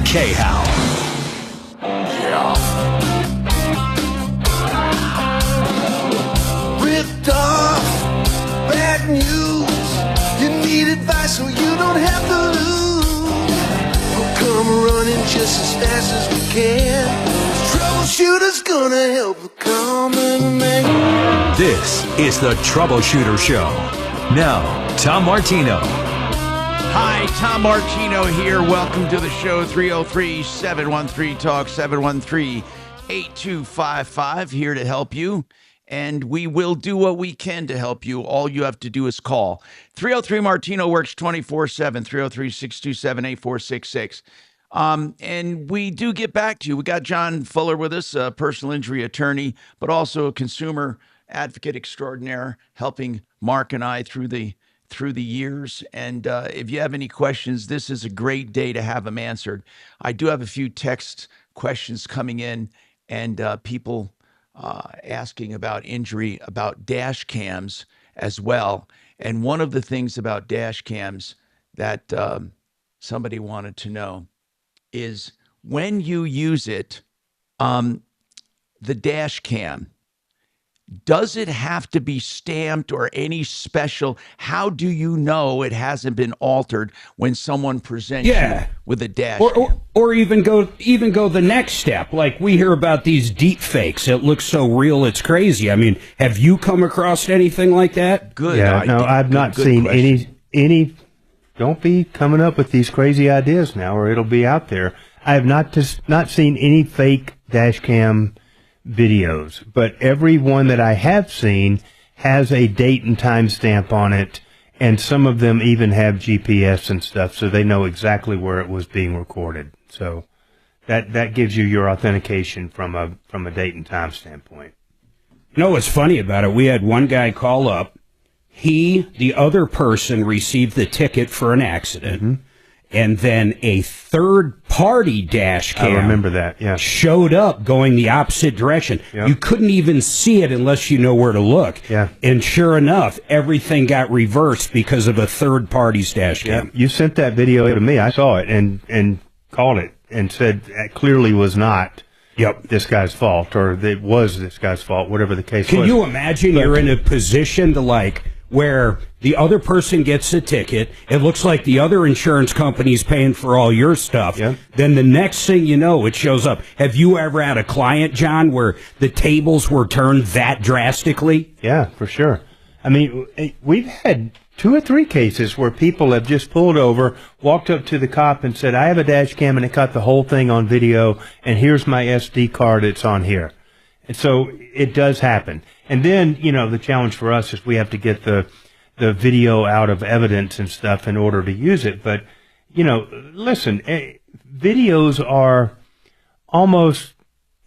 K-How. Ripped off, bad news. You need advice so you don't have to lose. We'll come running just as fast as we can. Troubleshooter's gonna help the common man. This is the Troubleshooter Show. Now, Tom Martino. Hi, Tom Martino here. Welcome to the show. 303-713-TALK, 713-8255, here to help you. And we will do what we can to help you. All you have to do is call. 303-Martino works 24/7, 303-627-8466. And we do get back to you. We got John Fuller with us, a personal injury attorney, but also a consumer advocate extraordinaire, helping Mark and I through the years. And if you have any questions, this is a great day to have them answered. I do have a few text questions coming in, and people asking about injury, about dash cams as well. And one of the things about dash cams that somebody wanted to know is when you use it, the dash cam, does it have to be stamped or any special? How do you know it hasn't been altered when someone presents you with a dash cam? Or even go the next step. Like we hear about these deep fakes. It looks so real, it's crazy. I mean, have you come across anything like that? Good. Yeah, no, I've not seen any don't be coming up with these crazy ideas now, or it'll be out there. I have not seen any fake dash cam videos, but every one that I have seen has a date and time stamp on it, and some of them even have GPS and stuff, so they know exactly where it was being recorded. So that gives you your authentication from a date and time standpoint. You know what's funny about it? We had one guy call up. The other person received the ticket for an accident, and then a third-party dash cam, I remember that, yeah, showed up going the opposite direction. Yep. You couldn't even see it unless you know where to look. Yeah. And sure enough, everything got reversed because of a third party's dash cam. Yeah. You sent that video to me. I saw it and called it and said it clearly was not this guy's fault, or it was this guy's fault, whatever the case was. Can you imagine you're in a position to where the other person gets a ticket, it looks like the other insurance company's paying for all your stuff. Yep. Then the next thing you know, it shows up. Have you ever had a client, John, where the tables were turned that drastically? Yeah, for sure. I mean, we've had 2 or 3 cases where people have just pulled over, walked up to the cop and said, I have a dash cam and it caught the whole thing on video, and here's my SD card, it's on here. And so it does happen. And then, the challenge for us is we have to get the video out of evidence and stuff in order to use it. But, listen, videos are almost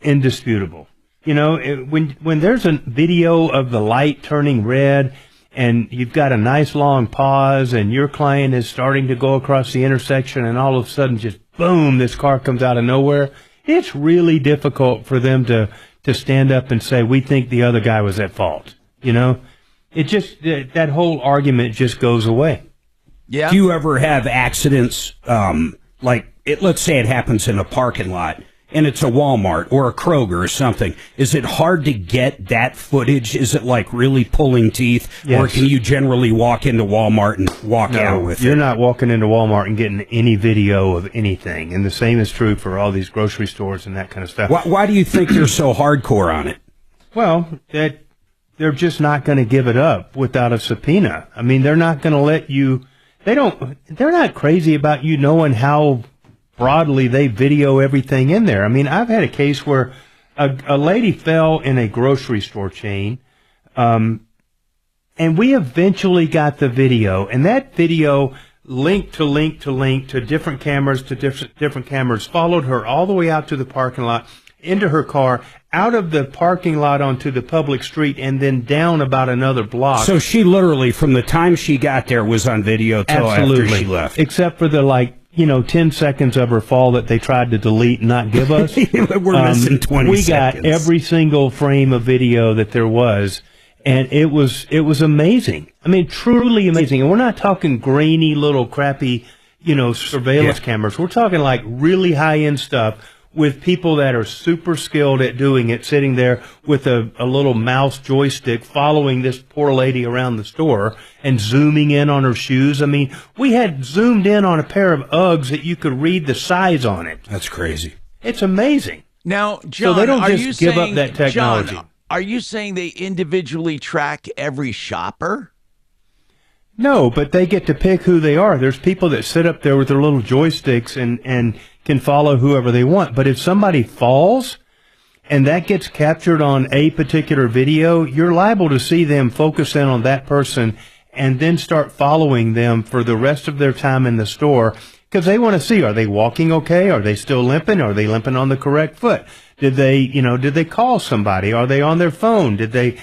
indisputable. When there's a video of the light turning red and you've got a nice long pause and your client is starting to go across the intersection and all of a sudden just boom, this car comes out of nowhere, it's really difficult for them to stand up and say, we think the other guy was at fault. It just, that whole argument just goes away. Yeah. Do you ever have accidents, let's say it happens in a parking lot, and it's a Walmart or a Kroger or something. Is it hard to get that footage? Is it really pulling teeth? Yes. Or can you generally walk into Walmart and walk out with it? You're not walking into Walmart and getting any video of anything. And the same is true for all these grocery stores and that kind of stuff. Why do you think they're so hardcore on it? Well, they're just not going to give it up without a subpoena. I mean, they're not going to let you, they're not crazy about you knowing how broadly they video everything in there. I mean, I've had a case where a lady fell in a grocery store chain, and we eventually got the video, and that video linked to different cameras, followed her all the way out to the parking lot, into her car, out of the parking lot onto the public street, and then down about another block. So she literally, from the time she got there, was on video till after she left. Except for the 10 seconds of her fall that they tried to delete and not give us. We're missing 20 seconds. We got every single frame of video that there was, and it was amazing. I mean, truly amazing. And we're not talking grainy little crappy, surveillance cameras. We're talking really high-end stuff with people that are super skilled at doing it, sitting there with a little mouse joystick following this poor lady around the store and zooming in on her shoes. I mean, we had zoomed in on a pair of Uggs that you could read the size on it. That's crazy. It's amazing. Now, John, so they don't just give up that technology. John, are you saying they individually track every shopper? No, but they get to pick who they are. There's people that sit up there with their little joysticks and can follow whoever they want. But if somebody falls and that gets captured on a particular video, you're liable to see them focus in on that person and then start following them for the rest of their time in the store, because they want to see, are they walking okay? Are they still limping? Are they limping on the correct foot? Did they call somebody? Are they on their phone? Did they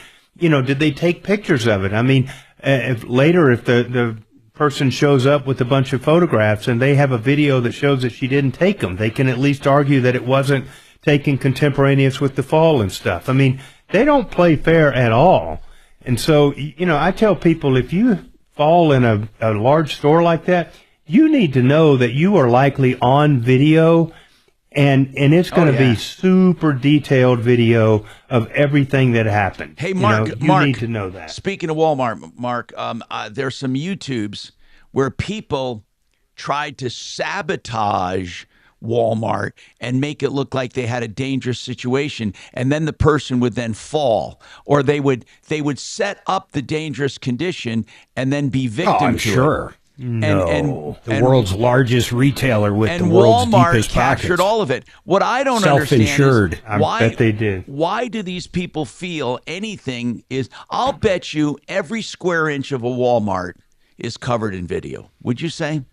take pictures of it? I mean, if the person shows up with a bunch of photographs and they have a video that shows that she didn't take them, they can at least argue that it wasn't taken contemporaneous with the fall and stuff. I mean, they don't play fair at all. And so, I tell people, if you fall in a large store like that, you need to know that you are likely on video, and it's going to be super detailed video of everything that happened. Hey, Mark, you need to know that. Speaking of Walmart, Mark, there's some YouTubes where people tried to sabotage Walmart and make it look like they had a dangerous situation, and then the person would then fall, or they would set up the dangerous condition and then be victim to it. No, the world's largest retailer with the world's Walmart deepest captured pockets. all of it. What I don't understand Self-insured. is I bet they did. Why do these people feel anything is? I'll bet you every square inch of a Walmart is covered in video. Would you say?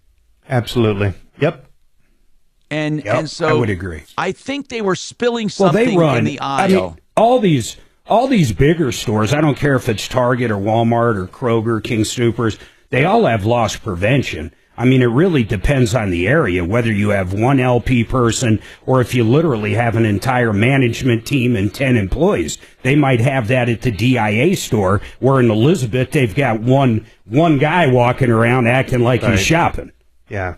Absolutely. Yep. And so I would agree. I think they were spilling something in the aisle. I mean, all these bigger stores, I don't care if it's Target or Walmart or Kroger, King Soopers, they all have loss prevention. I mean, it really depends on the area, whether you have one LP person or if you literally have an entire management team and 10 employees. They might have that at the DIA store, where in Elizabeth, they've got one guy walking around acting like he's shopping. Yeah.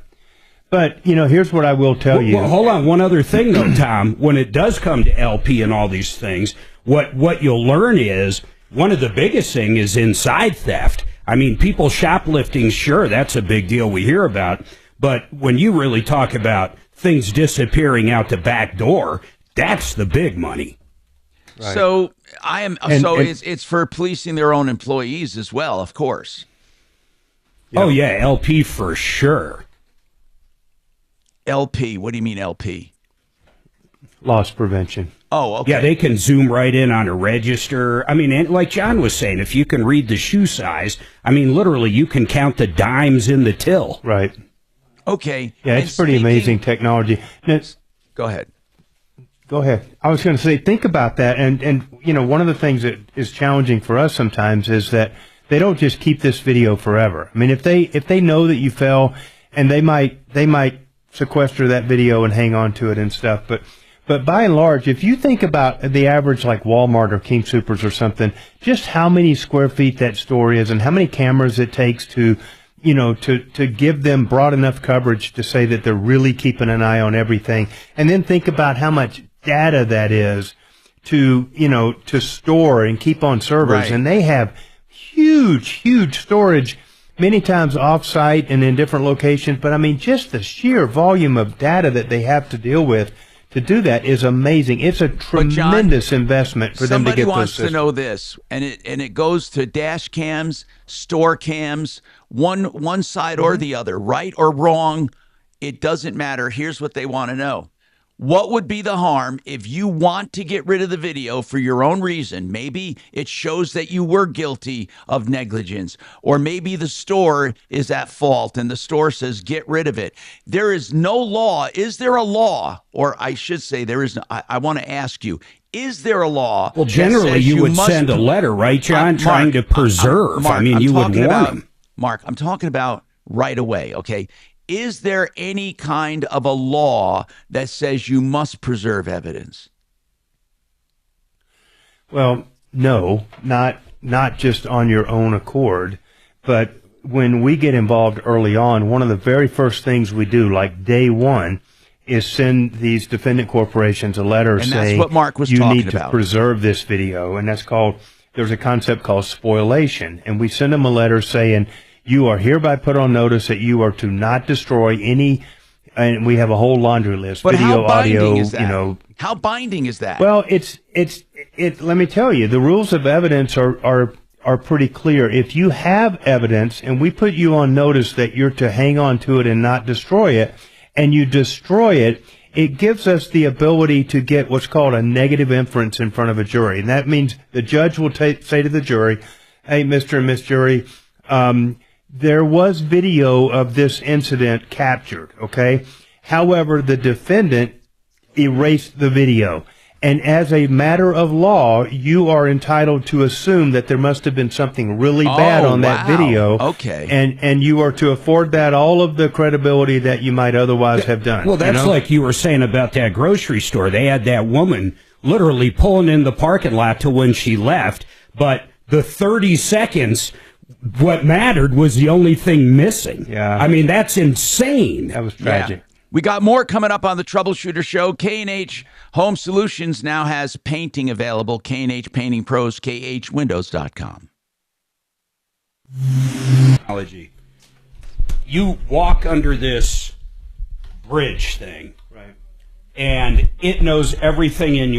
But, here's what I will tell you. Well, hold on. One other thing, though, Tom. When it does come to LP and all these things, what you'll learn is one of the biggest thing is inside theft. I mean, people shoplifting, sure, that's a big deal we hear about. But when you really talk about things disappearing out the back door, that's the big money. Right. So it's for policing their own employees as well, of course. Yep. Oh, yeah, LP for sure. LP, what do you mean LP? Loss prevention. Oh, okay. Yeah, they can zoom right in on a register. I mean, and like John was saying, if you can read the shoe size, I mean, literally, you can count the dimes in the till. Right. Okay. Yeah, it's pretty amazing technology. Go ahead. Go ahead. I was going to say, think about that. And one of the things that is challenging for us sometimes is that they don't just keep this video forever. I mean, if they know that you fell, and they might sequester that video and hang on to it and stuff, but by and large, if you think about the average like Walmart or King Soopers or something, just how many square feet that store is and how many cameras it takes to give them broad enough coverage to say that they're really keeping an eye on everything. And then think about how much data that is to store and keep on servers. Right. And they have huge storage, many times off-site and in different locations. But I mean, just the sheer volume of data that they have to deal with to do that is amazing. It's a tremendous investment for them to get those Somebody wants systems. to know this, and it goes to dash cams, store cams, one side or the other, right or wrong. It doesn't matter. Here's what they want to know. What would be the harm if you want to get rid of the video for your own reason? Maybe it shows that you were guilty of negligence, or maybe the store is at fault and the store says get rid of it. There is no law. Is there a law? Or I should say there is. I want to ask you, is there a law? Well, generally you would send a letter, right, John, trying to preserve. Mark, I mean, you would warn them. Mark, I'm talking about right away, okay? Is there any kind of a law that says you must preserve evidence? Well, no, not just on your own accord, but when we get involved early on, one of the very first things we do, like day one, is send these defendant corporations a letter saying that's what Mark was you talking need to about. preserve this video, and there's a concept called Spoilation, and we send them a letter saying you are hereby put on notice that you are to not destroy any, and we have a whole laundry list, But video, how binding audio, is that? How binding is that? Well, let me tell you, the rules of evidence are pretty clear. If you have evidence and we put you on notice that you're to hang on to it and not destroy it, and you destroy it, it gives us the ability to get what's called a negative inference in front of a jury. And that means the judge will say to the jury, hey, Mr. and Miss Jury, there was video of this incident captured, okay? However, the defendant erased the video. And as a matter of law, you are entitled to assume that there must have been something really bad on that video. Okay. And you are to afford that all of the credibility that you might otherwise have done. Well, that's like you were saying about that grocery store. They had that woman literally pulling in the parking lot to when she left, but the 30 seconds, what mattered was the only thing missing. Yeah. I mean, that's insane. That was tragic. Yeah. We got more coming up on the Troubleshooter Show. K&H Home Solutions now has painting available. K&H Painting Pros, khwindows.com. Technology. You walk under this bridge thing, right? And it knows everything in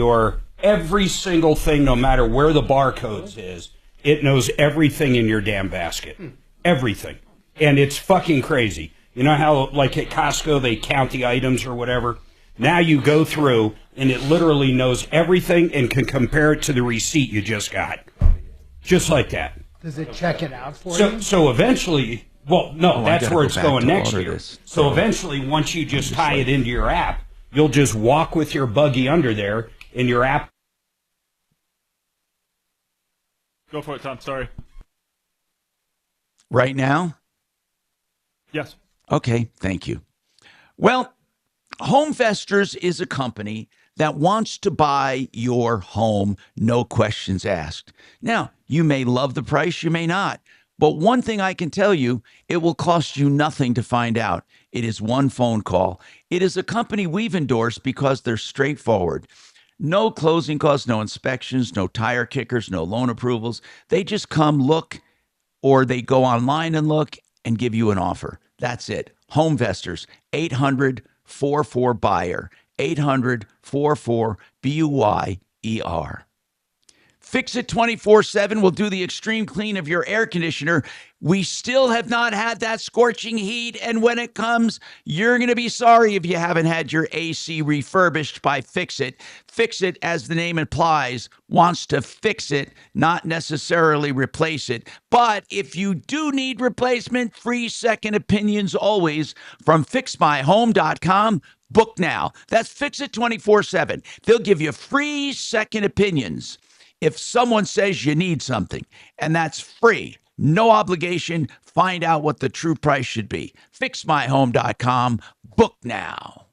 every single thing, no matter where the barcodes is. It knows everything in your damn basket. Everything. And it's fucking crazy. You know how, like at Costco, they count the items or whatever? Now you go through, and it literally knows everything and can compare it to the receipt you just got. Just like that. Does it check it out for you? So eventually, well, no, that's where it's going next year. This. So eventually, once you just tie it into your app, you'll just walk with your buggy under there, and your app. Go for it, Tom. Sorry. Right now? Yes. Okay, thank you. Well, Homefesters is a company that wants to buy your home, no questions asked. Now, you may love the price, you may not. But one thing I can tell you, it will cost you nothing to find out. It is one phone call. It is a company we've endorsed because they're straightforward. No closing costs, no inspections, no tire kickers, no loan approvals. They just come, look, or they go online and look and give you an offer. That's it. Homefesters, 800-44-BUYER, 800-44-BUYER. Fix It 24/7 will do the extreme clean of your air conditioner. We still have not had that scorching heat, and when it comes, you're going to be sorry if you haven't had your AC refurbished by Fix It. Fix It, as the name implies, wants to fix it, not necessarily replace it. But if you do need replacement, free second opinions always from fixmyhome.com. Book now. That's Fix It 24/7. They'll give you free second opinions if someone says you need something, and that's free. No obligation. Find out what the true price should be. Fixmyhome.com. Book now.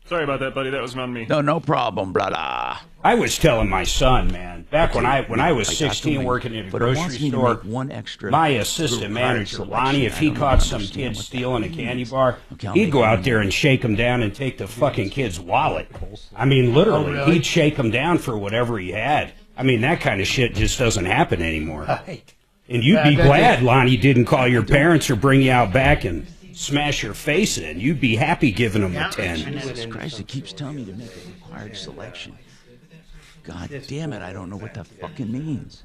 Sorry about that, buddy. That was on me. No problem, brother. I was telling my son, man, back when I was 16 working at a grocery store, my assistant manager, Ronnie, if he caught some kid stealing a candy bar, he'd go out there and shake him down and take the fucking kid's wallet. I mean, literally, he'd shake him down for whatever he had. I mean, that kind of shit just doesn't happen anymore. And you'd be glad Lonnie didn't call your parents or bring you out back and smash your face in. You'd be happy giving him a 10. Jesus Christ, it keeps telling me to make a required selection. God damn it, I don't know what that fucking means.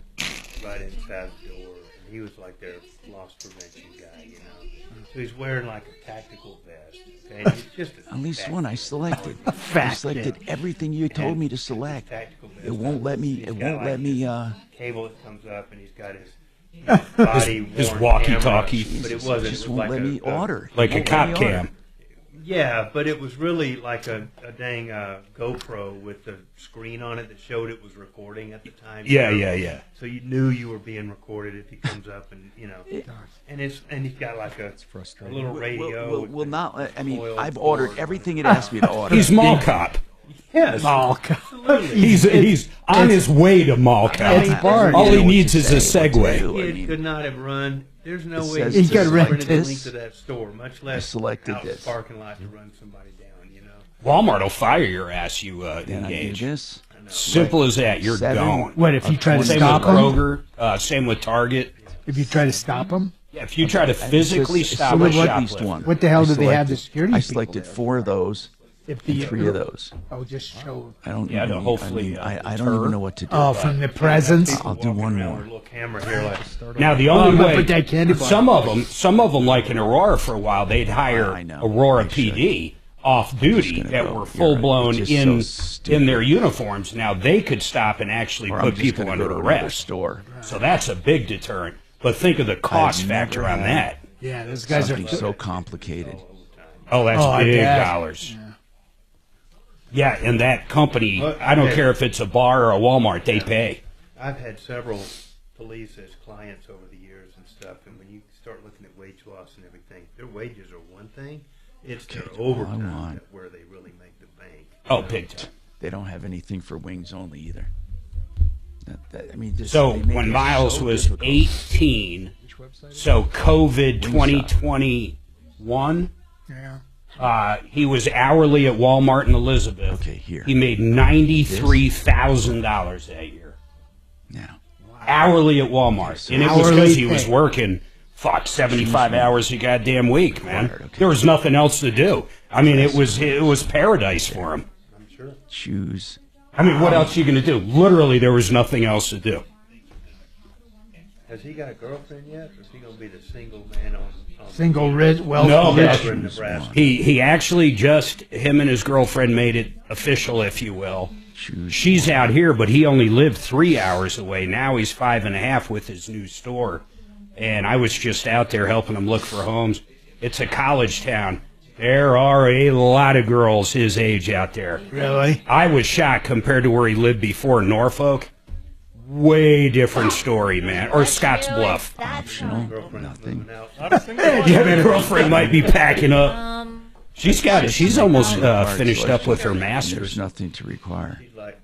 Right inside the door, and he was like their loss prevention guy, you know. So he's wearing like a tactical vest. Okay? And he's just at least one I selected. I selected everything you told me to select. It won't let me. It won't let me. Cable that comes up, and he's got his body his walkie-talkie, but it wasn't. Just won't let me order. Like a cop cam. Yeah, but it was really like a dang GoPro with the screen on it that showed it was recording at the time. Yeah. So you knew you were being recorded if he comes up and, you know. And he's got like a little radio. Will not. I mean, I've ordered everything it asked me to order. He's mall cop. Yes. Mall cop. He's on his way to mall cop. All he needs is a Segway. Kid could not have run. There's no way he's got printed the link to that store, much less selected out this the parking lot to run somebody down, you know. Walmart will fire your ass, you engage. This? Simple as that. You're gone. What, if you try to Same stop with him? Kroger, same with Target. If you try to stop him? Yeah, if you try to physically stop a shoplifter. What the hell do they have the security I people selected there? 4 of those. If and 3 of those. Oh, just show. I don't. Yeah, even, hopefully. I don't even know what to do. Oh, from the presence. I'll do one more. Little camera here, like. Now the only way. Put that candy bar. Some of them, like in Aurora for a while, they'd hire Aurora PD off duty that were full blown in their uniforms. Now they could stop and actually put people under arrest. So that's a big deterrent. But think of the cost factor on that. Yeah, those guys are so complicated. Oh, that's big dollars. Yeah, and that company, I don't care if it's a bar or a Walmart, they pay. I've had several police as clients over the years and stuff, and when you start looking at wage loss and everything, their wages are one thing. It's their overtime where they really make the bank. Oh, big time. They don't have anything for wings only either. I mean, so when Miles was 18, so COVID 2021, he was hourly at Walmart in Elizabeth. Okay, here. He made $93,000 that year. Now, hourly at Walmart, and it was because he was working 75 hours a goddamn week, man. There was nothing else to do. I mean, it was paradise for him. I'm sure. Choose. I mean, what else are you going to do? Literally, there was nothing else to do. Has he got a girlfriend yet, or is he going to be the single man on Single No, in Nebraska? he actually just, him and his girlfriend made it official, if you will. She's out here, but he only lived 3 hours away. Now he's 5.5 with his new store. And I was just out there helping him look for homes. It's a college town. There are a lot of girls his age out there. Really? I was shocked compared to where he lived before, Norfolk. Way different story, man. Or Scotts Bluff. Optional. Nothing. Yeah, that girlfriend might be packing up. She's got it. She's almost finished up with her master's. There's nothing to require. She's like,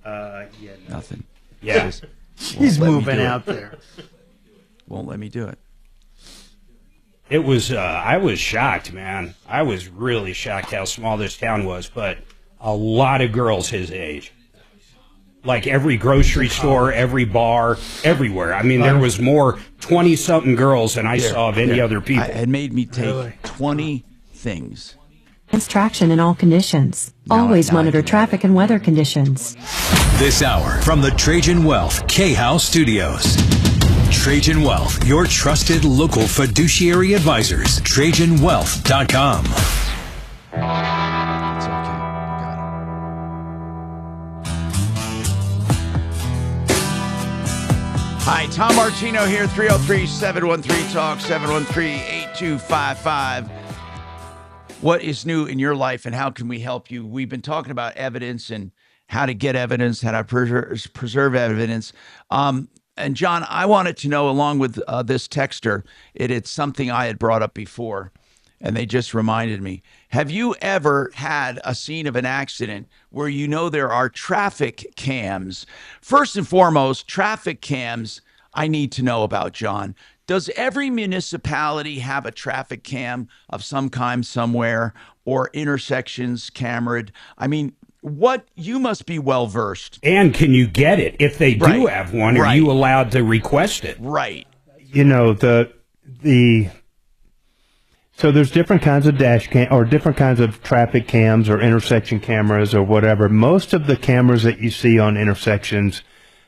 Nothing. Yeah. She's moving out there. Won't let me do it. It was, I was shocked, man. I was really shocked how small this town was, but a lot of girls his age. Like every grocery store, every bar, everywhere. I mean, there was more 20-something girls than I saw of any other people. It made me take 20 things. Traction in all conditions. Always monitor traffic and weather conditions. This hour from the Trajan Wealth K-House Studios. Trajan Wealth, your trusted local fiduciary advisors. TrajanWealth.com. It's okay. Hi, Tom Martino here, 303-713-TALK, 713-8255. What is new in your life and how can we help you? We've been talking about evidence and how to get evidence, how to preserve evidence. And John, I wanted to know, along with this texter, it's something I had brought up before, and they just reminded me. Have you ever had a scene of an accident where you know there are traffic cams? First and foremost, traffic cams I need to know about, John. Does every municipality have a traffic cam of some kind somewhere, or intersections cameraed? I mean, what, you must be well versed. And can you get it? If they do have one, are you allowed to request it? Right. You know, so there's different kinds of dash cam or different kinds of traffic cams or intersection cameras or whatever. Most of the cameras that you see on intersections,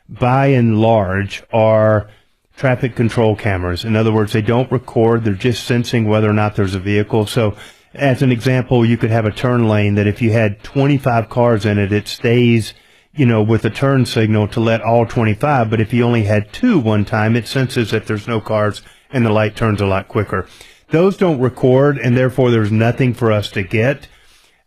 by and large, are traffic control cameras. In other words, they don't record. They're just sensing whether or not there's a vehicle. So as an example, you could have a turn lane that if you had 25 cars in it, it stays, with a turn signal to let all 25. But if you only had 2 one time, it senses that there's no cars and the light turns a lot quicker. Those don't record, and therefore there's nothing for us to get.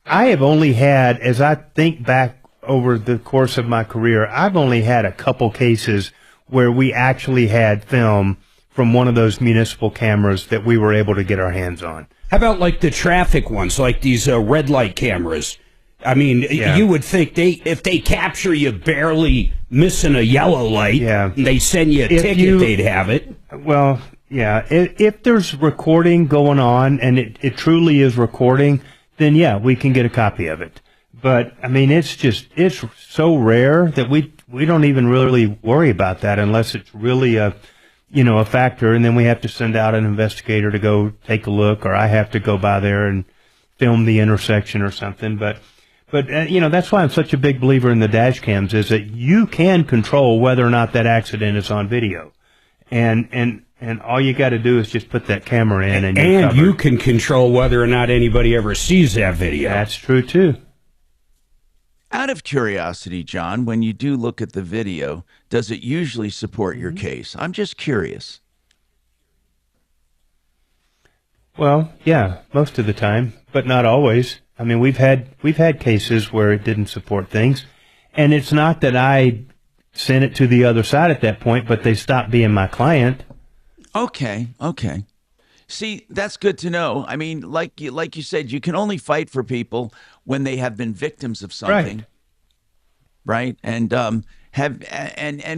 I have only had, as I think back over the course of my career, I've only had a couple cases where we actually had film from one of those municipal cameras that we were able to get our hands on. How about like the traffic ones, like these red light cameras? I mean, you would think if they capture you barely missing a yellow light, and they send you a ticket, they'd have it. Well, yeah, if there's recording going on and it truly is recording, then yeah, we can get a copy of it. But I mean, it's so rare that we don't even really worry about that unless it's really a factor, and then we have to send out an investigator to go take a look, or I have to go by there and film the intersection or something. But that's why I'm such a big believer in the dash cams, is that you can control whether or not that accident is on video, and all you got to do is just put that camera in, and you can control whether or not anybody ever sees that video. That's true too. Out of curiosity, John, when you do look at the video, does it usually support your case? I'm just curious. Well, yeah, most of the time, but not always. I mean, we've had cases where it didn't support things, and it's not that I sent it to the other side at that point, but they stopped being my client. Okay. See, that's good to know. I mean, like you said, you can only fight for people when they have been victims of something, right? And and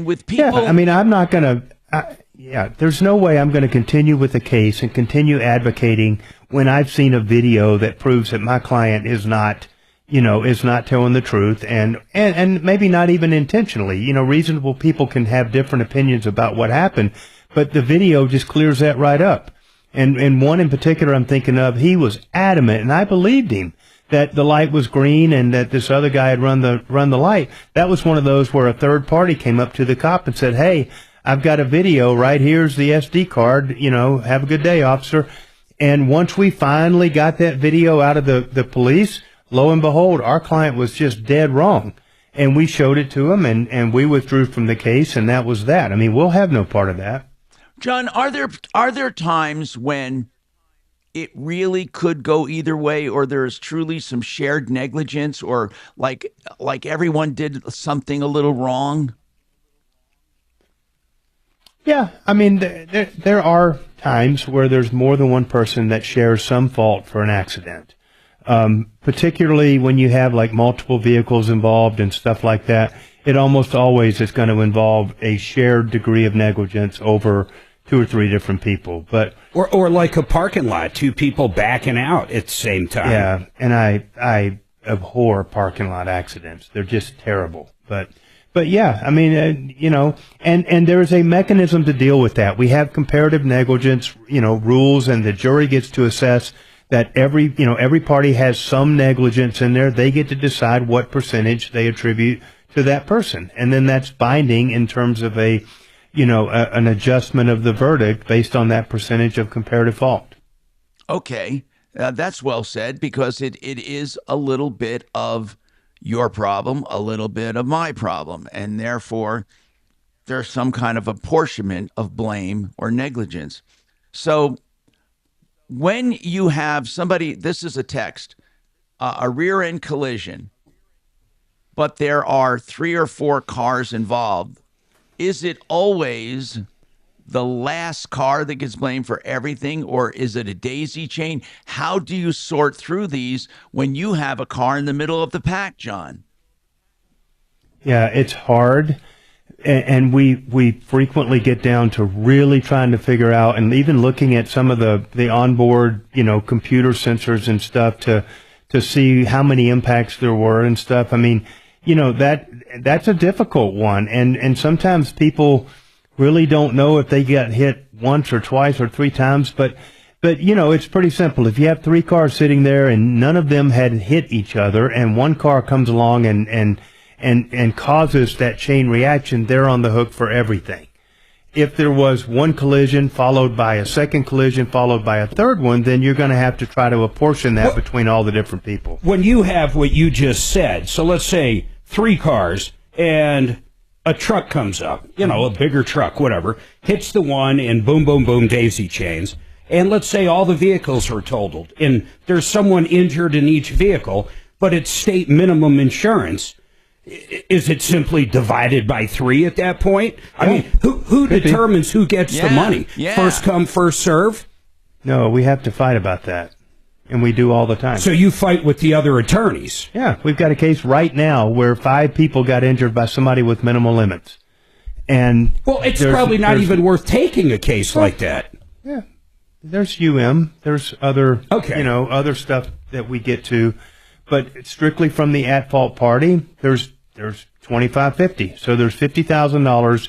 with people, yeah. I mean, I'm not gonna. There's no way I'm going to continue with the case and continue advocating when I've seen a video that proves that my client is not telling the truth, and maybe not even intentionally. Reasonable people can have different opinions about what happened, but the video just clears that right up. And one in particular I'm thinking of, he was adamant, and I believed him, that the light was green and that this other guy had run the light. That was one of those where a third party came up to the cop and said, "Hey, I've got a video right here's the SD card, have a good day, officer. And once we finally got that video out of the police, lo and behold, our client was just dead wrong. And we showed it to him, and we withdrew from the case, and that was that. I mean, we'll have no part of that. John, are there times when it really could go either way, or there's truly some shared negligence, or like everyone did something a little wrong? Yeah, I mean, there are times where there's more than one person that shares some fault for an accident. Particularly when you have like multiple vehicles involved and stuff like that, it almost always is going to involve a shared degree of negligence over 2 or 3 different people. But or like a parking lot, 2 people backing out at the same time. Yeah, and I abhor parking lot accidents. They're just terrible. But yeah, I mean, and there's a mechanism to deal with that. We have comparative negligence, rules, and the jury gets to assess that every party has some negligence in there. They get to decide what percentage they attribute to that person. And then that's binding in terms of an adjustment of the verdict based on that percentage of comparative fault. Okay. That's well said, because it is a little bit of your problem, a little bit of my problem, and therefore there's some kind of apportionment of blame or negligence. So when you have somebody, this is a text, a rear end collision, but there are 3 or 4 cars involved, is it always the last car that gets blamed for everything, or is it a daisy chain? How do you sort through these when you have a car in the middle of the pack, John? Yeah, it's hard. And we frequently get down to really trying to figure out, and even looking at some of the onboard, computer sensors and stuff to see how many impacts there were and stuff. I mean, that's a difficult one. And sometimes people really don't know if they got hit once or twice or 3 times, but it's pretty simple. If you have 3 cars sitting there and none of them had hit each other, and one car comes along and causes that chain reaction, they're on the hook for everything. If there was one collision followed by a second collision followed by a third one, then you're going to have to try to apportion that between all the different people. When you have what you just said, so let's say 3 cars and a truck comes up, a bigger truck, whatever, hits the one, and boom, boom, boom, daisy chains. And let's say all the vehicles are totaled, and there's someone injured in each vehicle, but it's state minimum insurance. Is it simply divided by 3 at that point? I mean, who determines who gets the money? Yeah. First come, first serve? No, we have to fight about that. And we do all the time. So you fight with the other attorneys? Yeah, we've got a case right now where 5 people got injured by somebody with minimal limits. And well, it's probably not even worth taking a case like that. Yeah, there's there's other, other stuff that we get to, but strictly from the at-fault party, there's $25.50. So there's $50,000.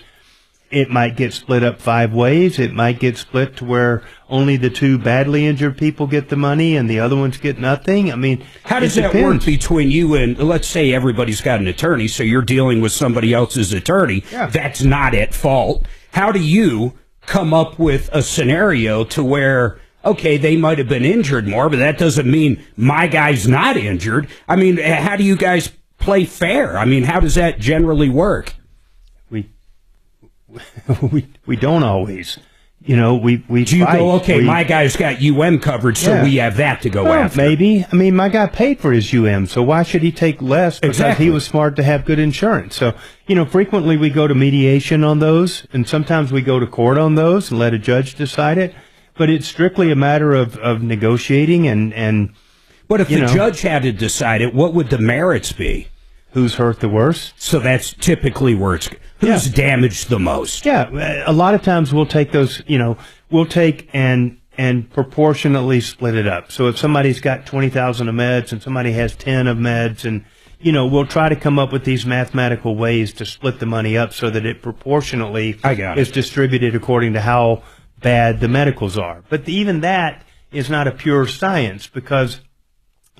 It might get split up 5 ways. It might get split to where only the 2 badly injured people get the money and the other ones get nothing. I mean, how does that work between you and, let's say everybody's got an attorney, so you're dealing with somebody else's attorney. Yeah. That's not at fault. How do you come up with a scenario to where, okay, they might have been injured more, but that doesn't mean my guy's not injured? I mean, how do you guys play fair? I mean, how does that generally work? We don't always. We do you fight. Go, okay, my guy's got UM coverage, so we have that to go after. Maybe. I mean, my guy paid for his UM, so why should he take less because he was smart to have good insurance? So, frequently we go to mediation on those, and sometimes we go to court on those and let a judge decide it. But it's strictly a matter of negotiating and But if the judge had to decide it, what would the merits be? Who's hurt the worst? So that's typically where it's... Who's damaged the most? Yeah, a lot of times we'll take those, we'll take and proportionately split it up. So if somebody's got 20,000 of meds and somebody has 10 of meds, and, we'll try to come up with these mathematical ways to split the money up so that it proportionally is distributed according to how bad the medicals are. But even that is not a pure science because,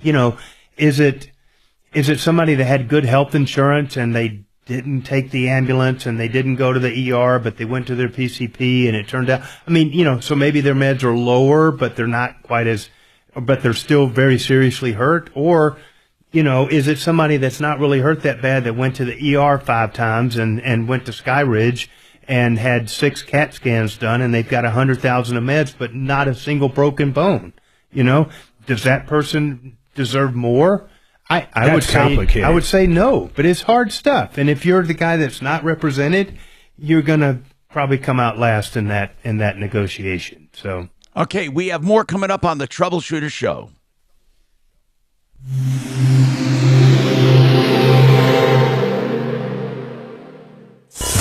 is it somebody that had good health insurance and they didn't take the ambulance and they didn't go to the ER, but they went to their PCP, and it turned out, I mean, you know, so maybe their meds are lower, but they're not quite as, but they're still very seriously hurt? Or, you know, is it somebody that's not really hurt that bad that went to the ER 5 times and went to Sky Ridge and had 6 CAT scans done, and they've got 100,000 of meds, but not a single broken bone? You know, does that person deserve more? I would say no, but it's hard stuff. And if you're the guy that's not represented, you're gonna probably come out last in that negotiation. So okay, we have more coming up on the Troubleshooter Show.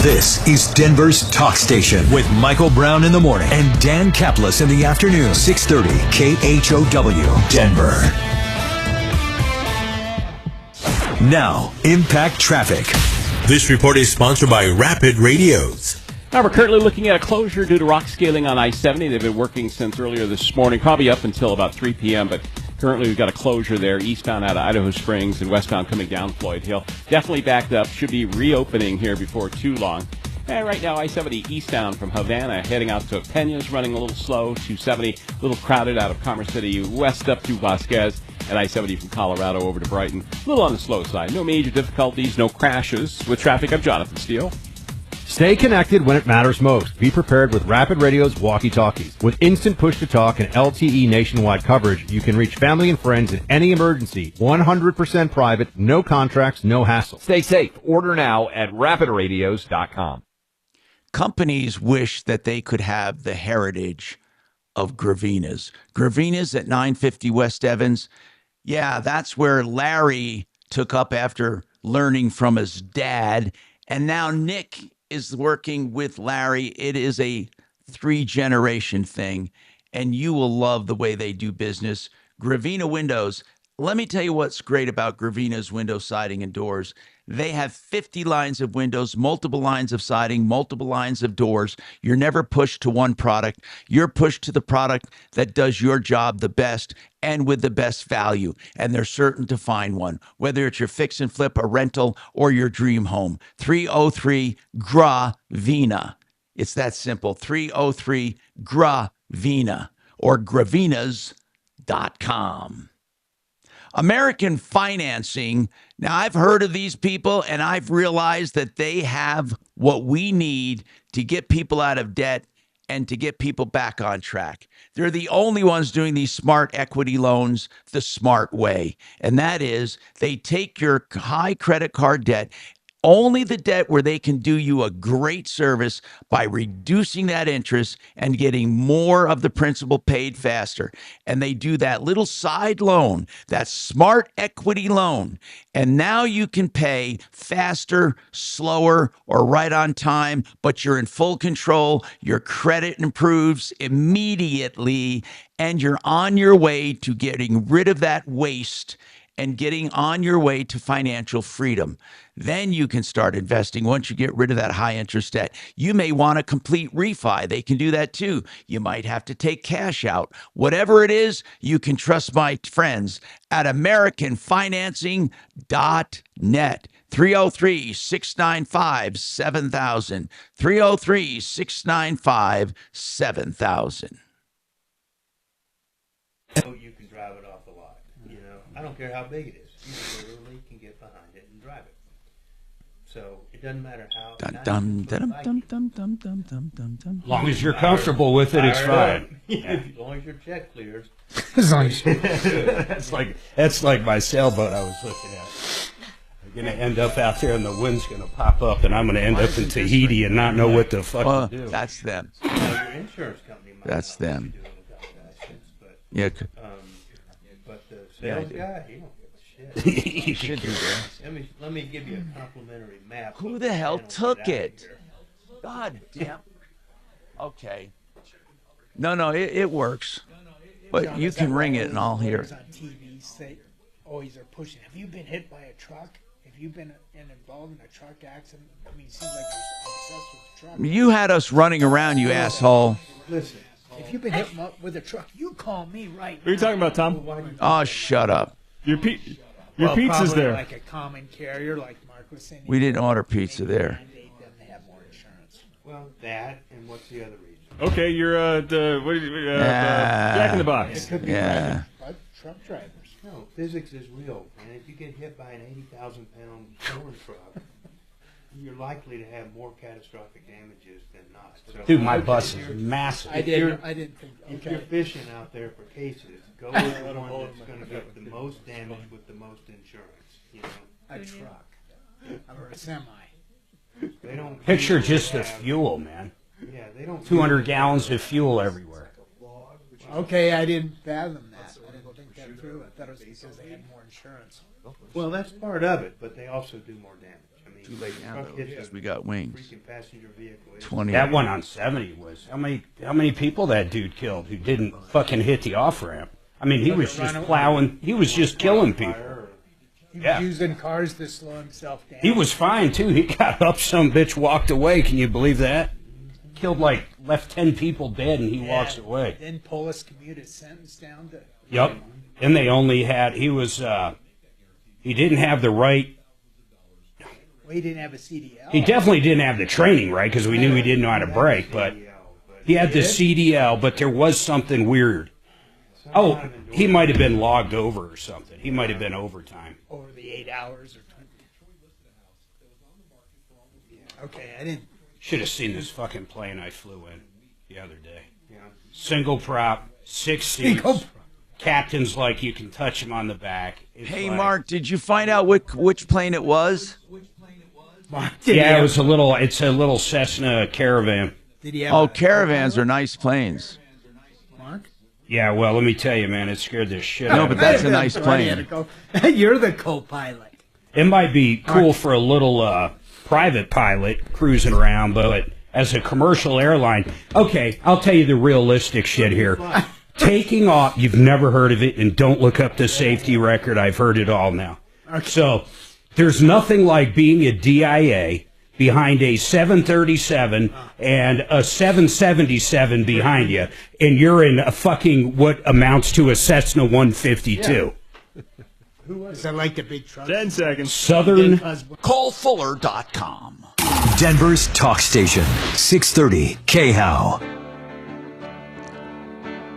This is Denver's talk station with Michael Brown in the morning and Dan Kaplis in the afternoon. 630 KHOW Denver. Now, Impact Traffic. This report is sponsored by Rapid Radios. Now, we're currently looking at a closure due to rock scaling on I-70. They've been working since earlier this morning, probably up until about 3 p.m., but currently we've got a closure there, eastbound out of Idaho Springs and westbound coming down Floyd Hill. Definitely backed up. Should be reopening here before too long. And right now, I-70 eastbound from Havana, heading out to Peña's, running a little slow. 270, a little crowded out of Commerce City, west up to Vasquez. And I-70 from Colorado over to Brighton, a little on the slow side. No major difficulties, no crashes. With traffic, I'm Jonathan Steele. Stay connected when it matters most. Be prepared with Rapid Radio's walkie-talkies. With instant push-to-talk and LTE nationwide coverage, you can reach family and friends in any emergency. 100% private, no contracts, no hassle. Stay safe. Order now at rapidradios.com. Companies wish that they could have the heritage of Gravina's. Gravina's at 950 West Evans. Yeah, that's where Larry took up after learning from his dad. And now Nick is working with Larry. It is a 3-generation thing, and you will love the way they do business. Gravina Windows. Let me tell you what's great about Gravina's window siding and doors. They have 50 lines of windows, multiple lines of siding, multiple lines of doors. You're never pushed to one product. You're pushed to the product that does your job the best and with the best value. And they're certain to find one, whether it's your fix and flip, a rental, or your dream home. 303 Gravina. It's that simple. 303 Gravina or gravinas.com. American Financing. Now, I've heard of these people, and I've realized that they have what we need to get people out of debt and to get people back on track. They're the only ones doing these smart equity loans the smart way, and that is they take your high credit card debt, only the debt where they can do you a great service by reducing that interest and getting more of the principal paid faster. And they do that little side loan, that smart equity loan. And now you can pay faster, slower, or right on time, but you're in full control. Your credit improves immediately, and you're on your way to getting rid of that waste and getting on your way to financial freedom. Then you can start investing once you get rid of that high interest debt. You may want a complete refi. They can do that too. You might have to take cash out. Whatever it is, you can trust my friends at AmericanFinancing.net. 303-695-7000. 303-695-7000. You can drive it off the lot. You know, I don't care how big it is. You literally can get behind it and drive it. So it doesn't matter how. As long as you're comfortable with it, it's fine. As long as your check clears. That's like my sailboat I was looking at. I'm going to end up out there and the wind's going to pop up and I'm going to end up in Tahiti and not know what the fuck to do. That's them. Your insurance company might That's them. but, Yeah. But the sales guy, he don't give a shit. He should do that. Let me give you a complimentary map. Who the hell took it? God damn. Okay. No, it works. But you can ring it and I'll hear it. On TV say always are pushing. Have you been hit by a truck? Have you been involved in a truck accident? I mean, it seems like you're obsessed with the truck. You had us running around, you asshole. Listen, if you've been hit with a truck, you call me right now. What are you talking about, Tom? Oh, shut up. Your Your Well, pizza's probably there. like a common carrier, like Mark was saying. We didn't order pizza there. Mandate them to have more insurance. Well, that and what's the other reason? Okay, you're Jack in the Box. It could be Yeah. Truck drivers. No, physics is real, and if you get hit by an 80,000-pound corn truck, you're likely to have more catastrophic damages than not. So Dude, my bus is massive. I didn't think. If Okay. you're fishing out there for cases, go with the one that's going to get the most damage with the most insurance. You know, A truck or a semi. they don't Picture usually just the have- fuel, man. Yeah, they don't. 200 gallons of fuel everywhere. Okay, I didn't fathom that. I didn't think that through. I thought it was because they had more insurance. Well, that's part of it, but they also do more damage. I mean, Too late now, truck though, hits because a we got wings. freaking passenger vehicle. 20. That one on 70 was how many people that dude killed who didn't fucking hit the off ramp. I mean, he was just plowing. He was just killing people. He was Yeah. using cars to slow himself down. He was fine too. He got up, some bitch walked away. Can you believe that? Killed left 10 people dead, and he walks away. Then Polis commuted his sentence down to. Yep. And they only had he didn't have the right. Well, he didn't have a CDL. He definitely didn't have the training right because we knew he didn't know how to brake, but he had the CDL. But there was something weird. Oh, he might have been logged over or something. He might have been overtime. Over the 8 hours or 20. Okay, I didn't. Should have seen this fucking plane I flew in the other day. Single prop, 6 seats. Captain's like you can touch him on the back. It's Hey, like- Mark, did you find out which plane it was? Yeah, it was a little. It's a little Cessna Caravan. Did he have Oh, a Caravans are nice planes. Mark? Yeah, well, let me tell you, man, it scared the shit No, out but of me. that's a nice plane. You're the co-pilot. It might be cool for a little private pilot cruising around, but as a commercial airline, okay, I'll tell you the realistic shit here. Taking off, you've never heard of it, and don't look up the safety record. I've heard it all now. So there's nothing like being a DIA behind a 737 and a 777 behind you, and you're in a fucking what amounts to a Cessna 152. Who was? Is that like the big truck? 10 seconds. Southern. CallFuller.com. Denver's talk station, 630 KHOW.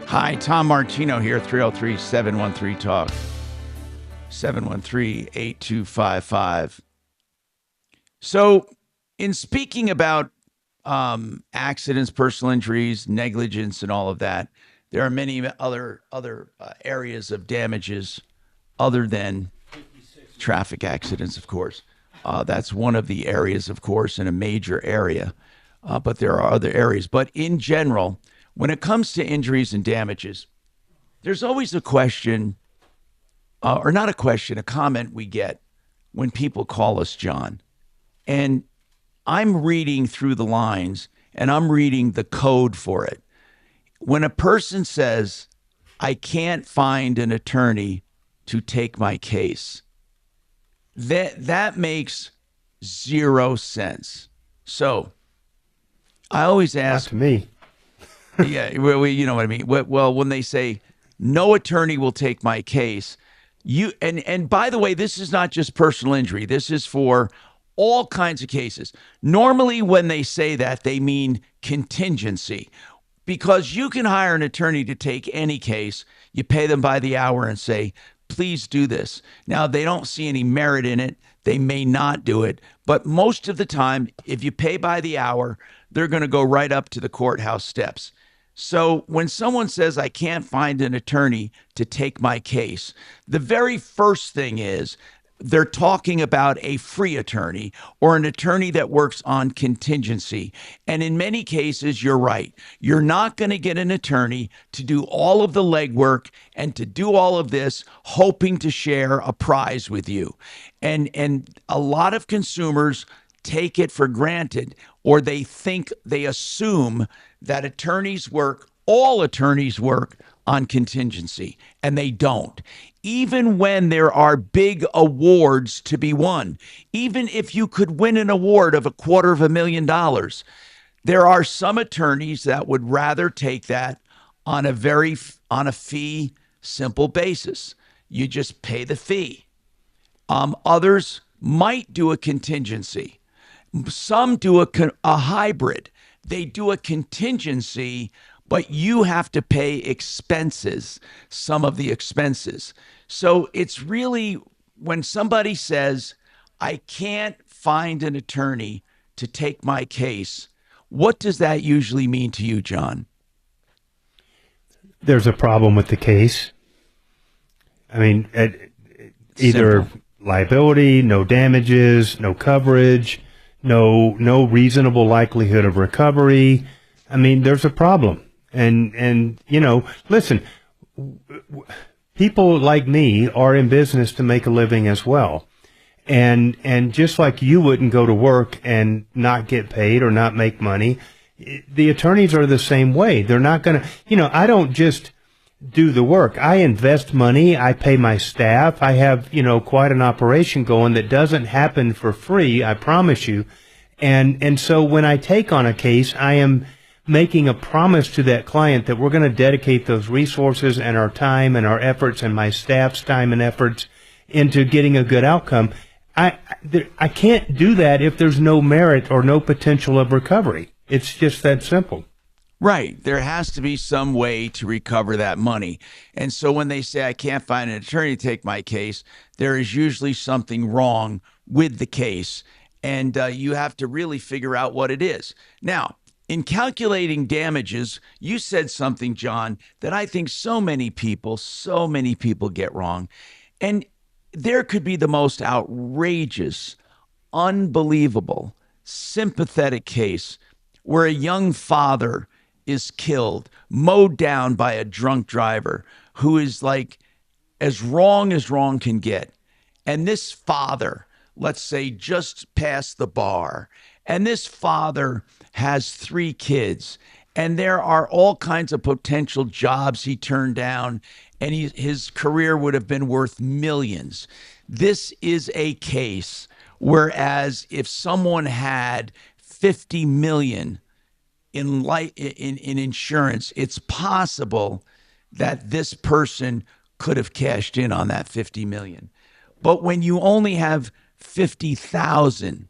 Hi, Tom Martino here, 303-713-TALK, 713-8255. So, in speaking about accidents, personal injuries, negligence, and all of that, there are many other areas of damages other than traffic accidents, of course. That's one of the areas, of course, in a major area. But there are other areas. But in general, when it comes to injuries and damages, there's always a question, or not a question, a comment we get when people call us John. And I'm reading through the lines, and I'm reading the code for it. When a person says, I can't find an attorney to take my case, that makes zero sense. So I always ask me. Yeah, well, you know what I mean. Well, when they say no attorney will take my case, and by the way, this is not just personal injury. This is for all kinds of cases. Normally, when they say that, they mean contingency, because you can hire an attorney to take any case. You pay them by the hour and say, please do this. Now, they don't see any merit in it. They may not do it. But most of the time, if you pay by the hour, they're going to go right up to the courthouse steps. So when someone says, I can't find an attorney to take my case, the very first thing is they're talking about a free attorney or an attorney that works on contingency. And in many cases, you're right. You're not going to get an attorney to do all of the legwork and to do all of this hoping to share a prize with you. And a lot of consumers take it for granted, or they assume that all attorneys work on contingency, and they don't. Even when there are big awards to be won, even if you could win an award of $250,000, there are some attorneys that would rather take that on a fee simple basis. You just pay the fee. Others might do a contingency. Some do a hybrid. They do a contingency, but you have to pay expenses, some of the expenses. So it's really when somebody says, I can't find an attorney to take my case, what does that usually mean to you, John? There's a problem with the case. I mean, either Simple. Liability, no damages, no coverage, no reasonable likelihood of recovery. I mean, there's a problem. And listen, people like me are in business to make a living as well. And just like you wouldn't go to work and not get paid or not make money, the attorneys are the same way. They're not going to, I don't just do the work. I invest money. I pay my staff. I have, quite an operation going that doesn't happen for free. I promise you. And so when I take on a case, I am making a promise to that client that we're going to dedicate those resources and our time and our efforts and my staff's time and efforts into getting a good outcome. I can't do that if there's no merit or no potential of recovery. It's just that simple. Right. There has to be some way to recover that money. And so when they say, I can't find an attorney to take my case, there is usually something wrong with the case. And you have to really figure out what it is. Now, in calculating damages, you said something, John, that I think so many people get wrong. And there could be the most outrageous, unbelievable, sympathetic case where a young father is killed, mowed down by a drunk driver who is like as wrong can get. And this father, let's say, just passed the bar. And this father has 3 kids. And there are all kinds of potential jobs he turned down. And his career would have been worth millions. This is a case, whereas if someone had $50 million in insurance, it's possible that this person could have cashed in on that $50 million. But when you only have $50,000,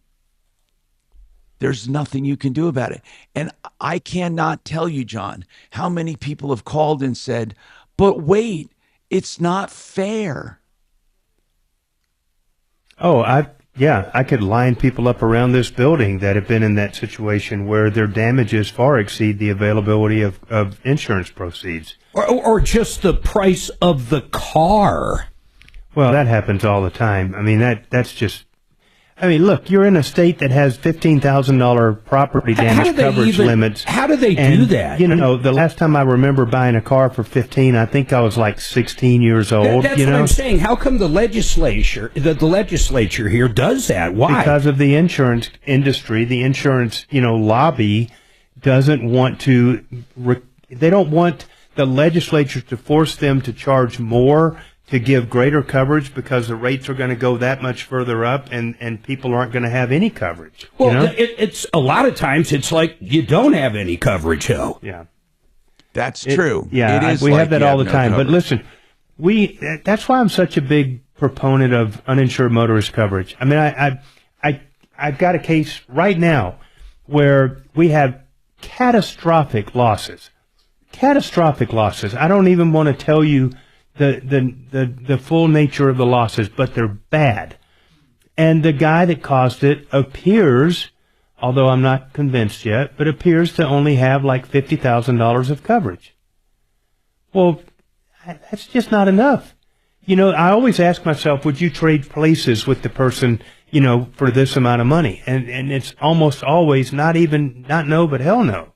there's nothing you can do about it. And I cannot tell you, John, how many people have called and said, but wait, it's not fair. Oh, I could line people up around this building that have been in that situation where their damages far exceed the availability of insurance proceeds. Or just the price of the car. Well, that happens all the time. I mean, that's just... I mean, look, you're in a state that has $15,000 property damage coverage limits. How do they do that? The last time I remember buying a car for $15,000, I think I was like 16 years old. That's what I'm saying. How come the legislature here does that? Why? Because of the insurance industry, the insurance, lobby doesn't want to. They don't want the legislature to force them to charge more to give greater coverage because the rates are going to go that much further up and people aren't going to have any coverage. Well, it's a lot of times it's like you don't have any coverage, though. Yeah. That's true. Yeah, it is we like have that all the time. Coverage. But listen, that's why I'm such a big proponent of uninsured motorist coverage. I mean, I've got a case right now where we have catastrophic losses. Catastrophic losses. I don't even want to tell you the full nature of the losses, but they're bad. And the guy that caused it appears, although I'm not convinced yet, but appears to only have like $50,000 of coverage. Well, that's just not enough. I always ask myself, would you trade places with the person, for this amount of money? And it's almost always not no, but hell no.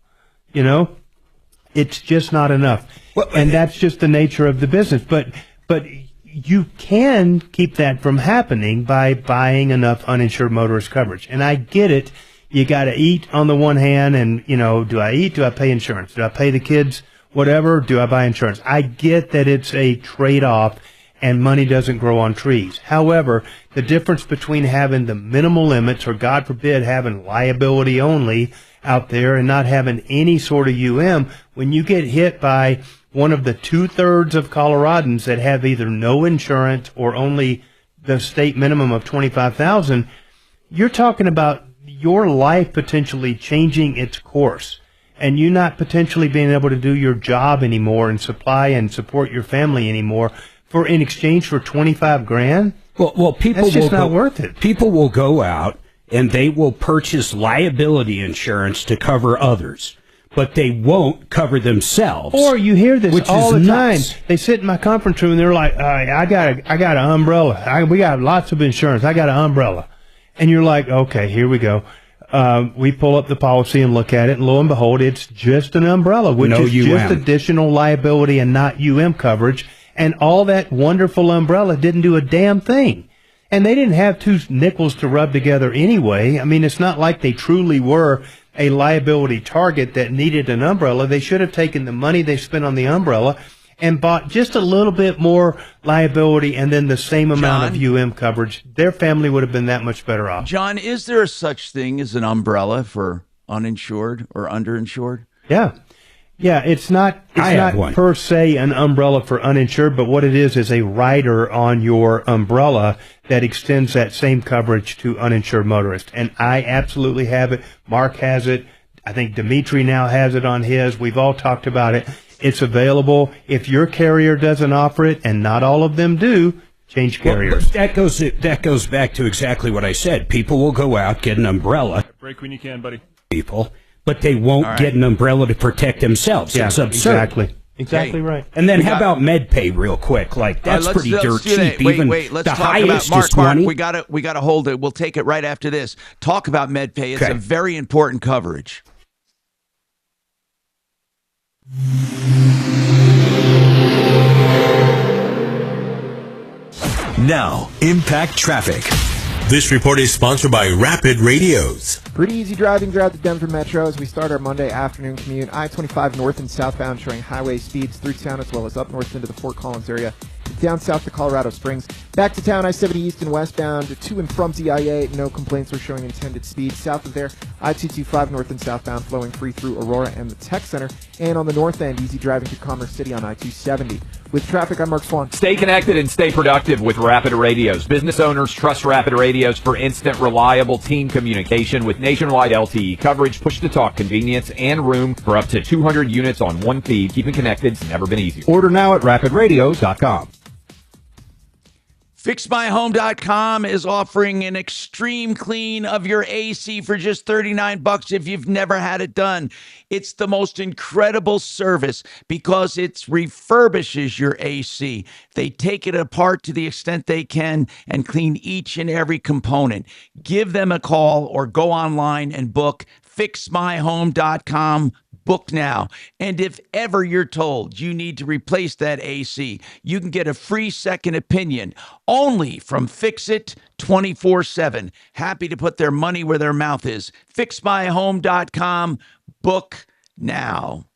It's just not enough. And that's just the nature of the business. But you can keep that from happening by buying enough uninsured motorist coverage. And I get it. You got to eat on the one hand, and, do I eat? Do I pay insurance? Do I pay the kids? Whatever. Do I buy insurance? I get that it's a trade-off and money doesn't grow on trees. However, the difference between having the minimal limits or, God forbid, having liability only out there and not having any sort of when you get hit by one of the 2/3 of Coloradans that have either no insurance or only the state minimum of $25,000, you're talking about your life potentially changing its course, and you not potentially being able to do your job anymore and supply and support your family anymore in exchange for $25,000. Well, people that's just will not worth it. People will go out and they will purchase liability insurance to cover others, but they won't cover themselves. Or you hear this which all is the nuts. time. They sit in my conference room and they're like, I got an umbrella. We got lots of insurance. I got an umbrella. And you're like, okay, here we go. We pull up the policy and look at it, and lo and behold, it's just an umbrella, which is just additional liability and not UM coverage. And all that wonderful umbrella didn't do a damn thing. And they didn't have two nickels to rub together anyway. I mean, it's not like they truly were a liability target that needed an umbrella. They should have taken the money they spent on the umbrella and bought just a little bit more liability and then the same amount of UM coverage. Their family would have been that much better off. John, is there such thing as an umbrella for uninsured or underinsured? Yeah. Yeah, it's not per se an umbrella for uninsured, but what it is a rider on your umbrella that extends that same coverage to uninsured motorists. And I absolutely have it. Mark has it. I think Dimitri now has it on his. We've all talked about it. It's available. If your carrier doesn't offer it, and not all of them do, change carriers. Well, that goes back to exactly what I said. People will go out, get an umbrella. Break when you can, buddy. People. But they won't get an umbrella to protect themselves. Yeah, it's absurd. Exactly right. And then how about MedPay real quick? Like, that's pretty dirt cheap. Wait, let's the talk highest about is Mark. 20. We gotta hold it. We'll take it right after this. Talk about MedPay. It's a very important coverage. Now, Impact Traffic. This report is sponsored by Rapid Radios. Pretty easy driving throughout the Denver Metro as we start our Monday afternoon commute. I-25 north and southbound showing highway speeds through town as well as up north into the Fort Collins area. Down south to Colorado Springs. Back to town, I-70 east and westbound to and from DIA. No complaints are showing intended speed. South of there, I-225 north and southbound flowing free through Aurora and the Tech Center. And on the north end, easy driving to Commerce City on I-270. With traffic, I'm Mark Swan. Stay connected and stay productive with Rapid Radios. Business owners trust Rapid Radios for instant, reliable team communication with nationwide LTE coverage, push-to-talk convenience, and room for up to 200 units on one feed. Keeping connected has never been easier. Order now at rapidradios.com. FixMyHome.com is offering an extreme clean of your AC for just $39 if you've never had it done. It's the most incredible service because it refurbishes your AC. They take it apart to the extent they can and clean each and every component. Give them a call or go online and book FixMyHome.com. Book now. And if ever you're told you need to replace that AC, you can get a free second opinion only from Fix It 24/7. Happy to put their money where their mouth is. FixMyHome.com. Book now.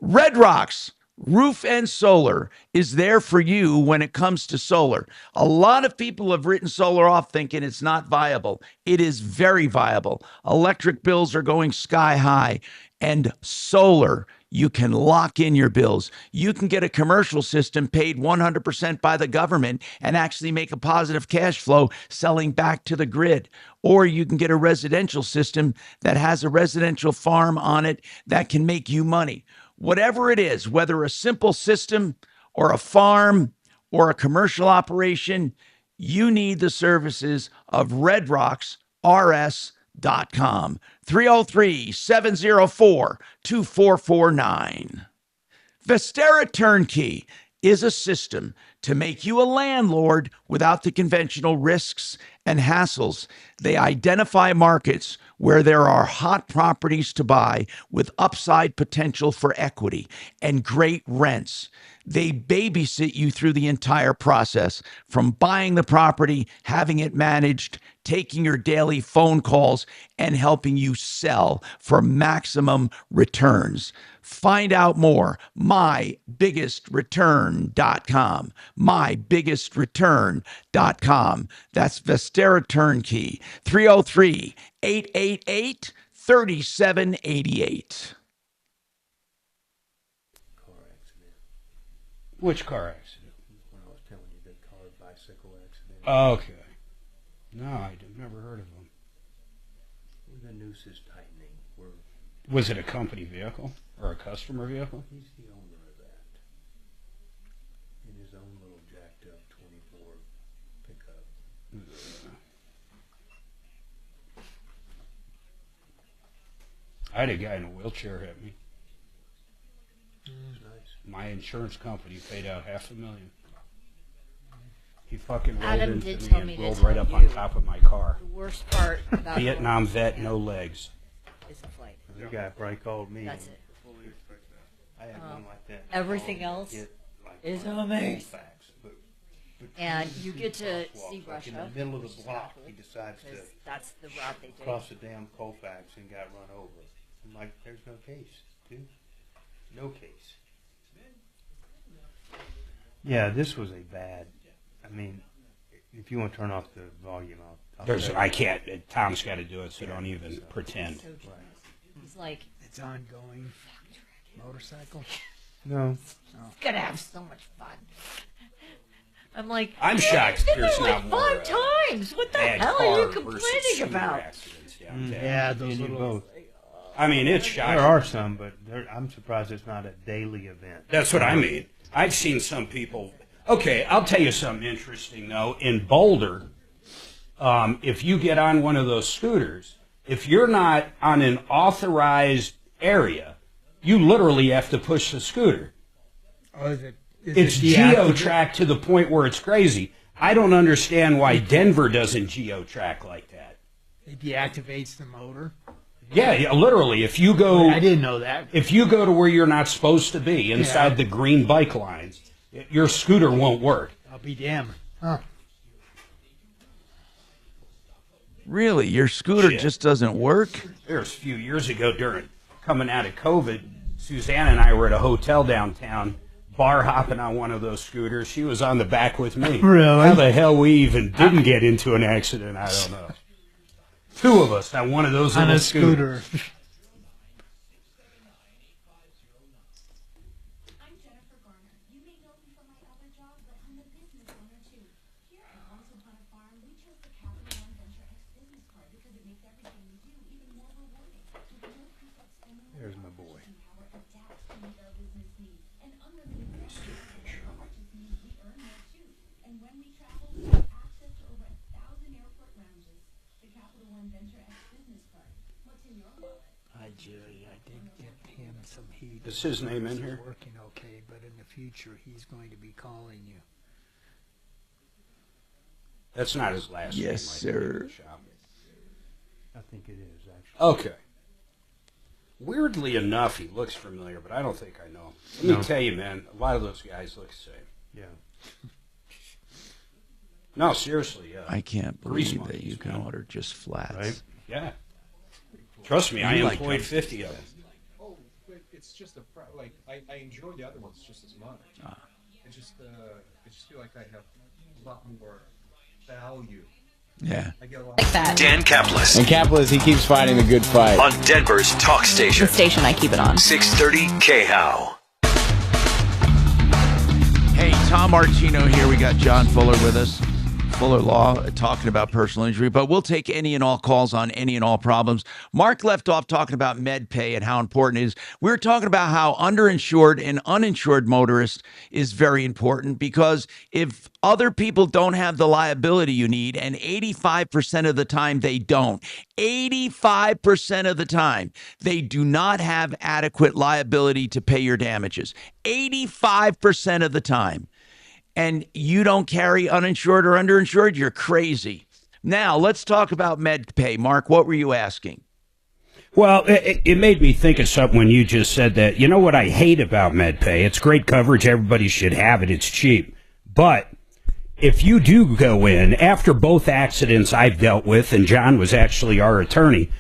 Red Rocks Roof and Solar is there for you when it comes to solar. A lot of people have written solar off thinking it's not viable. It is very viable. Electric bills are going sky high. And solar, you can lock in your bills. You can get a commercial system paid 100% by the government and actually make a positive cash flow selling back to the grid. Or you can get a residential system that has a residential farm on it that can make you money. Whatever it is, whether a simple system or a farm or a commercial operation, you need the services of Red Rocks RS.com. 303-704-2449. Vestera Turnkey is a system to make you a landlord without the conventional risks and hassles. They identify markets where there are hot properties to buy with upside potential for equity and great rents. They babysit you through the entire process, from buying the property, having it managed, taking your daily phone calls, and helping you sell for maximum returns. Find out more. MyBiggestReturn.com. MyBiggestReturn.com. That's Vestera Turnkey. 303-888-3788. Which car accident? When I was telling you that car bicycle accident. Okay. No, I've never heard of them. The noose is tightening. Was it a company vehicle or a customer vehicle? He's the owner of that. In his own little jacked up 24 pickup. I had a guy in a wheelchair hit me. My insurance company paid out $500,000. He fucking rolled Adam into did me tell and me to rolled tell right up you on top of my car. The worst part about Vietnam vet, no legs. is the flight. The guy probably called me. That's it. I had one like that. Everything else is amazing. And you get to see Like in Russia. the middle of the block, he decides to That's the route they take. cross the damn Colfax and got run over. I'm like, there's no case, dude. No case. Yeah, this was a bad. I mean, if you want to turn off the volume, I can't. Tom's got to do it, so don't even pretend. He's like, It's ongoing. Motorcycle? No. It's gonna have so much fun. I'm like, I'm shocked I've been there's there not like more, 5 times. What the bad hell are you car versus complaining scooter about? accidents downtown. Yeah, those little. Both. I mean, it's shocking. There are some, but I'm surprised it's not a daily event. That's what I mean. I've seen some people. Okay, I'll tell you something interesting, though. In Boulder, if you get on one of those scooters, if you're not on an authorized area, you literally have to push the scooter. Oh, is it? It's geo-tracked to the point where it's crazy. I don't understand why Denver doesn't geo-track like that. It deactivates the motor. Yeah, literally. If you go, I didn't know that. If you go to where you're not supposed to be, inside the green bike lines, your scooter won't work. I'll be damned. Huh. Really? Your scooter just doesn't work? There's a few years ago during coming out of COVID, Suzanne and I were at a hotel downtown, bar hopping on one of those scooters. She was on the back with me. Really? How the hell we even didn't get into an accident, I don't know. 2 of us on one of those on little a scooter. There's my boy. Hi, Jerry. I did get him some heat. Is his name in here? Working okay, but in the future, he's going to be calling you. That's not his last name. Yes, sir. I think it is, actually. Okay. Weirdly enough, he looks familiar, but I don't think I know him. Let me tell you, man, a lot of those guys look the same. Yeah. No, seriously. I can't believe that you can order just flats. Right? Yeah. Trust me, I employed 50 of them. Oh, but it's just like I enjoy the other ones just as much. I just feel like I have a lot more value. Yeah. I get a lot Dan Caplis. And Caplis, he keeps fighting the good fight. On Denver's talk station. The station I keep it on. 630 KHOW. Hey, Tom Martino here. We got John Fuller with us. Fuller Law, talking about personal injury, but we'll take any and all calls on any and all problems. Mark left off talking about med pay and how important it is. We're talking about how underinsured and uninsured motorists is very important, because if other people don't have the liability you need, and 85% of the time they don't, 85% of the time they do not have adequate liability to pay your damages. 85% of the time. And you don't carry uninsured or underinsured, you're crazy. Now, let's talk about med pay. Mark, what were you asking? Well, it made me think of something when you just said that. You know what I hate about med pay? It's great coverage. Everybody should have it. It's cheap. But if you do go in, after both accidents I've dealt with, and John was actually our attorney,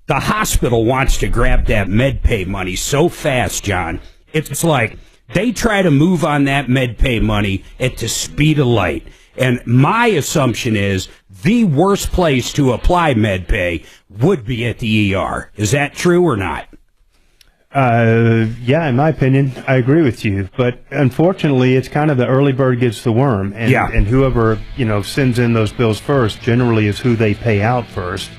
the hospital wants to grab that med pay money so fast, John. It's like they try to move on that med pay money at the speed of light. And my assumption is the worst place to apply med pay would be at the ER. Is that true or not? Yeah, in my opinion, I agree with you. But unfortunately, it's kind of the early bird gets the worm, and and whoever sends in those bills first generally is who they pay out first.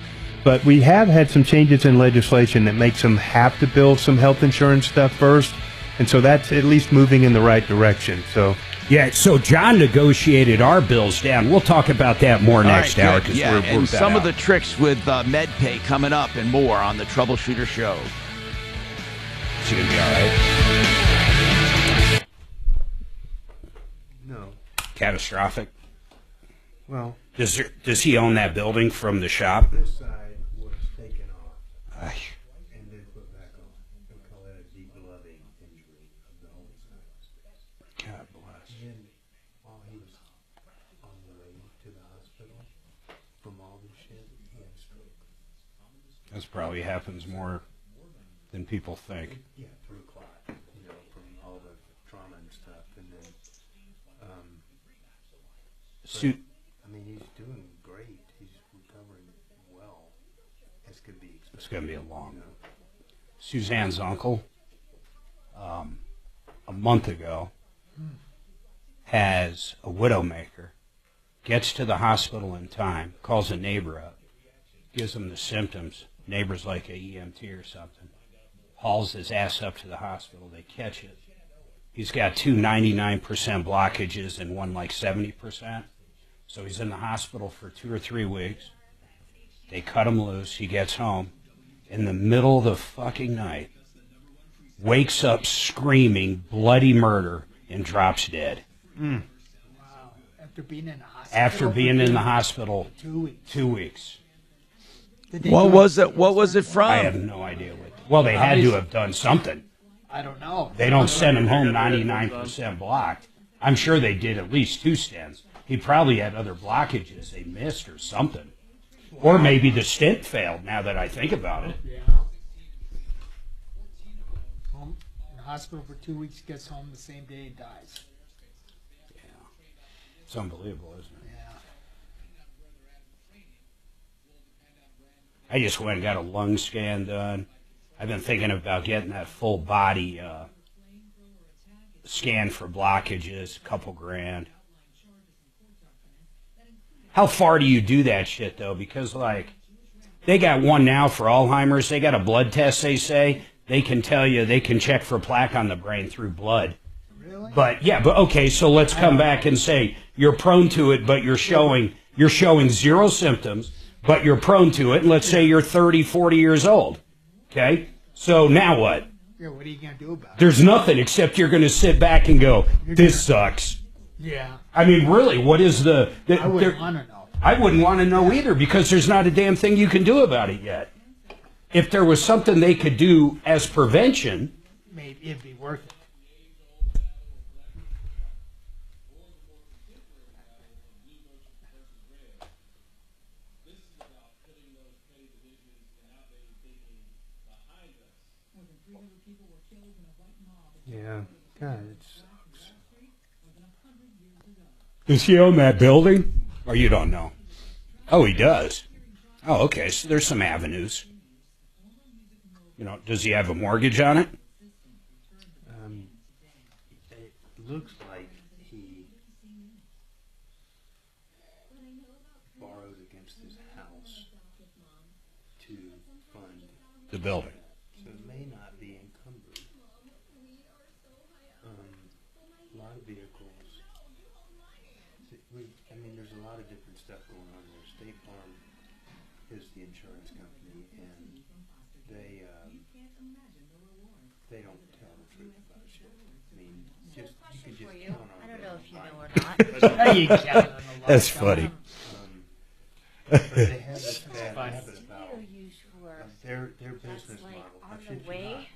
But we have had some changes in legislation that makes them have to bill some health insurance stuff first, and so that's at least moving in the right direction. So. Yeah, so John negotiated our bills down. We'll talk about that more next hour. Good. Yeah, and some of the tricks with MedPay coming up and more on the Troubleshooter Show. Is he going to be all right? No. Catastrophic? Well. Does he own that building from the shop? This side was taken off and then put back on. We call that a degloving injury of the whole side. God bless. And then while he was on the way to the hospital from all this shit, he had a stroke. This probably happens more than people think. Yeah, through clot, from all the trauma and stuff. And then, I mean, he's doing great. He's recovering well, as could be expected. It's going to be a long. Suzanne's uncle, a month ago, has a widowmaker, gets to the hospital in time, calls a neighbor up, gives him the symptoms. Neighbor's like a EMT or something. Hauls his ass up to the hospital. They catch it. He's got 2 99% blockages and one like 70%. So he's in the hospital for 2 or 3 weeks. They cut him loose. He gets home. In the middle of the fucking night, wakes up screaming bloody murder and drops dead. Wow. After being in the hospital? After being in the hospital 2 weeks. 2 weeks. What was it? What was it from? I have no idea. Well, they had to have done something. I don't know. They don't send him home 99% blocked. I'm sure they did at least 2 stents. He probably had other blockages they missed or something. Or maybe the stent failed, now that I think about it. Yeah. Home in the hospital for 2 weeks, gets home the same day, and dies. Yeah. It's unbelievable, isn't it? I just went and got a lung scan done. I've been thinking about getting that full body scan for blockages, a couple grand. How far do you do that shit, though? Because, they got one now for Alzheimer's. They got a blood test, they say. They can tell you, they can check for plaque on the brain through blood. Really? But, okay, so let's come back and say you're prone to it, but you're showing 0 symptoms, but you're prone to it. And let's say you're 30, 40 years old. Okay? So now what? Yeah, what are you going to do about it? There's nothing except you're going to sit back and go, this sucks. Yeah. I mean, really, what is the... I wouldn't want to know. I wouldn't want to know either, because there's not a damn thing you can do about it yet. If there was something they could do as prevention... Maybe it'd be worth it. Yeah, God, it sucks. Does he own that building? Or you don't know? Oh, he does. Oh, okay, so there's some avenues. Does he have a mortgage on it? It looks like he borrowed against his house to fund the building. So it may not be encumbered. A lot of vehicles. There's a lot of different stuff going on there. State Farm is the insurance company, and they don't tell the truth about shit. You can just count on. I don't know if you know or not. You count on a lot. That's funny. But they have this bad habit about their business model. On the way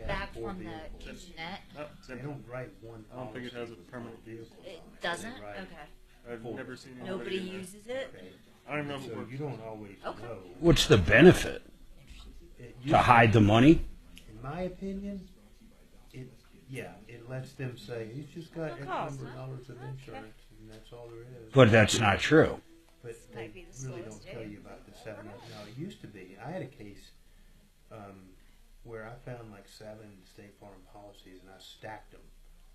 back from the net. They don't write one. I don't think it has a permanent vehicle. It doesn't? Okay. I've never seen it. Nobody uses it? I don't know if it So works. you don't always know. What's the benefit? To hide the money? In my opinion, it lets them say he's just got X number of dollars of insurance, and that's all there is. But that's not true. But they really don't tell you about the 7 up. Now, it used to be. I had a case where I found like 7 State Farm policies, and I stacked them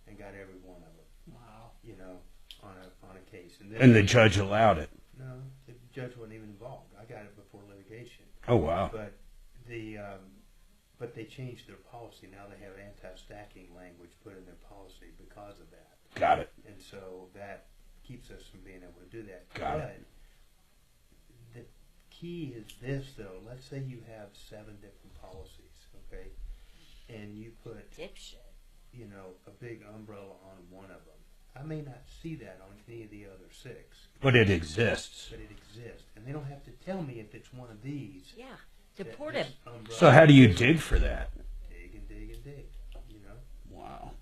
and got every one of them. Wow. You know, on a case. And the judge allowed it. No, the judge wasn't even involved. I got it before litigation. Oh, wow. But they changed their policy. Now they have anti-stacking language put in their policy because of that. Got it. And so that keeps us from being able to do that. Got but it. The key is this, though. Let's say you have 7 different policies, okay? And you put, you know, a big umbrella on one of them. I may not see that on any of the other 6. But it exists. But it exists. And they don't have to tell me if it's one of these. Yeah. Deport him. So how do you dig for that? Dig and dig and dig, you know? Wow.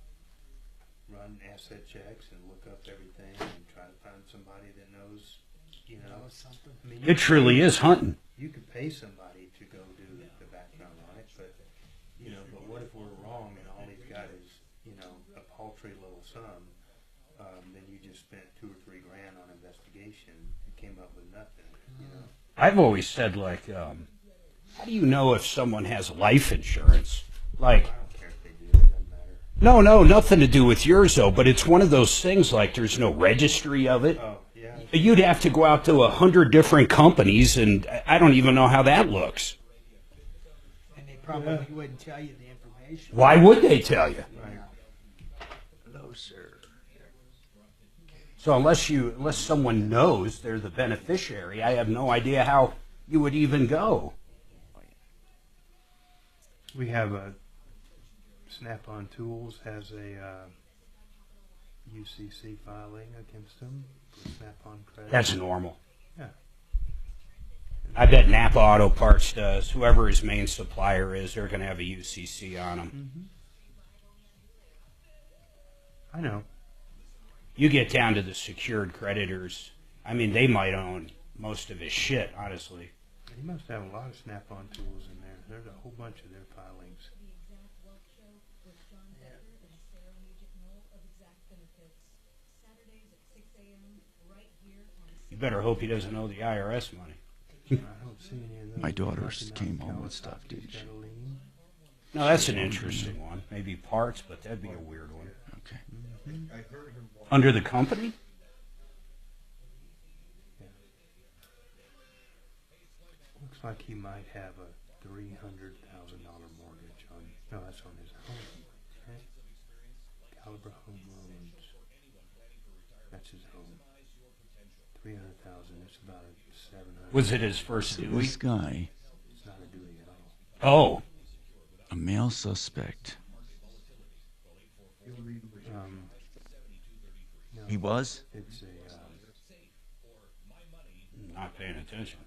Run asset checks and look up everything and try to find somebody that knows, you know, something. I mean, It truly is hunting. You could pay somebody to go do the background on it, but, you know, but what if we're wrong and all he's got is, you know, a paltry little sum, then you just spent $2 or $3 grand on investigation and came up with nothing, you know? I've always said, like, how do you know if someone has life insurance? Like, I don't care if they do, it doesn't matter. no, nothing to do with yours, though, but it's one of those things, like, there's no registry of it. Oh, yeah. You'd have to go out to 100 different companies, and I don't even know how that looks. And they probably wouldn't tell you the information. Why would they tell you? Right. Hello, sir. So unless someone knows they're the beneficiary, I have no idea how you would even go. We have a Snap-on Tools has a UCC filing against them for Snap-on credit. That's normal. Yeah. I bet Napa Auto Parts does. Whoever his main supplier is, they're going to have a UCC on them. I know. You get down to the secured creditors. I mean, they might own most of his shit, honestly. He must have a lot of Snap-on Tools in there. There's a whole bunch of their filings. You better hope he doesn't owe the IRS money. I don't see any of those. My daughter came home with stuff, didn't she? No, that's an interesting one. Maybe parts, but that'd be a weird one. Okay. Under the company? Looks like he might have a $300,000 mortgage on. No, that's on his home. Okay. Caliber Home Loans. That's his home. 300,000. It's about a 700. Was it his first Dewey? This guy. It's not a Dewey at all. Oh. A male suspect. No, He was? It's a. Not paying attention.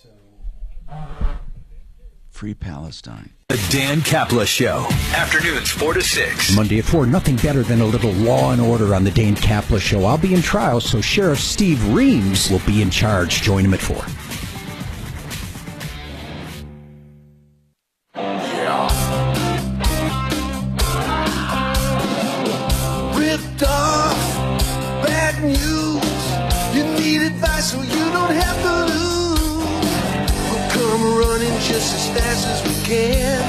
So. Free Palestine. The Dan Capla Show. Afternoons 4 to 6. Monday at 4, nothing better than a little law and order on the Dan Capla Show. I'll be in trial, so Sheriff Steve Reams will be in charge. Join him at 4. Ripped off, bad news. You need advice so you don't have to lose. We'll come running just as fast as we can.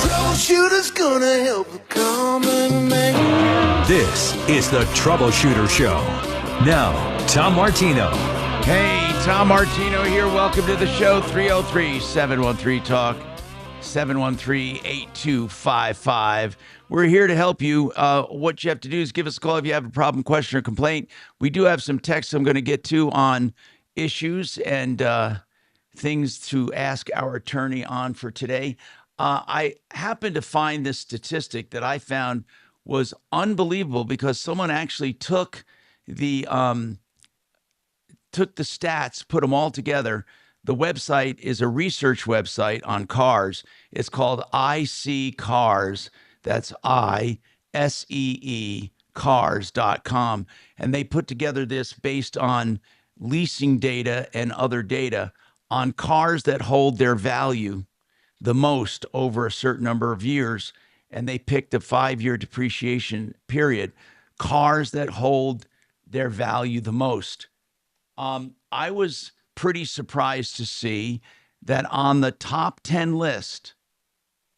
Troubleshooter's gonna help the common man. This is the Troubleshooter Show. Now, Tom Martino. Hey, Tom Martino here. Welcome to the show. 303-713-TALK, 713-8255. We're here to help you. What you have to do is give us a call if you have a problem, question, or complaint. We do have some texts I'm going to get to on issues and things to ask our attorney on for today. I happened to find this statistic that I found was unbelievable because someone actually took the stats, put them all together. The website is a research website on cars. It's called iSeeCars. That's ISEE cars.com. And they put together this based on leasing data and other data on cars that hold their value the most over a certain number of years. And they picked a 5-year depreciation period. Cars that hold their value the most. I was pretty surprised to see that on the top 10 list,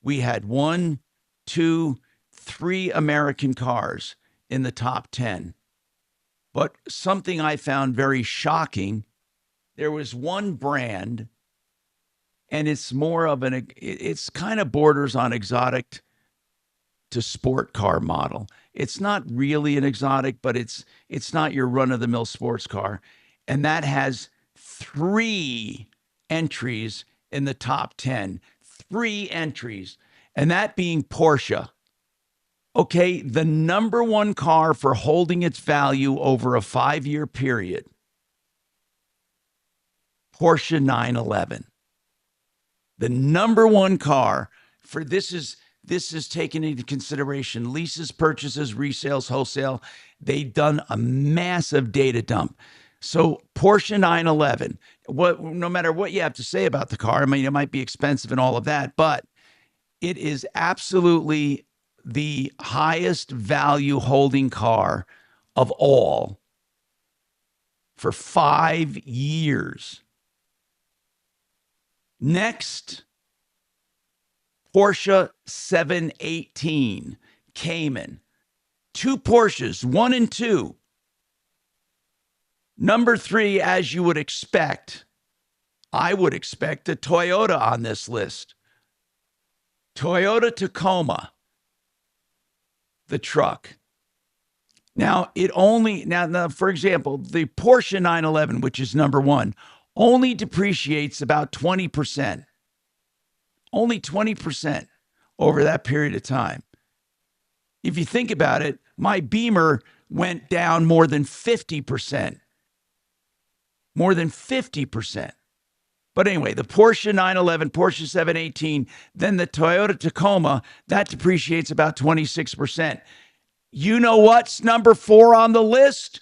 we had 1, 2, 3 American cars in the top 10. But something I found very shocking, there was one brand, and it's more of it's kind of borders on exotic to sport car model. It's not really an exotic, but it's not your run-of-the-mill sports car. And that has 3 entries in the top 10. 3 entries. And that being Porsche. Okay, the number one car for holding its value over a 5-year period, Porsche 911. The number one car for this is taken into consideration leases, purchases, resales, wholesale. They've done a massive data dump. So Porsche 911, no matter what you have to say about the car, I mean, it might be expensive and all of that, but it is absolutely the highest value holding car of all for 5 years. Next, Porsche 718 Cayman. 2 Porsches, 1 and 2. Number 3, as you would expect, I would expect a Toyota on this list. Toyota Tacoma, the truck. Now, now, for example, the Porsche 911, which is number 1, only depreciates about 20%. Only 20% over that period of time. If you think about it, my Beamer went down more than 50%. More than 50%. But anyway, the Porsche 911, Porsche 718, then the Toyota Tacoma, that depreciates about 26%. You know what's number 4 on the list?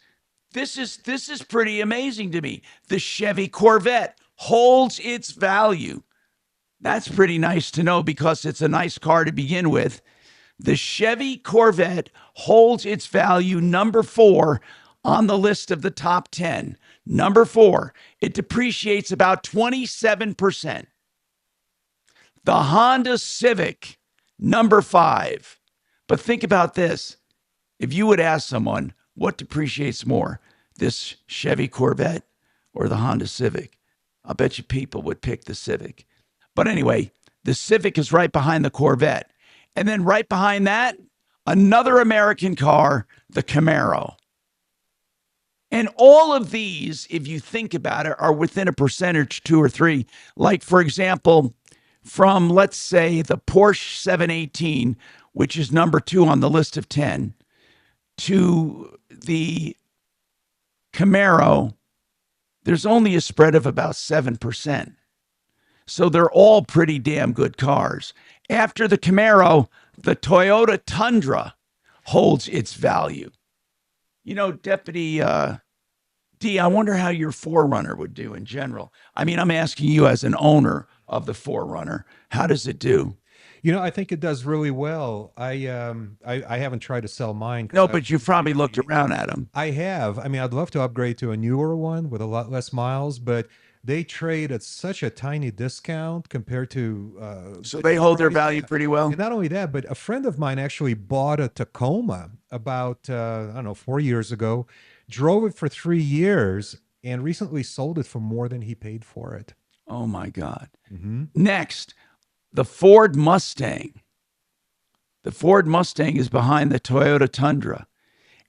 This is pretty amazing to me. The Chevy Corvette holds its value. That's pretty nice to know because it's a nice car to begin with. The Chevy Corvette holds its value, number 4 on the list of the top 10. Number 4, it depreciates about 27%. The Honda Civic, number 5. But think about this. If you would ask someone, what depreciates more, this Chevy Corvette or the Honda Civic? I bet you people would pick the Civic. But anyway, the Civic is right behind the Corvette. And then right behind that, another American car, the Camaro. And all of these, if you think about it, are within a percentage, 2 or 3. Like, for example, from, let's say, the Porsche 718, which is number 2 on the list of 10, to the Camaro, there's only a spread of about 7%. So they're all pretty damn good cars. After the Camaro, the Toyota Tundra holds its value. You know, Deputy D, I wonder how your 4Runner would do in general. I mean, I'm asking you as an owner of the 4Runner, how does it do? You know, I think it does really well. I haven't tried to sell mine. No, but you've probably looked around at them. I have. I mean, I'd love to upgrade to a newer one with a lot less miles, but they trade at such a tiny discount compared to... so they hold their value pretty well? And not only that, but a friend of mine actually bought a Tacoma about, I don't know, 4 years ago, drove it for 3 years, and recently sold it for more than he paid for it. Oh, my God. Mm-hmm. Next, the Ford Mustang. The Ford Mustang is behind the Toyota Tundra.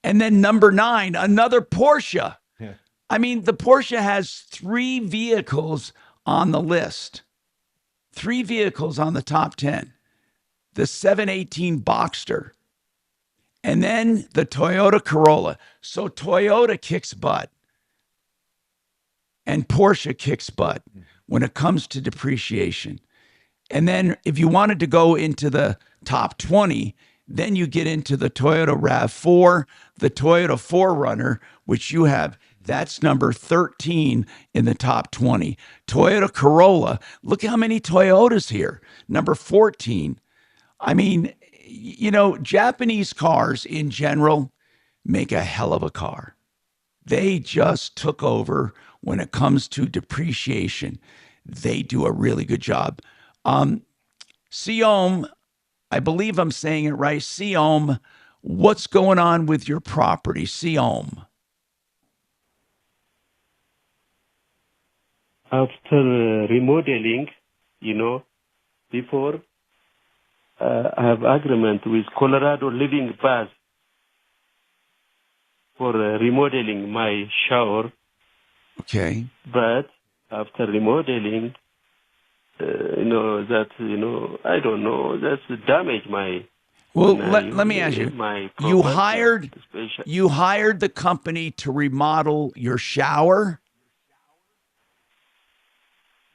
And then number 9, another Porsche. Yeah. I mean, the Porsche has 3 vehicles on the list. 3 vehicles on the top 10. The 718 Boxster. And then the Toyota Corolla. So Toyota kicks butt. And Porsche kicks butt when it comes to depreciation. And then if you wanted to go into the top 20, then you get into the Toyota RAV4, the Toyota 4Runner, which you have. That's number 13 in the top 20. Toyota Corolla. Look how many Toyotas here. Number 14. I mean, you know, Japanese cars in general make a hell of a car. They just took over when it comes to depreciation. they do a really good job. Siom, I believe I'm saying it right. Siom, what's going on with your property? Siom. After remodeling, before I have agreement with Colorado Living Pass for remodeling my shower. Okay. But after remodeling, I don't know, that's damage my. Well, let me ask you. You hired the company to remodel your shower?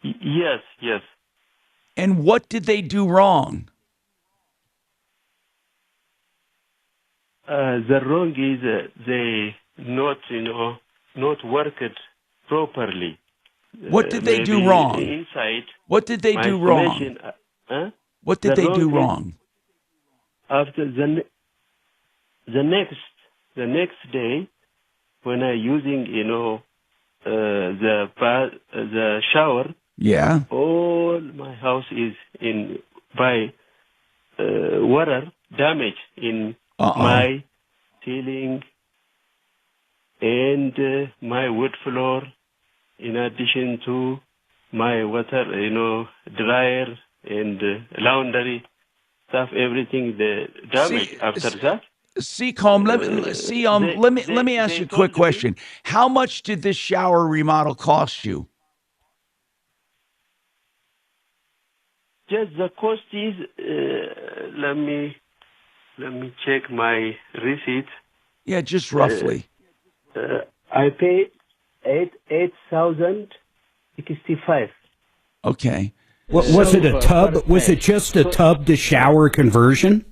Yes. And what did they do wrong? The wrong is they not work it properly. What did they do wrong? Inside. What did they do wrong? What did they do wrong? After the next day, when I using the shower. Yeah. All my house is by water damage in my ceiling and my wood floor. In addition to my water, dryer and laundry stuff, everything the damage after that. Let me ask you a quick question. How much did this shower remodel cost you? Just the cost is let me check my receipt. Yeah, just roughly. I paid $8,065. Okay. Was it a tub? Was it just a tub to shower conversion?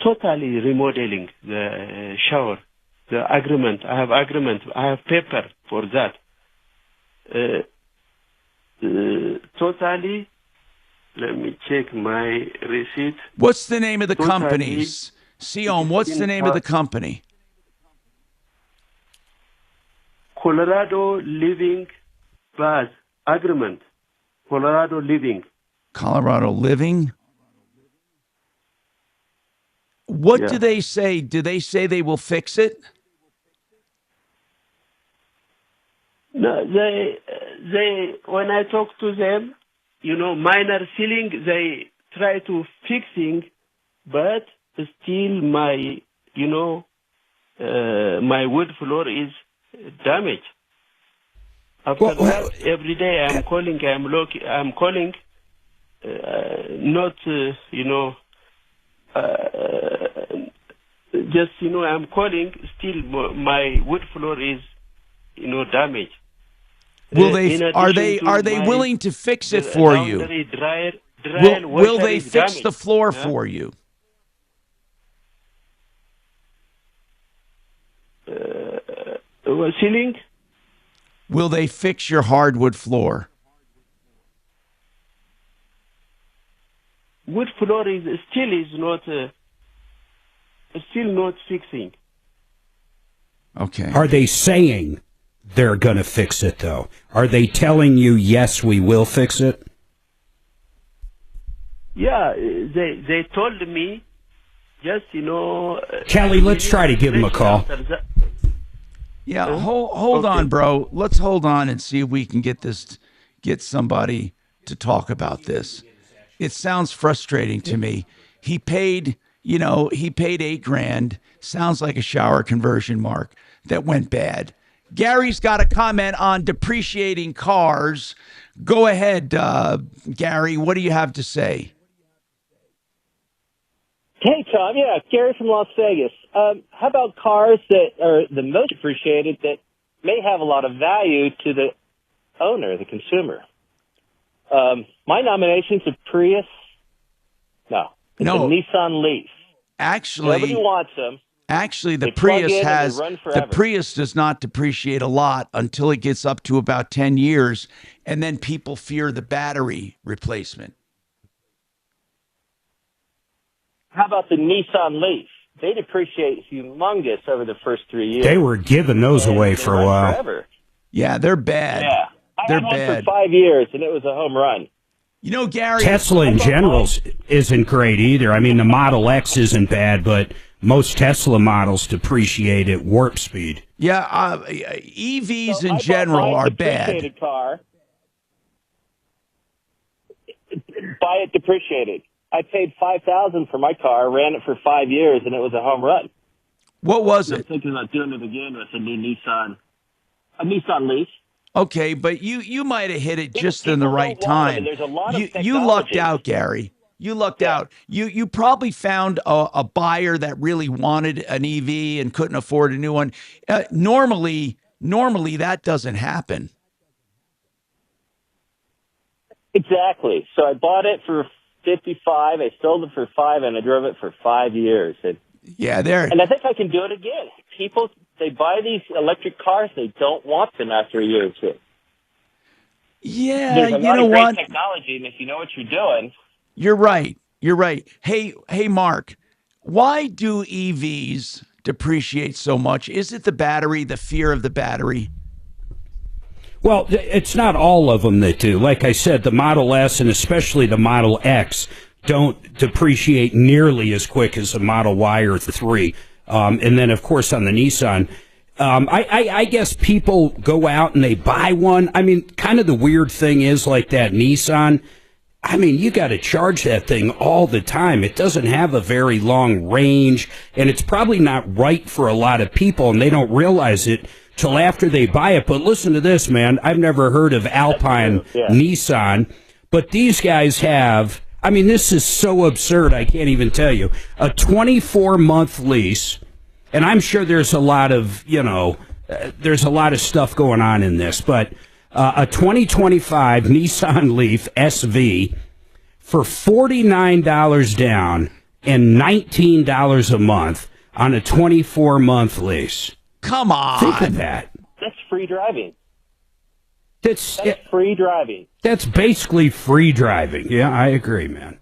Totally remodeling the shower. The agreement. I have agreement. I have paper for that. Totally. Let me check my receipt. What's the name of the company? Siom, what's the name of the company? Colorado Living Pass Agreement. Colorado Living. Colorado Living? What do they say? Do they say they will fix it? No, they when I talk to them, minor ceiling, they try to fixing, but still my, my wood floor is damaged. After that, every day I'm calling, I'm calling, not, just, I'm calling, still my wood floor is, damaged. Will are they willing to fix it for you? Will they fix the floor for you? Ceiling? Will they fix your hardwood floor? Wood floor is still not fixing. Okay. Are they saying they're going to fix it, though? Are they telling you, yes, we will fix it? Yeah, they told me, just, Kelly, let's try to give him a call. Yeah, hold on, bro. Let's hold on and see if we can get somebody to talk about this. It sounds frustrating to me. He paid $8,000. Sounds like a shower conversion, Mark, that went bad. Gary's got a comment on depreciating cars. Go ahead, Gary. What do you have to say? Hey, Tom. Yeah, Gary from Las Vegas. How about cars that are the most appreciated that may have a lot of value to the owner, the consumer? My nomination's a Prius. No, it's a Nissan Leaf. Actually, nobody wants them. Actually, the Prius does not depreciate a lot until it gets up to about 10 years, and then people fear the battery replacement. How about the Nissan Leaf? They depreciate humongous over the first 3 years. They were giving those away for a while. Forever. Yeah, they're bad. Yeah. They're had one bad. for 5 years, and it was a home run. You know, Gary, Tesla in general isn't great either. I mean, the Model X isn't bad, but most Tesla models depreciate at warp speed. Yeah, EVs So in I general bought my are bad. depreciated car. Buy it depreciated. I paid $5,000 for my car, ran it for 5 years, and it was a home run. What was I'm it? thinking about doing it again with a new a Nissan Leaf. Okay, but you might have hit it just People in the don't right want them, time. and there's a lot of You lucked technology. out, Gary. You lucked out. You probably found a buyer that really wanted an EV and couldn't afford a new one. Normally that doesn't happen. Exactly. So I bought it for $55. I sold it for $5, and I drove it for 5 years. Yeah, there. And I think I can do it again. People, they buy these electric cars, they don't want them after a year or two. Yeah, There's a you lot know of great what? technology, and if you know what you're doing, You're right. You're right. Hey, Mark, why do EVs depreciate so much? Is it the battery, the fear of the battery? Well, it's not all of them that do. Like I said, the Model S and especially the Model X don't depreciate nearly as quick as the Model Y or the 3. And then, of course, on the Nissan, I guess people go out and they buy one. I mean, kind of the weird thing is like that Nissan. I mean, you got to charge that thing all the time. It doesn't have a very long range, and it's probably not right for a lot of people, and they don't realize it till after they buy it. But listen to this, man. I've never heard of Alpine Nissan, but these guys have, I mean, this is so absurd, I can't even tell you. A 24-month lease, and I'm sure there's a lot of, there's a lot of stuff going on in this, but a 2025 Nissan Leaf SV for $49 down and $19 a month on a 24-month lease. Come on. Think of that. that's free driving. That's free driving. That's basically free driving. Yeah, I agree, man.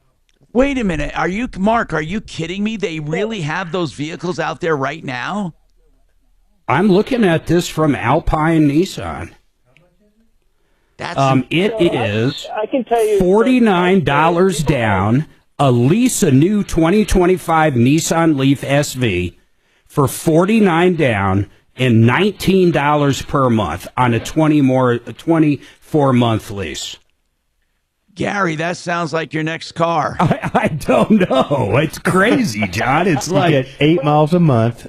Wait a minute. Mark, are you kidding me? They really have those vehicles out there right now? I'm looking at this from Alpine Nissan. It is I can tell you $49 down, a new 2025 Nissan Leaf SV for $49 down and $19 per month on a 24-month lease. Gary, that sounds like your next car. I don't know. It's crazy, John. It's like get 8 miles a month.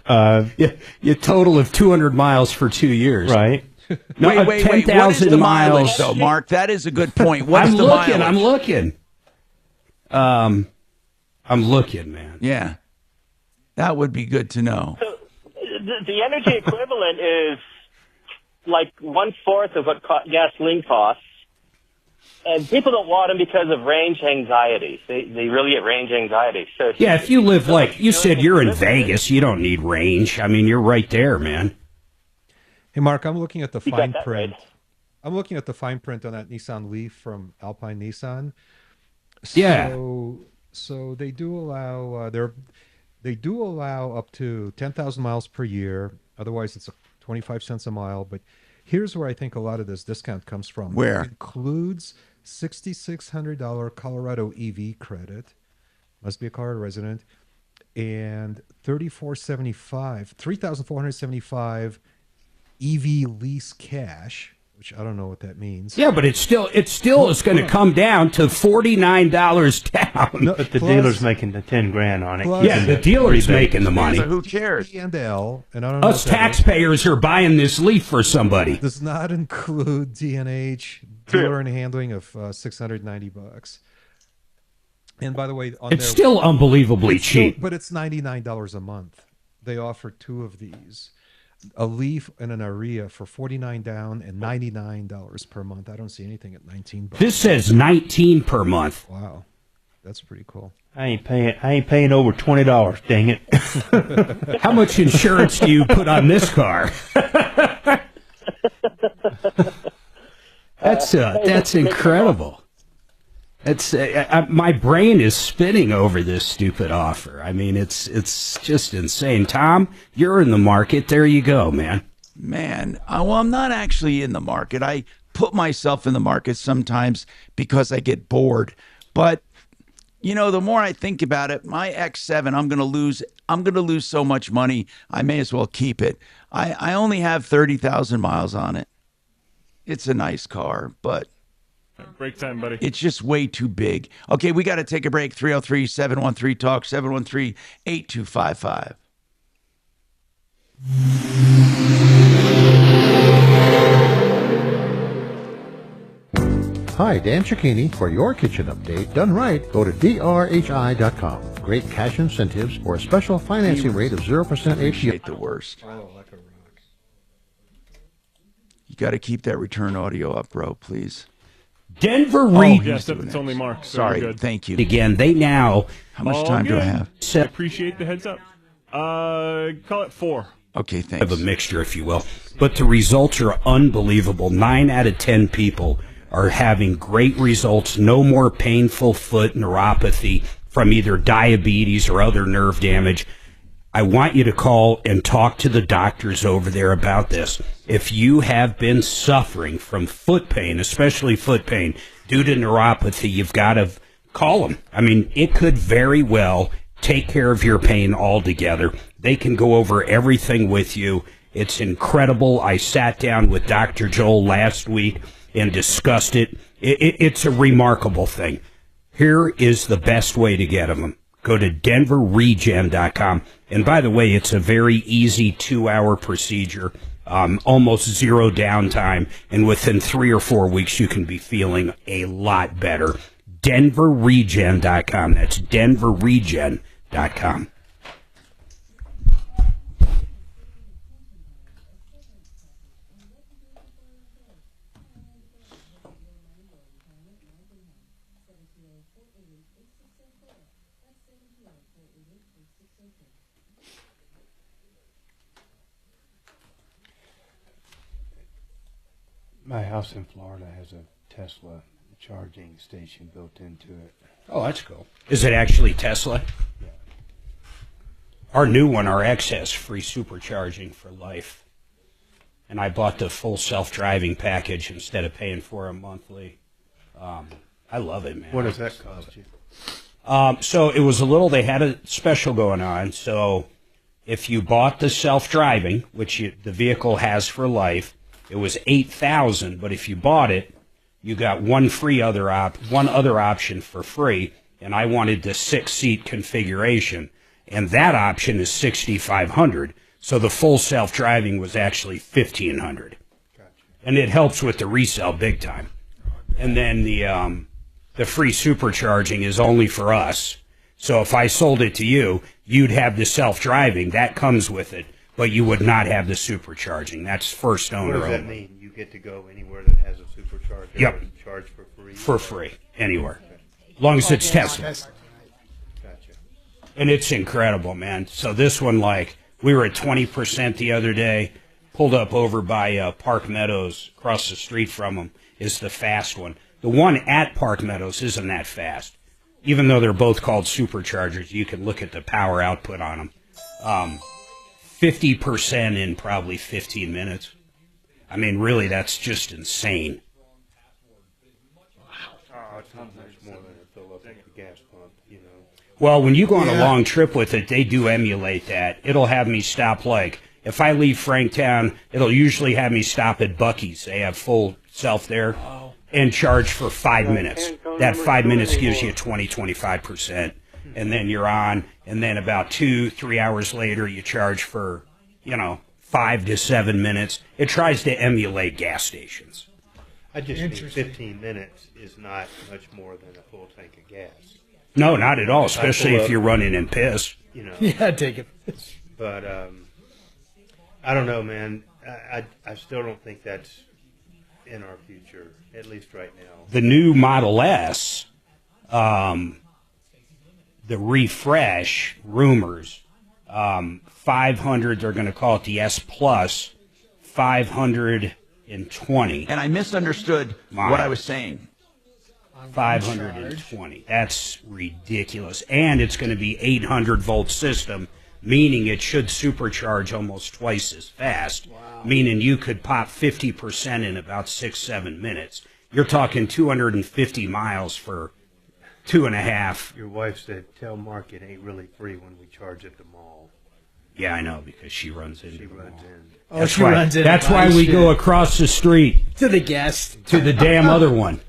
You total of 200 miles for 2 years. Right. No, wait. What is the mileage, though, Mark? That is a good point. What's the mileage? I'm looking. I'm looking, man. Yeah. That would be good to know. So the energy equivalent is like 1/4 of what gasoline costs. And people don't want them because of range anxiety. They really get range anxiety. So yeah, if you live like you said, you're in Vegas, you don't need range. I mean, you're right there, man. Hey, Mark, I'm looking at the You fine got that print. right. I'm looking at the fine print on that Nissan Leaf from Alpine Nissan. Yeah. So they do allow they do allow up to 10,000 miles per year. Otherwise, it's 25 cents a mile. But here's where I think a lot of this discount comes from. Where? It includes $6,600 Colorado EV credit. Must be a Colorado resident. And $3,475 EV lease cash, which I don't know what that means. Yeah, but it still is going to come down to $49 down. No, But the dealer's making the 10 grand on it. Yeah, the dealer's making the money. Who cares? D&L, and I don't know Us what that taxpayers are buying this Leaf for somebody. is. Does not include D&H, dealer and handling of $690. And by the way, on It's still unbelievably it's still- cheap. but it's $99 a month. They offer two of these. A Leaf and an Aria for $49 down and $99 per month. I don't see anything at $19. This says $19 per month. Wow, that's pretty cool. I ain't paying over $20. Dang it! How much insurance do you put on this car? That's incredible. It's my brain is spinning over this stupid offer. I mean, it's just insane. Tom, you're in the market. There you go, man. Man, well, I'm not actually in the market. I put myself in the market sometimes because I get bored. But you know, the more I think about it, my X7, I'm going to lose so much money. I may as well keep it. I only have 30,000 miles on it. It's a nice car, but break time, buddy. It's just way too big. Okay, we got to take a break. 303-713-TALK, 713-8255. Hi, Dan Cicchini. For your kitchen update done right, go to drhi.com. Great cash incentives or a special financing rate of 0% APR. The worst. You got to keep that return audio up, bro, please. Denver Yes, it's only Mark. So Sorry, we're good. thank you. Again, they now. How much time do I have? I appreciate the heads up. Call it 4. Okay, thanks. Of a mixture, if you will. But the results are unbelievable. 9 out of 10 people are having great results. No more painful foot neuropathy from either diabetes or other nerve damage. I want you to call and talk to the doctors over there about this. If you have been suffering from foot pain, especially foot pain, due to neuropathy, you've got to call them. I mean, it could very well take care of your pain altogether. They can go over everything with you. It's incredible. I sat down with Dr. Joel last week and discussed it. It's a remarkable thing. Here is the best way to get them. Go to denverregen.com. And by the way, it's a very easy 2-hour procedure, almost zero downtime. And within 3 or 4 weeks, you can be feeling a lot better. denverregen.com. That's denverregen.com. My house in Florida has a Tesla charging station built into it. Oh, that's cool. Is it actually Tesla? Yeah. Our new one, our X, has free supercharging for life. And I bought the full self-driving package instead of paying for a monthly. I love it, man. What does that cost you? So it was they had a special going on. So if you bought the self-driving, which the vehicle has for life, it was $8,000, but if you bought it, you got one other option for free, and I wanted the 6-seat configuration, and that option is $6,500. So the full self-driving was actually $1,500, and it helps with the resale big time. And then the free supercharging is only for us. So if I sold it to you, you'd have the self-driving that comes with it. But you would not have the supercharging. That's first owner. What does that mean? You get to go anywhere that has a supercharger? Yep. And charge for free? For free, anywhere. As long as it's Tesla. Gotcha. And it's incredible, man. So this one, we were at 20% the other day, pulled up over by Park Meadows, across the street from them, is the fast one. The one at Park Meadows isn't that fast. Even though they're both called superchargers, you can look at the power output on them. 50% in probably 15 minutes. I mean, really, that's just insane. Oh, it's not much more than a fill up at the gas pump, you know. Well, when you go on a long trip with it, they do emulate that. It'll have me stop, if I leave Franktown, it'll usually have me stop at Buc-ee's. They have full self there. And charge for 5 minutes. That 5 minutes gives you 25%. And then you're on, and then about 2-3 hours later, you charge for, 5 to 7 minutes. It tries to emulate gas stations. I just think 15 minutes is not much more than a full tank of gas. No, not at all, especially if you're running in piss. Yeah, take it. But I don't know, man. I still don't think that's in our future, at least right now. The new Model S, the refresh, rumors, 500, they're going to call it the S Plus, 520. And I misunderstood what I was saying. 520. That's ridiculous. And it's going to be 800-volt system, meaning it should supercharge almost twice as fast, meaning you could pop 50% in about 6-7 minutes. You're talking 250 miles for 2.5. Your wife said, "Tell Mark it ain't really free when we charge at the mall." Yeah, I know, because she runs into the mall. Oh, she runs in. That's why we go across the street to the guest, to the damn other one.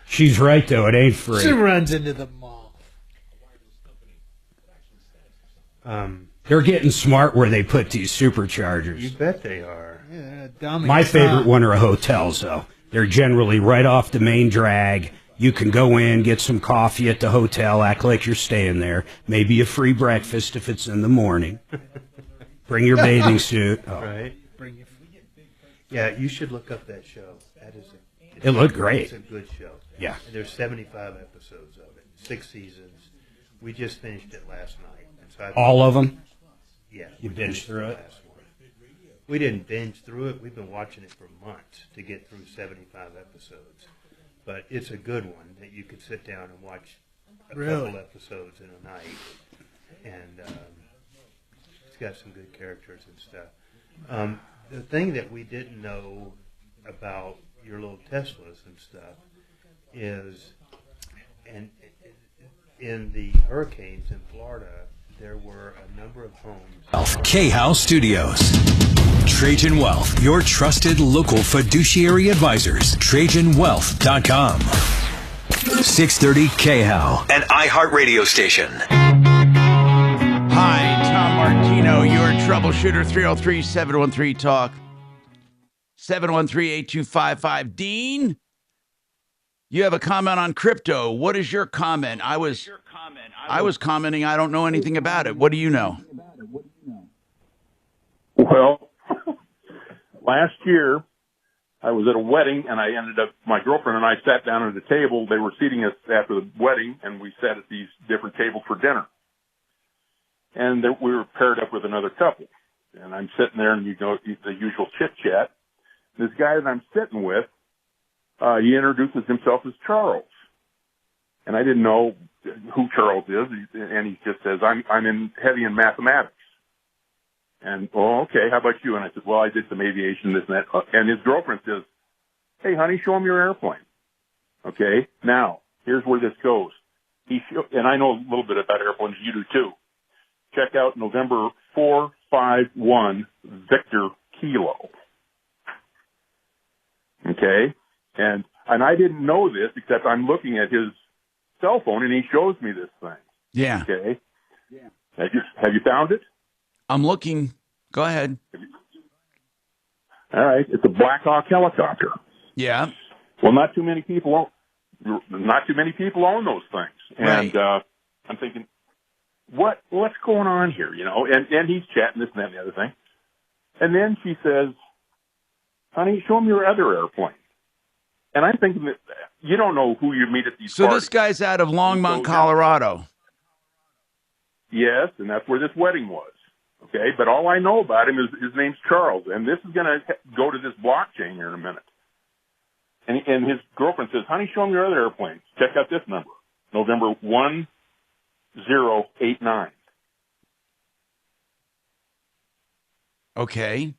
She's right though; it ain't free. She runs into the mall. They're getting smart where they put these superchargers. You bet they are. Yeah, dummy. My favorite one are hotels, though. They're generally right off the main drag. You can go in, get some coffee at the hotel, act like you're staying there. Maybe a free breakfast if it's in the morning. Bring your bathing suit. Oh. Right. Yeah, you should look up that show. That is It looked great. It's a good show. Yeah. And there's 75 episodes of it, 6 seasons. We just finished it last night. And so All of them? Yeah. You binged through it? Last one. We didn't binge through it. We've been watching it for months to get through 75 episodes. But it's a good one that you could sit down and watch a couple episodes in a night. And it's got some good characters and stuff. The thing that we didn't know about your little Teslas and stuff is, and in the hurricanes in Florida, there were a number of homes. K-House Studios. Trajan Wealth, your trusted local fiduciary advisors. TrajanWealth.com. 630 K-How, an iHeartRadio station. Hi, Tom Martino, your troubleshooter, 303-713-TALK, 713-8255. Dean, you have a comment on crypto. What is your comment? I was commenting, I don't know anything about it. What do you know? Well, last year I was at a wedding, and I ended up, my girlfriend and I sat down at a table. They were seating us after the wedding, and we sat at these different tables for dinner. And we were paired up with another couple. And I'm sitting there, and the usual chit-chat. This guy that I'm sitting with, he introduces himself as Charles. And I didn't know who Charles is, and he just says, I'm heavy in mathematics. And, oh, okay, how about you? And I said, well, I did some aviation, this and that. And his girlfriend says, hey, honey, show him your airplane. Okay, now, here's where this goes. And I know a little bit about airplanes, you do too. Check out November 451 Victor Kilo. Okay, and I didn't know this except I'm looking at his cell phone and he shows me this thing. Yeah. Okay. Yeah. Have you found it? I'm looking. Go ahead. All right. It's a Black Hawk helicopter. Yeah. Well, not too many people own those things, and Right. I'm thinking, what's going on here? You know, and he's chatting this and that and the other thing, and then she says, honey, show him your other airplane. And I'm thinking that you don't know who you meet at these So parties. this guy's out of Longmont, Colorado. Yes, and that's where this wedding was. Okay, but all I know about him is his name's Charles, and this is going to go to this blockchain here in a minute. And his girlfriend says, honey, show him your other airplane. Check out this number, November 1089. Okay.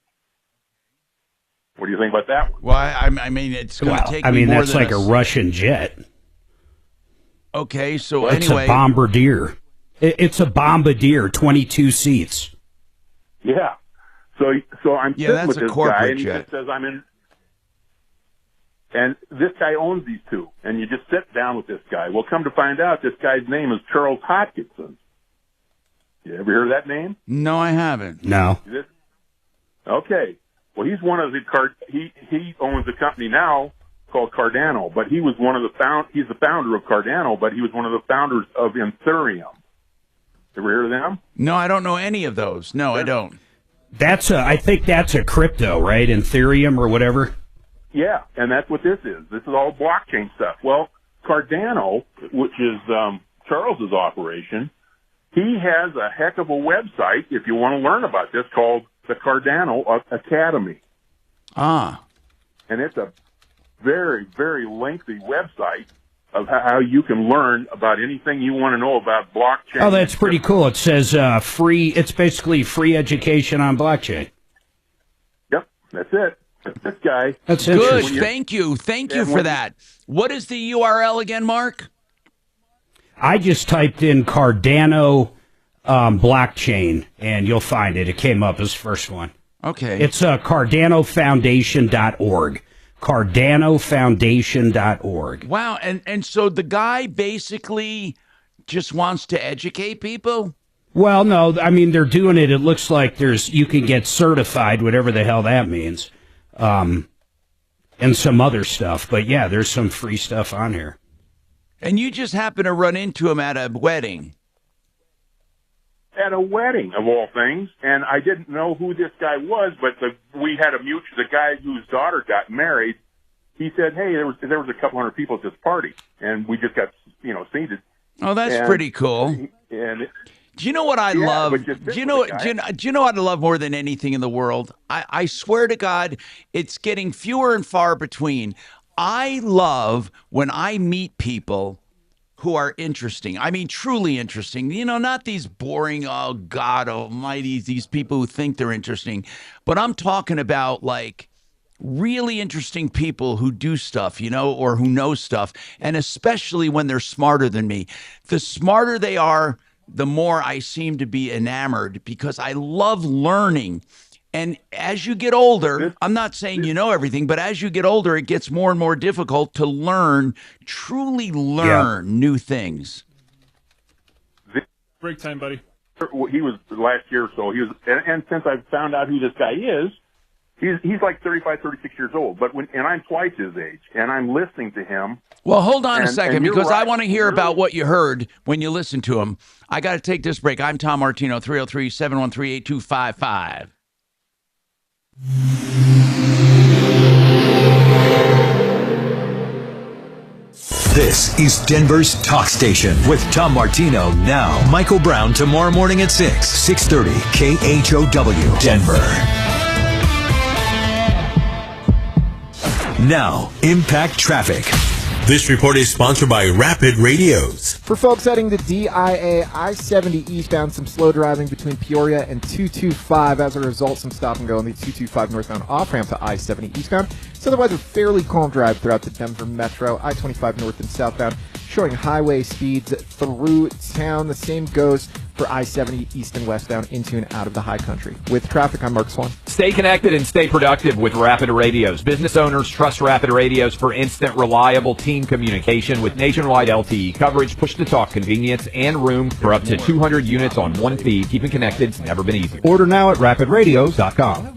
What do you think about that one? Well, I mean, it's going to take me more that's than like a Russian jet. Okay, so It's anyway. a bombardier. It's a bombardier, 22 seats. Yeah. So I'm Yeah, sitting that's with a this corporate guy, and he jet. just says, I'm in. And this guy owns these two, and you just sit down with this guy. Well, come to find out, this guy's name is Charles Hodgkinson. You ever hear that name? No, I haven't. No. Okay. Well, he's one of the he owns a company now called Cardano, but he was one of he's the founder of Cardano, but he was one of the founders of Ethereum. Ever heard of them? No, I don't know any of those. No, I don't. I think that's a crypto, right? Ethereum or whatever. Yeah, and that's what this is. This is all blockchain stuff. Well, Cardano, which is Charles's operation, he has a heck of a website, if you want to learn about this, called the Cardano Academy. Ah. And it's a very, very lengthy website, of how you can learn about anything you want to know about blockchain. Oh, that's pretty cool. It says free. It's basically free education on blockchain. Yep, that's it. This guy. That's good. interesting. Thank you for that. What is the URL again, Mark? I just typed in Cardano blockchain, and you'll find it. It came up as first one. Okay. It's CardanoFoundation.org. CardanoFoundation.org. Wow, and so the guy basically just wants to educate people? Well, no, I mean, they're doing it. It looks like you can get certified, whatever the hell that means, and some other stuff. But yeah, there's some free stuff on here. And you just happen to run into him at a wedding. At a wedding, of all things, and I didn't know who this guy was, but we had a mutual. The guy whose daughter got married, he said, "Hey, there was a couple hundred people at this party, and we just got seated." Oh, that's pretty cool. And do you know what I love? Do you know what I love more than anything in the world? I swear to God, it's getting fewer and far between. I love when I meet people who are interesting. I mean, truly interesting. Not these boring, oh, God almighty, these people who think they're interesting. But I'm talking about, like, really interesting people who do stuff, or who know stuff. And especially when they're smarter than me. The smarter they are, the more I seem to be enamored because I love learning. And as you get older, I'm not saying you know everything, but as you get older, it gets more and more difficult to truly learn new things. Break time, buddy. He was last year, so he was, and since I've found out who this guy is, he's like 35, 36 years old, and I'm twice his age, and I'm listening to him. Well, hold on a second, because right. I want to hear about what you heard when you listened to him. I got to take this break. I'm Tom Martino, 303-713-8255. This is Denver's Talk Station with Tom Martino now. Michael Brown tomorrow morning at 6:30 KHOW Denver. Now, Impact Traffic. This report is sponsored by Rapid Radios. For folks heading to DIA, I-70 eastbound, some slow driving between Peoria and 225. As a result, some stop and go on the 225 northbound off-ramp to I-70 eastbound. It's otherwise a fairly calm drive throughout the Denver metro. I-25 north and southbound, showing highway speeds through town. The same goes for I-70 east and westbound into and out of the high country. With traffic, I'm Mark Swan. Stay connected and stay productive with Rapid Radios. Business owners trust Rapid Radios for instant, reliable team communication with nationwide LTE coverage, push-to-talk convenience, and room for up to 200 units on one feed. Keeping connected's never been easier. Order now at rapidradios.com.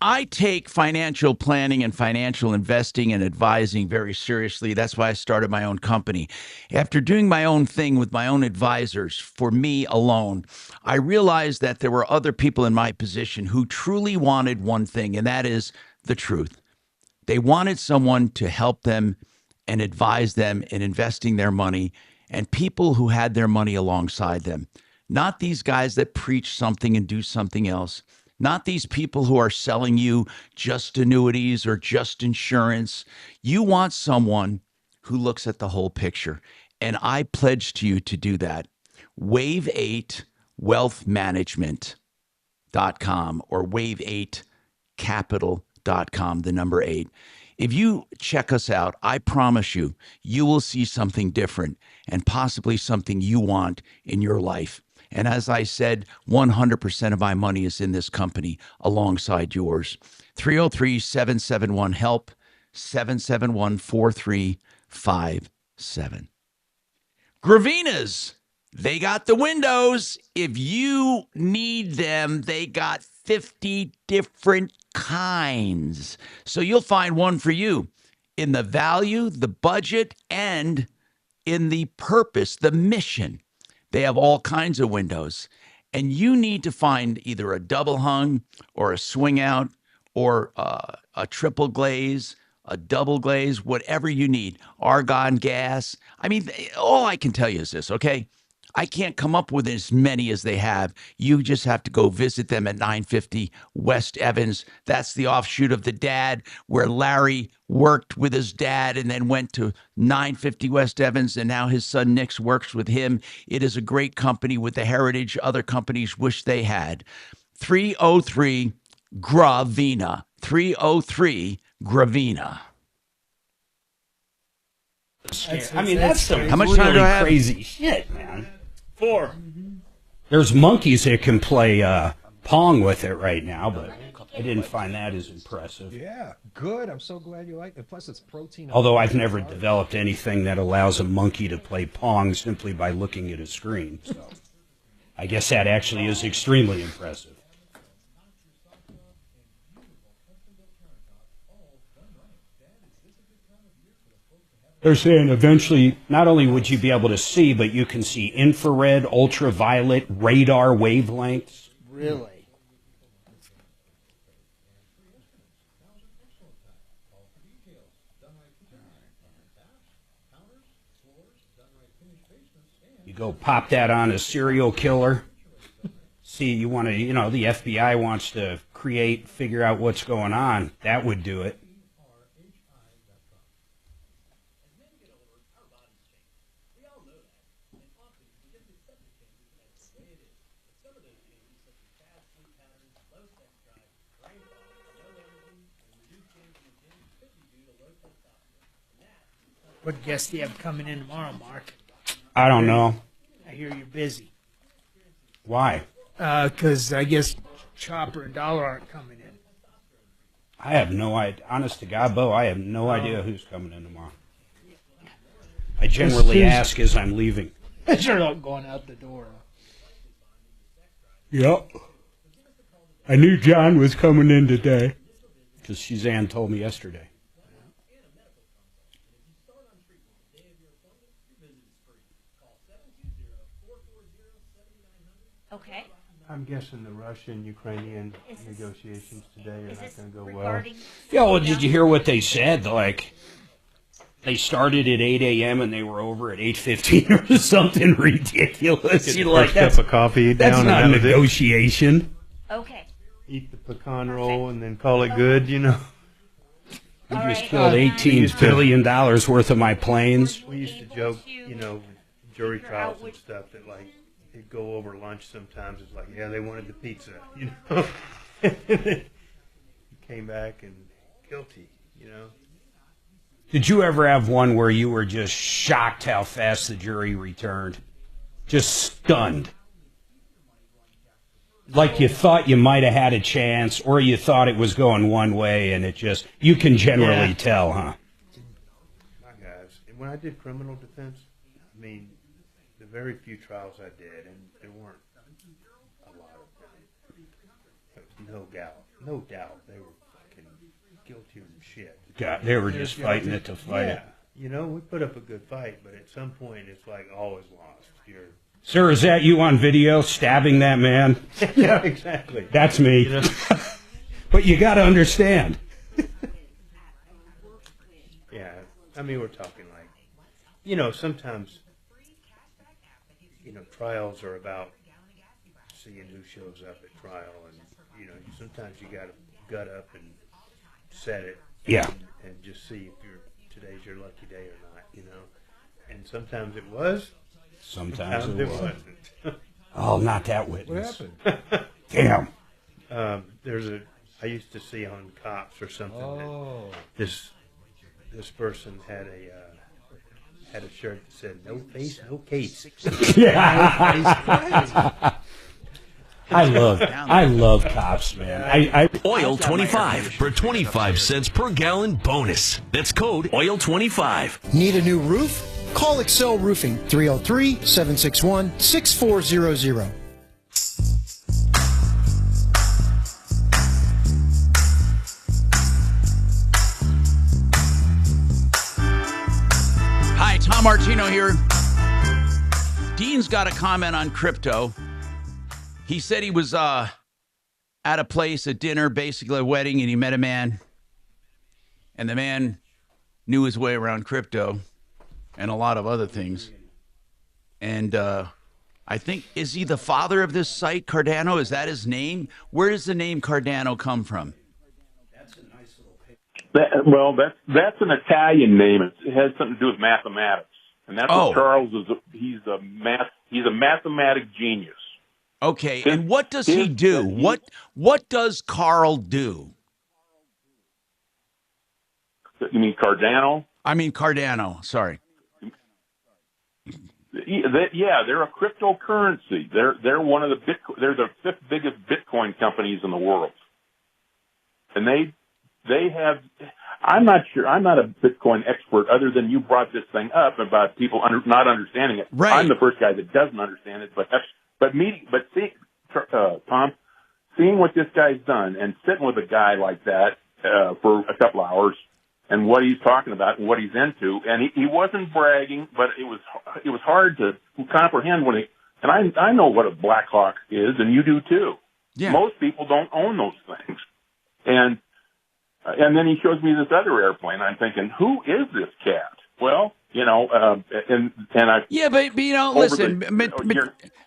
I take financial planning and financial investing and advising very seriously. That's why I started my own company. After doing my own thing with my own advisors for me alone, I realized that there were other people in my position who truly wanted one thing, and that is the truth. They wanted someone to help them and advise them in investing their money, and people who had their money alongside them. Not these guys that preach something and do something else. Not these people who are selling you just annuities or just insurance. You want someone who looks at the whole picture. And I pledge to you to do that. Wave8wealthmanagement.com or wave8capital.com, the number 8. If you check us out, I promise you, you will see something different and possibly something you want in your life. And as I said, 100% of my money is in this company alongside yours. 303-771-HELP, 771-4357. Gravina's, they got the windows. If you need them, they got 50 different kinds. So you'll find one for you in the value, the budget, and in the purpose, the mission. They have all kinds of windows, and you need to find either a double hung or a swing out or a triple glaze, a double glaze, whatever you need. Argon gas. I mean, all I can tell you is this, okay? I can't come up with as many as they have. You just have to go visit them at 950 West Evans. That's the offshoot of the Dad, where Larry worked with his dad and then went to 950 West Evans, and now his son Nick's works with him. It is a great company with the heritage other companies wish they had. 303 Gravina. 303 Gravina. I mean, that's some How much really time do I have? crazy shit, man. 4. There's monkeys that can play Pong with it right now, but I didn't find that as impressive. Yeah, good. I'm so glad you like it. Plus, it's protein. Although I've never developed anything that allows a monkey to play Pong simply by looking at a screen. So I guess that actually is extremely impressive. They're saying eventually not only would you be able to see, but you can see infrared, ultraviolet, radar wavelengths. Really? You go pop that on a serial killer. See, you want to, the FBI wants to figure out what's going on. That would do it. What guest do you have coming in tomorrow, Mark? I don't know. I hear you're busy. Why? Because I guess Chopper and Dollar aren't coming in. I have no idea. Honest to God, Bo, I have no idea who's coming in tomorrow. I generally ask as I'm leaving. You're not going out the door. Yep. I knew John was coming in today. Because Suzanne told me yesterday. Okay. I'm guessing the Russian-Ukrainian negotiations today are not going to go well. Yeah, well, did you hear what they said? Like, they started at 8 a.m. and they were over at 8:15 or something ridiculous. Get You the know, first cup of coffee that's down not and that was it. negotiation. Okay. Eat the pecan roll and then call it good, We just killed $18 billion worth of my planes. We used to joke, jury trials and stuff that it'd go over lunch sometimes. It's like, yeah, they wanted the pizza, He came back and guilty, Did you ever have one where you were just shocked how fast the jury returned? Just stunned. Like you thought you might have had a chance, or you thought it was going one way, and you can generally tell, huh? My guys, when I did criminal defense, the very few trials I did, and there weren't a lot of them, no doubt, they were fucking guilty of shit. God, they were just fighting it to fight it. We put up a good fight, but at some point it's like all is lost. Sir, is that you on video stabbing that man? Yeah, exactly. That's me. But you got to understand. Yeah, we're talking sometimes, trials are about seeing who shows up at trial, and sometimes you got to gut up and set it. Yeah. And just see if today's your lucky day or not, And sometimes it was. Sometimes it wasn't. wasn't. Oh, not that witness. What happened? Damn. I used to see on Cops or something that this person had a shirt that said "No face, no case." I love Cops, man. Oil 25 for 25 cents per gallon bonus. That's code OIL25. Need a new roof? Call Excel Roofing, 303-761-6400. Hi, Tom Martino here. Dean's got a comment on crypto. He said he was at a place, a dinner, basically a wedding, and he met a man. And the man knew his way around crypto and a lot of other things. And I think, is he the father of this site, Cardano? Is that his name? Where does the name Cardano come from? That's an Italian name. It has something to do with mathematics, and that's what Charles is. He's a mathematic genius. Okay, and what does he do? What does Carl do? You mean Cardano? I mean Cardano. Sorry. Yeah, they're a cryptocurrency. They're one of the they're the fifth biggest Bitcoin companies in the world, and they have. I'm not sure. I'm not a Bitcoin expert, other than you brought this thing up about people not understanding it. Right. I'm the first guy that doesn't understand it, but Tom, seeing what this guy's done and sitting with a guy like that for a couple hours, and what he's talking about and what he's into, and he wasn't bragging, but it was hard to comprehend when and I know what a Black Hawk is, and you do too. Yeah. Most people don't own those things, and then he shows me this other airplane. I'm thinking, who is this cat? Well, and I but listen.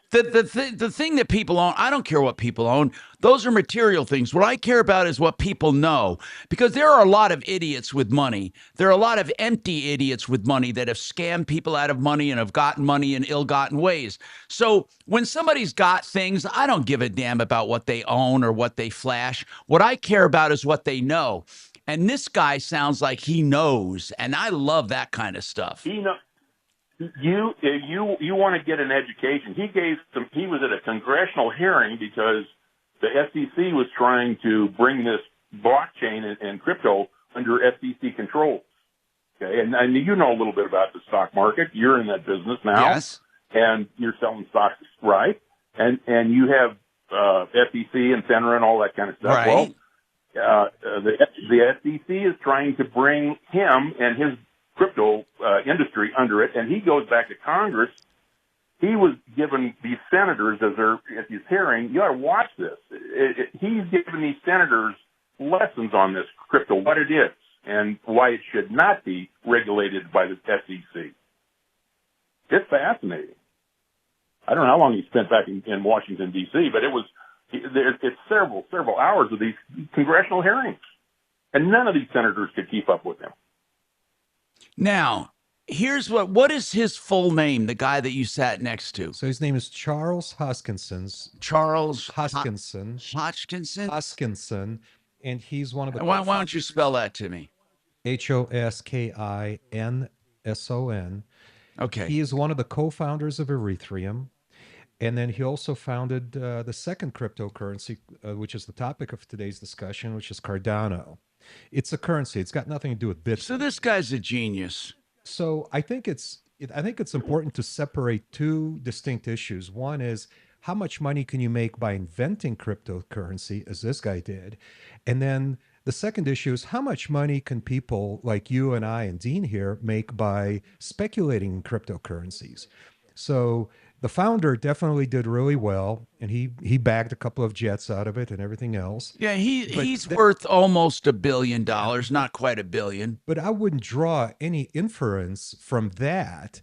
The thing that people own, I don't care what people own. Those are material things. What I care about is what people know, because there are a lot of idiots with money. There are a lot of empty idiots with money that have scammed people out of money and have gotten money in ill-gotten ways. So when somebody's got things, I don't give a damn about what they own or what they flash. What I care about is what they know. And this guy sounds like he knows, and I love that kind of stuff. He knows. You want to get an education. He was at a congressional hearing because the SEC was trying to bring this blockchain and crypto under SEC controls. Okay, and you know a little bit about the stock market. You're in that business now. Yes. And you're selling stocks, right? And you have SEC and FINRA and all that kind of stuff. Right. Well, the SEC is trying to bring him and his crypto industry under it, and he goes back to Congress. He was giving these senators, at his hearing, you ought to watch this. He's giving these senators lessons on this crypto, what it is, and why it should not be regulated by the SEC. It's fascinating. I don't know how long he spent back in Washington, D.C., but it's several hours of these congressional hearings, and none of these senators could keep up with him. Now, here's what is his full name, the guy that you sat next to? So his name is Charles Hoskinson. Charles Hoskinson. Hoskinson? And he's one of the... Why don't you spell that to me? Hoskinson. Okay. He is one of the co-founders of Ethereum. And then he also founded the second cryptocurrency, which is the topic of today's discussion, which is Cardano. It's a currency. It's got nothing to do with Bitcoin. So this guy's a genius. So I think it's important to separate two distinct issues. One is, how much money can you make by inventing cryptocurrency, as this guy did? And then the second issue is, how much money can people like you and I and Dean here make by speculating in cryptocurrencies? So the founder definitely did really well, and he bagged a couple of jets out of it and everything else. Yeah, he's worth almost $1 billion, not quite $1 billion. But I wouldn't draw any inference from that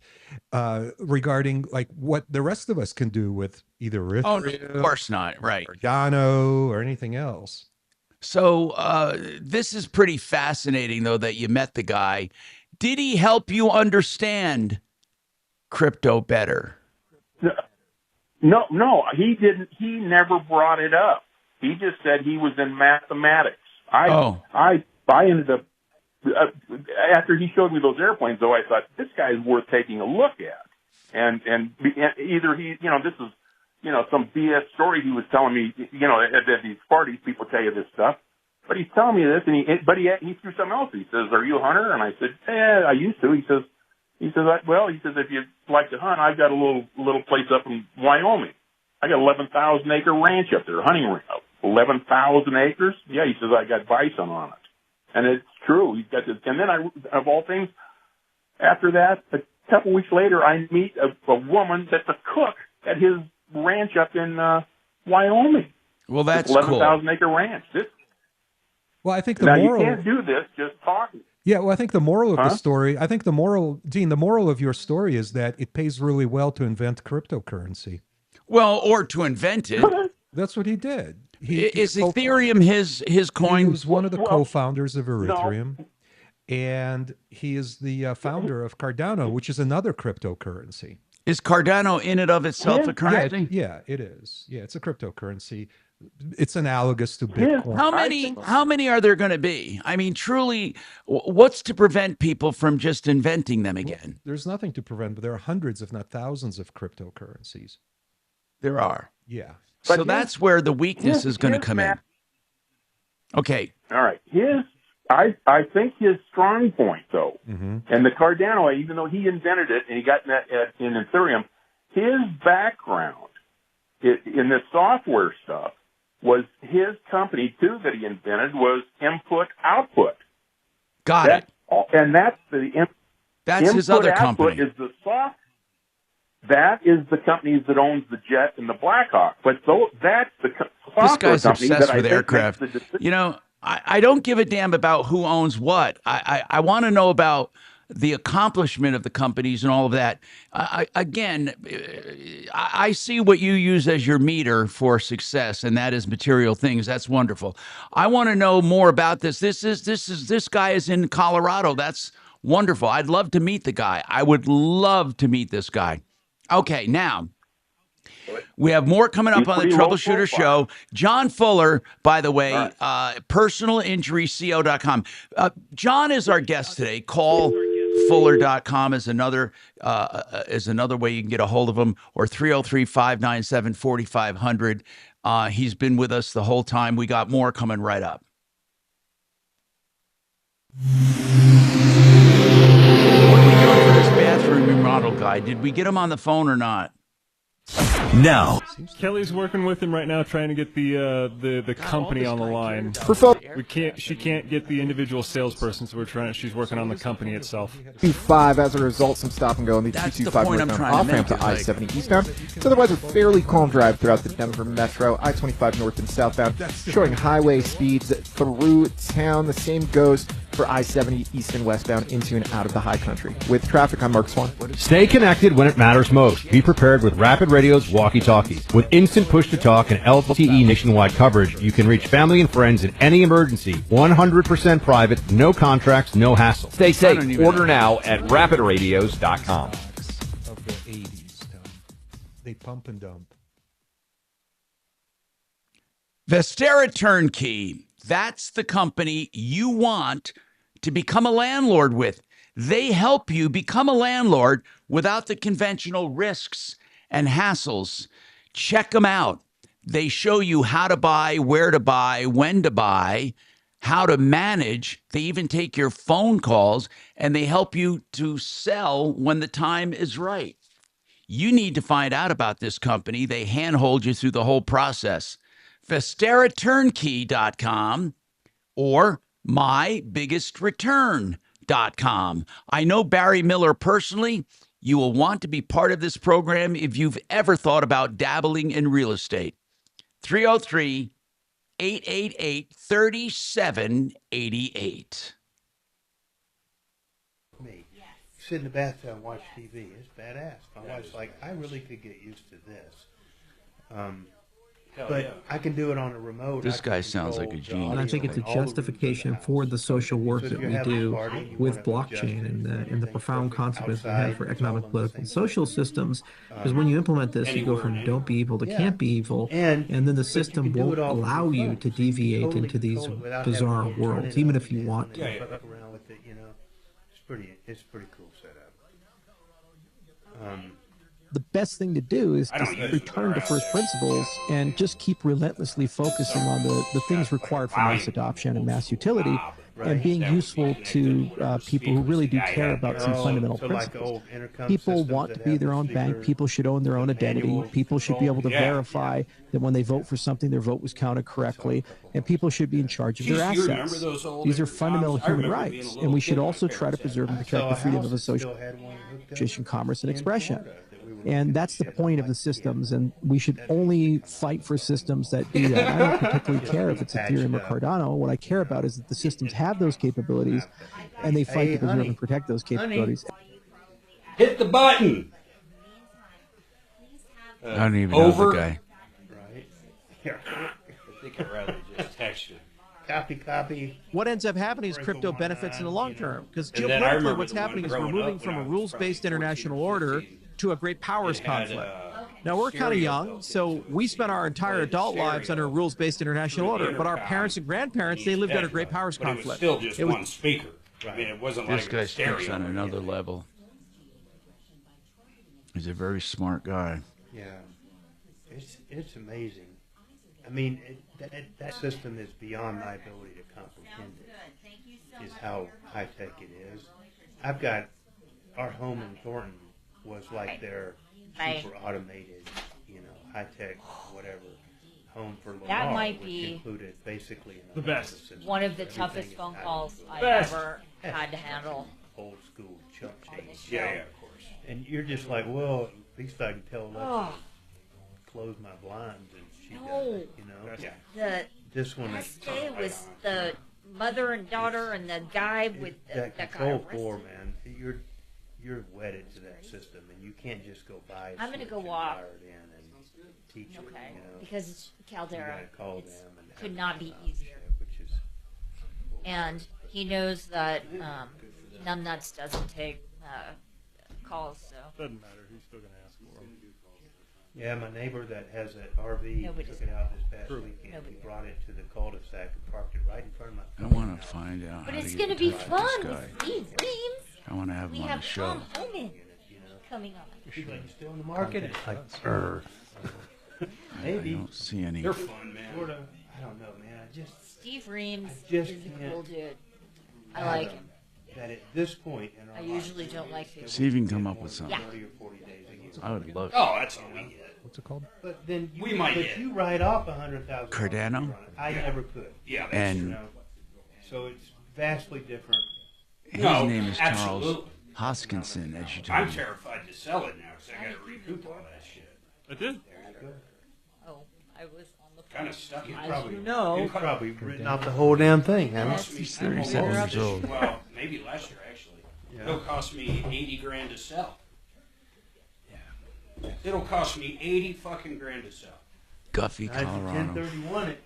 regarding like what the rest of us can do with either Ethereum, of course not, right? Cardano or anything else. So this is pretty fascinating, though, that you met the guy. Did he help you understand crypto better? No, he didn't. He never brought it up. He just said he was in mathematics. I ended up after he showed me those airplanes, though. I thought this guy's worth taking a look at, and either he, this is, some BS story he was telling me. At these parties, people tell you this stuff, but he's telling me this, and he threw something else. He says, "Are you a hunter?" And I said, "I used to." He says, if you like to hunt, I've got a little place up in Wyoming. I got 11,000 acre ranch up there, hunting ranch. 11,000 acres? Yeah, he says, I got bison on it. And it's true. He's got this. And then of all things, after that, a couple weeks later, I meet a woman that's a cook at his ranch up in Wyoming. Well, that's 11,000 acre ranch. Well, I think the now moral... you can't do this just talking. Yeah, well, I think the moral of the story, Dean, the moral of your story is that it pays really well to invent cryptocurrency. Well, or to invent it. That's what he did. Is Ethereum his coin? He was one of the co-founders of Ethereum, and he is the founder of Cardano, which is another cryptocurrency. Is Cardano in and of itself a currency? Yeah, it is. Yeah, it's a cryptocurrency. It's analogous to Bitcoin. How many are there going to be? I mean, truly, what's to prevent people from just inventing them again? There's nothing to prevent, but there are hundreds, if not thousands, of cryptocurrencies. There are. Yeah. So that's where the weakness is going to come in. Okay. All right. I think his strong point, though, and the Cardano, even though he invented it and he got in Ethereum, his background in the software stuff was his company, too, that he invented was input-output. Got it. And that's his other company. Is the soft. That is the company that owns the Jet and the Blackhawk. But that's the software this guy's company obsessed that with aircraft. You know, I don't give a damn about who owns what. I want to know about the accomplishment of the companies and all of that. I see what you use as your meter for success, and that is material things. That's wonderful. I want to know more about this. This guy is in Colorado. That's wonderful. I'd love to meet the guy. I would love to meet this guy. Okay, now we have more coming up on the Troubleshooter Show. John Fuller, by the way, personalinjuryco.com. John is our guest today. Call Fuller.com is another way you can get a hold of him, or 303-597-4500. He's been with us the whole time. We got more coming right up. What are we doing for this bathroom remodel guy? Did we get him on the phone or not? Now, Kelly's working with him right now, trying to get the company on the line. She can't get the individual salesperson, so she's working on the company itself. 25 as a result, some stop and go on the 225 northbound off ramp to I-70 eastbound. It's otherwise a fairly calm drive throughout the Denver Metro. I-25 north and southbound, showing highway speeds through town. The same goes for I-70 east and westbound into and out of the high country. With traffic, I'm Mark Swan. Stay connected when it matters most. Be prepared with Rapid Radio's walkie-talkies. With instant push-to-talk and LTE nationwide coverage, you can reach family and friends in any emergency. 100% private, no contracts, no hassle. Stay safe. Order now at rapidradios.com. Of the 80s, Tom. They pump and dump. Vestera Turnkey. That's the company you want to become a landlord with. They help you become a landlord without the conventional risks and hassles. Check them out. They show you how to buy, where to buy, when to buy, how to manage. They even take your phone calls, and they help you to sell when the time is right. You need to find out about this company. They handhold you through the whole process. VesteraTurnkey.com or MyBiggestReturn.com. I know Barry Miller personally. You will want to be part of this program if you've ever thought about dabbling in real estate. 303-888-3788. Me. Sit in the bathtub and watch TV. It's badass. My wife's like, I really could get used to this. But I can do it on a remote. This guy sounds like a genius. And I think it's a justification for the social work that we do with blockchain and the profound consequences it has for economic, political, and social systems. Because when you implement this, you go from don't be evil to can't be evil, and then the system won't allow you to deviate into these bizarre worlds, even if you want to. Fuck around with it, you know. It's pretty cool setup. The best thing to do is to return to first principles and just keep relentlessly focusing on the things required for mass adoption and mass utility, and being useful to people who really do care about some fundamental principles. People want to be their own bank. People should own their own identity. People should be able to verify that when they vote for something, their vote was counted correctly. And people should be in charge of their assets. These are fundamental human rights. And we should also try to preserve and protect the freedom of association, commerce, and expression. And that's the point of the systems, and we should only fight for systems that do that. I don't particularly care if it's Ethereum or Cardano. What I care about is that the systems have those capabilities, and they fight to preserve and protect those capabilities. Hit the button. I don't even know the guy. Right. Here. I think I'd rather just text you. Copy. What ends up happening is crypto benefits in the long term, because And then I geopolitically remember what's the one happening is we're growing moving up from when a I was rules-based probably international 14 or order 15. to a great powers It had, conflict. Now, we're kind of young, so we spent our entire adult lives under a rules-based international order, but our parents and grandparents, they lived under great powers But it was conflict. still just It was- one speaker. I mean, it wasn't This like guy a stereo. speaks on another level. He's a very smart guy. Yeah, it's amazing. I mean, that system is beyond my ability to comprehend it. Is how high tech it is. I've got our home in Thornton was like their super automated, high tech whatever home for Lamar. That might which be included basically the best. System. one of the Everything toughest is phone out calls of I've best. ever had to handle. Old school chunk change. show. Yeah, of course. And you're just like, well, at least I can tell Alexa Oh. close my blinds, and she No. does it, Yeah. The This one best is day was the mother and daughter and the guy with that that got control arrested. core, man. You're wedded to that system, and you can't just go buy it. I'm gonna go walk. In and teach Okay, it, because it's Caldera. You gotta call It's- them and could not be have easier. which is And he knows that Numbnuts doesn't take calls, so. Doesn't matter. He's still gonna ask for him. Yeah, my neighbor that has that RV Nobody's took it out this past True. weekend. Nobody He brought it to the cul-de-sac and parked it right in front of my. I want to find out But how it's to going get to in be touch fun with this with guy. Steve Reams. I want to have We him on have the show. Tom Homan coming on. She's like, "You still in the market?" It's like, I maybe. don't see any. They're fun, man. Sort of. I don't know, man. I just Steve Reams I just is a can't cool dude. I like him. that at this point in our I usually don't like people. See if you can come up with something. Yeah. 30 or 40 days a year. I would love. Oh, that's all we get. What's it called? But then you, We might but get. you write off $100,000. Cardano? I never could. Yeah, that's And- You know, so it's vastly different. His No, name is Charles absolutely. Hoskinson, as you told I'm me. terrified to sell it now because I got to recoup all that shit. I did. Oh, I was on the phone. Kind of stuck in. As you know, You've probably written off the whole damn thing, haven't you? He's 37 years old. Well, maybe last year actually. Yeah. It'll cost me 80 grand to sell. Yeah. It'll cost me 80 fucking grand to sell. Guffey, I had to Colorado. 1031 it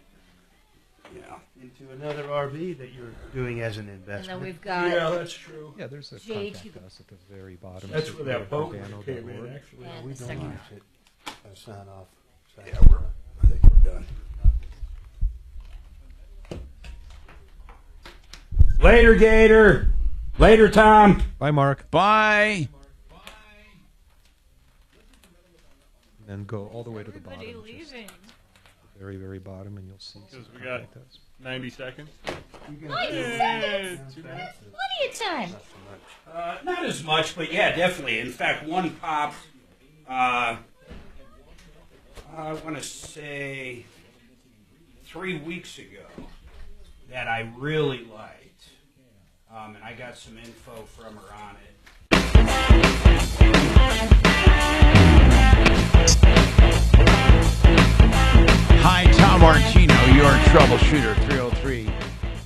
Yeah. into another RV that you're doing as an and investment. then we've got that's true. Yeah, there's a JT. contact us at the very bottom. That's where that boat Cardano.org. came in, actually. Well, And we the don't second use it. Sign off. Yeah, I think we're done. Later, Gator. Later, Tom. Bye, Mark. Bye. And then go all the way to the everybody bottom. Just leaving. the very, very bottom, and you'll see. Because we contact got us. 90 seconds. 90 seconds. Plenty of time. Not as much, but yeah, definitely. In fact, one popped, I want to say 3 weeks ago that I really liked. And I got some info from her on it. Hi, Tom Martino, your troubleshooter.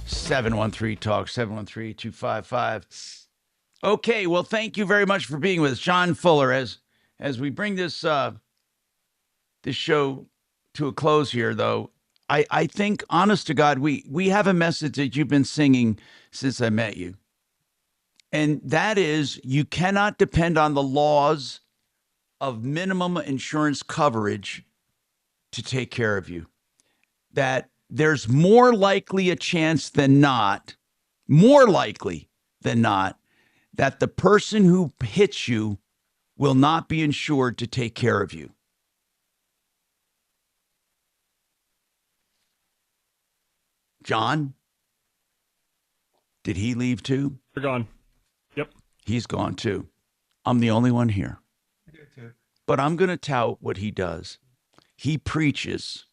303-713-TALK, 713-255. Okay, well, thank you very much for being with us. John Fuller, as we bring this this show to a close here, though, I think, honest to God, we have a message that you've been singing since I met you. And that is, you cannot depend on the laws of minimum insurance coverage to take care of you. That there's more likely a chance than not, that the person who hits you will not be insured to take care of you. John, did he leave too? They're gone. Yep. He's gone too. I'm the only one here. But I'm going to tout what he does. He preaches,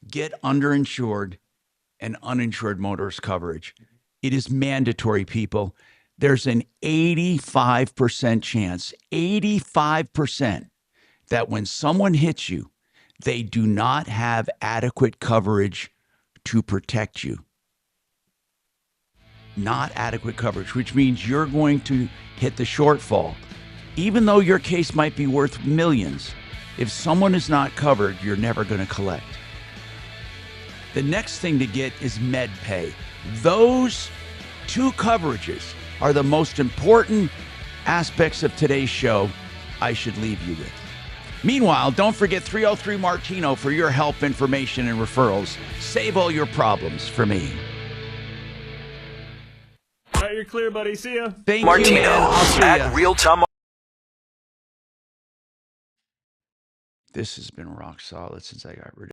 get underinsured and uninsured motorist coverage. It is mandatory, people. there's an 85% chance, 85%, that when someone hits you, they do not have adequate coverage to protect you. Not adequate coverage, which means you're going to hit the shortfall. Even though your case might be worth millions, if someone is not covered, you're never going to collect. The next thing to get is med pay. Those two coverages are the most important aspects of today's show I should leave you with. Meanwhile, don't forget 303 Martino for your help, information, and referrals. Save all your problems for me. All right, you're clear, buddy. See ya. Thank Martino you, man. I'll see at ya. Real Tom. This has been rock solid since I got rid of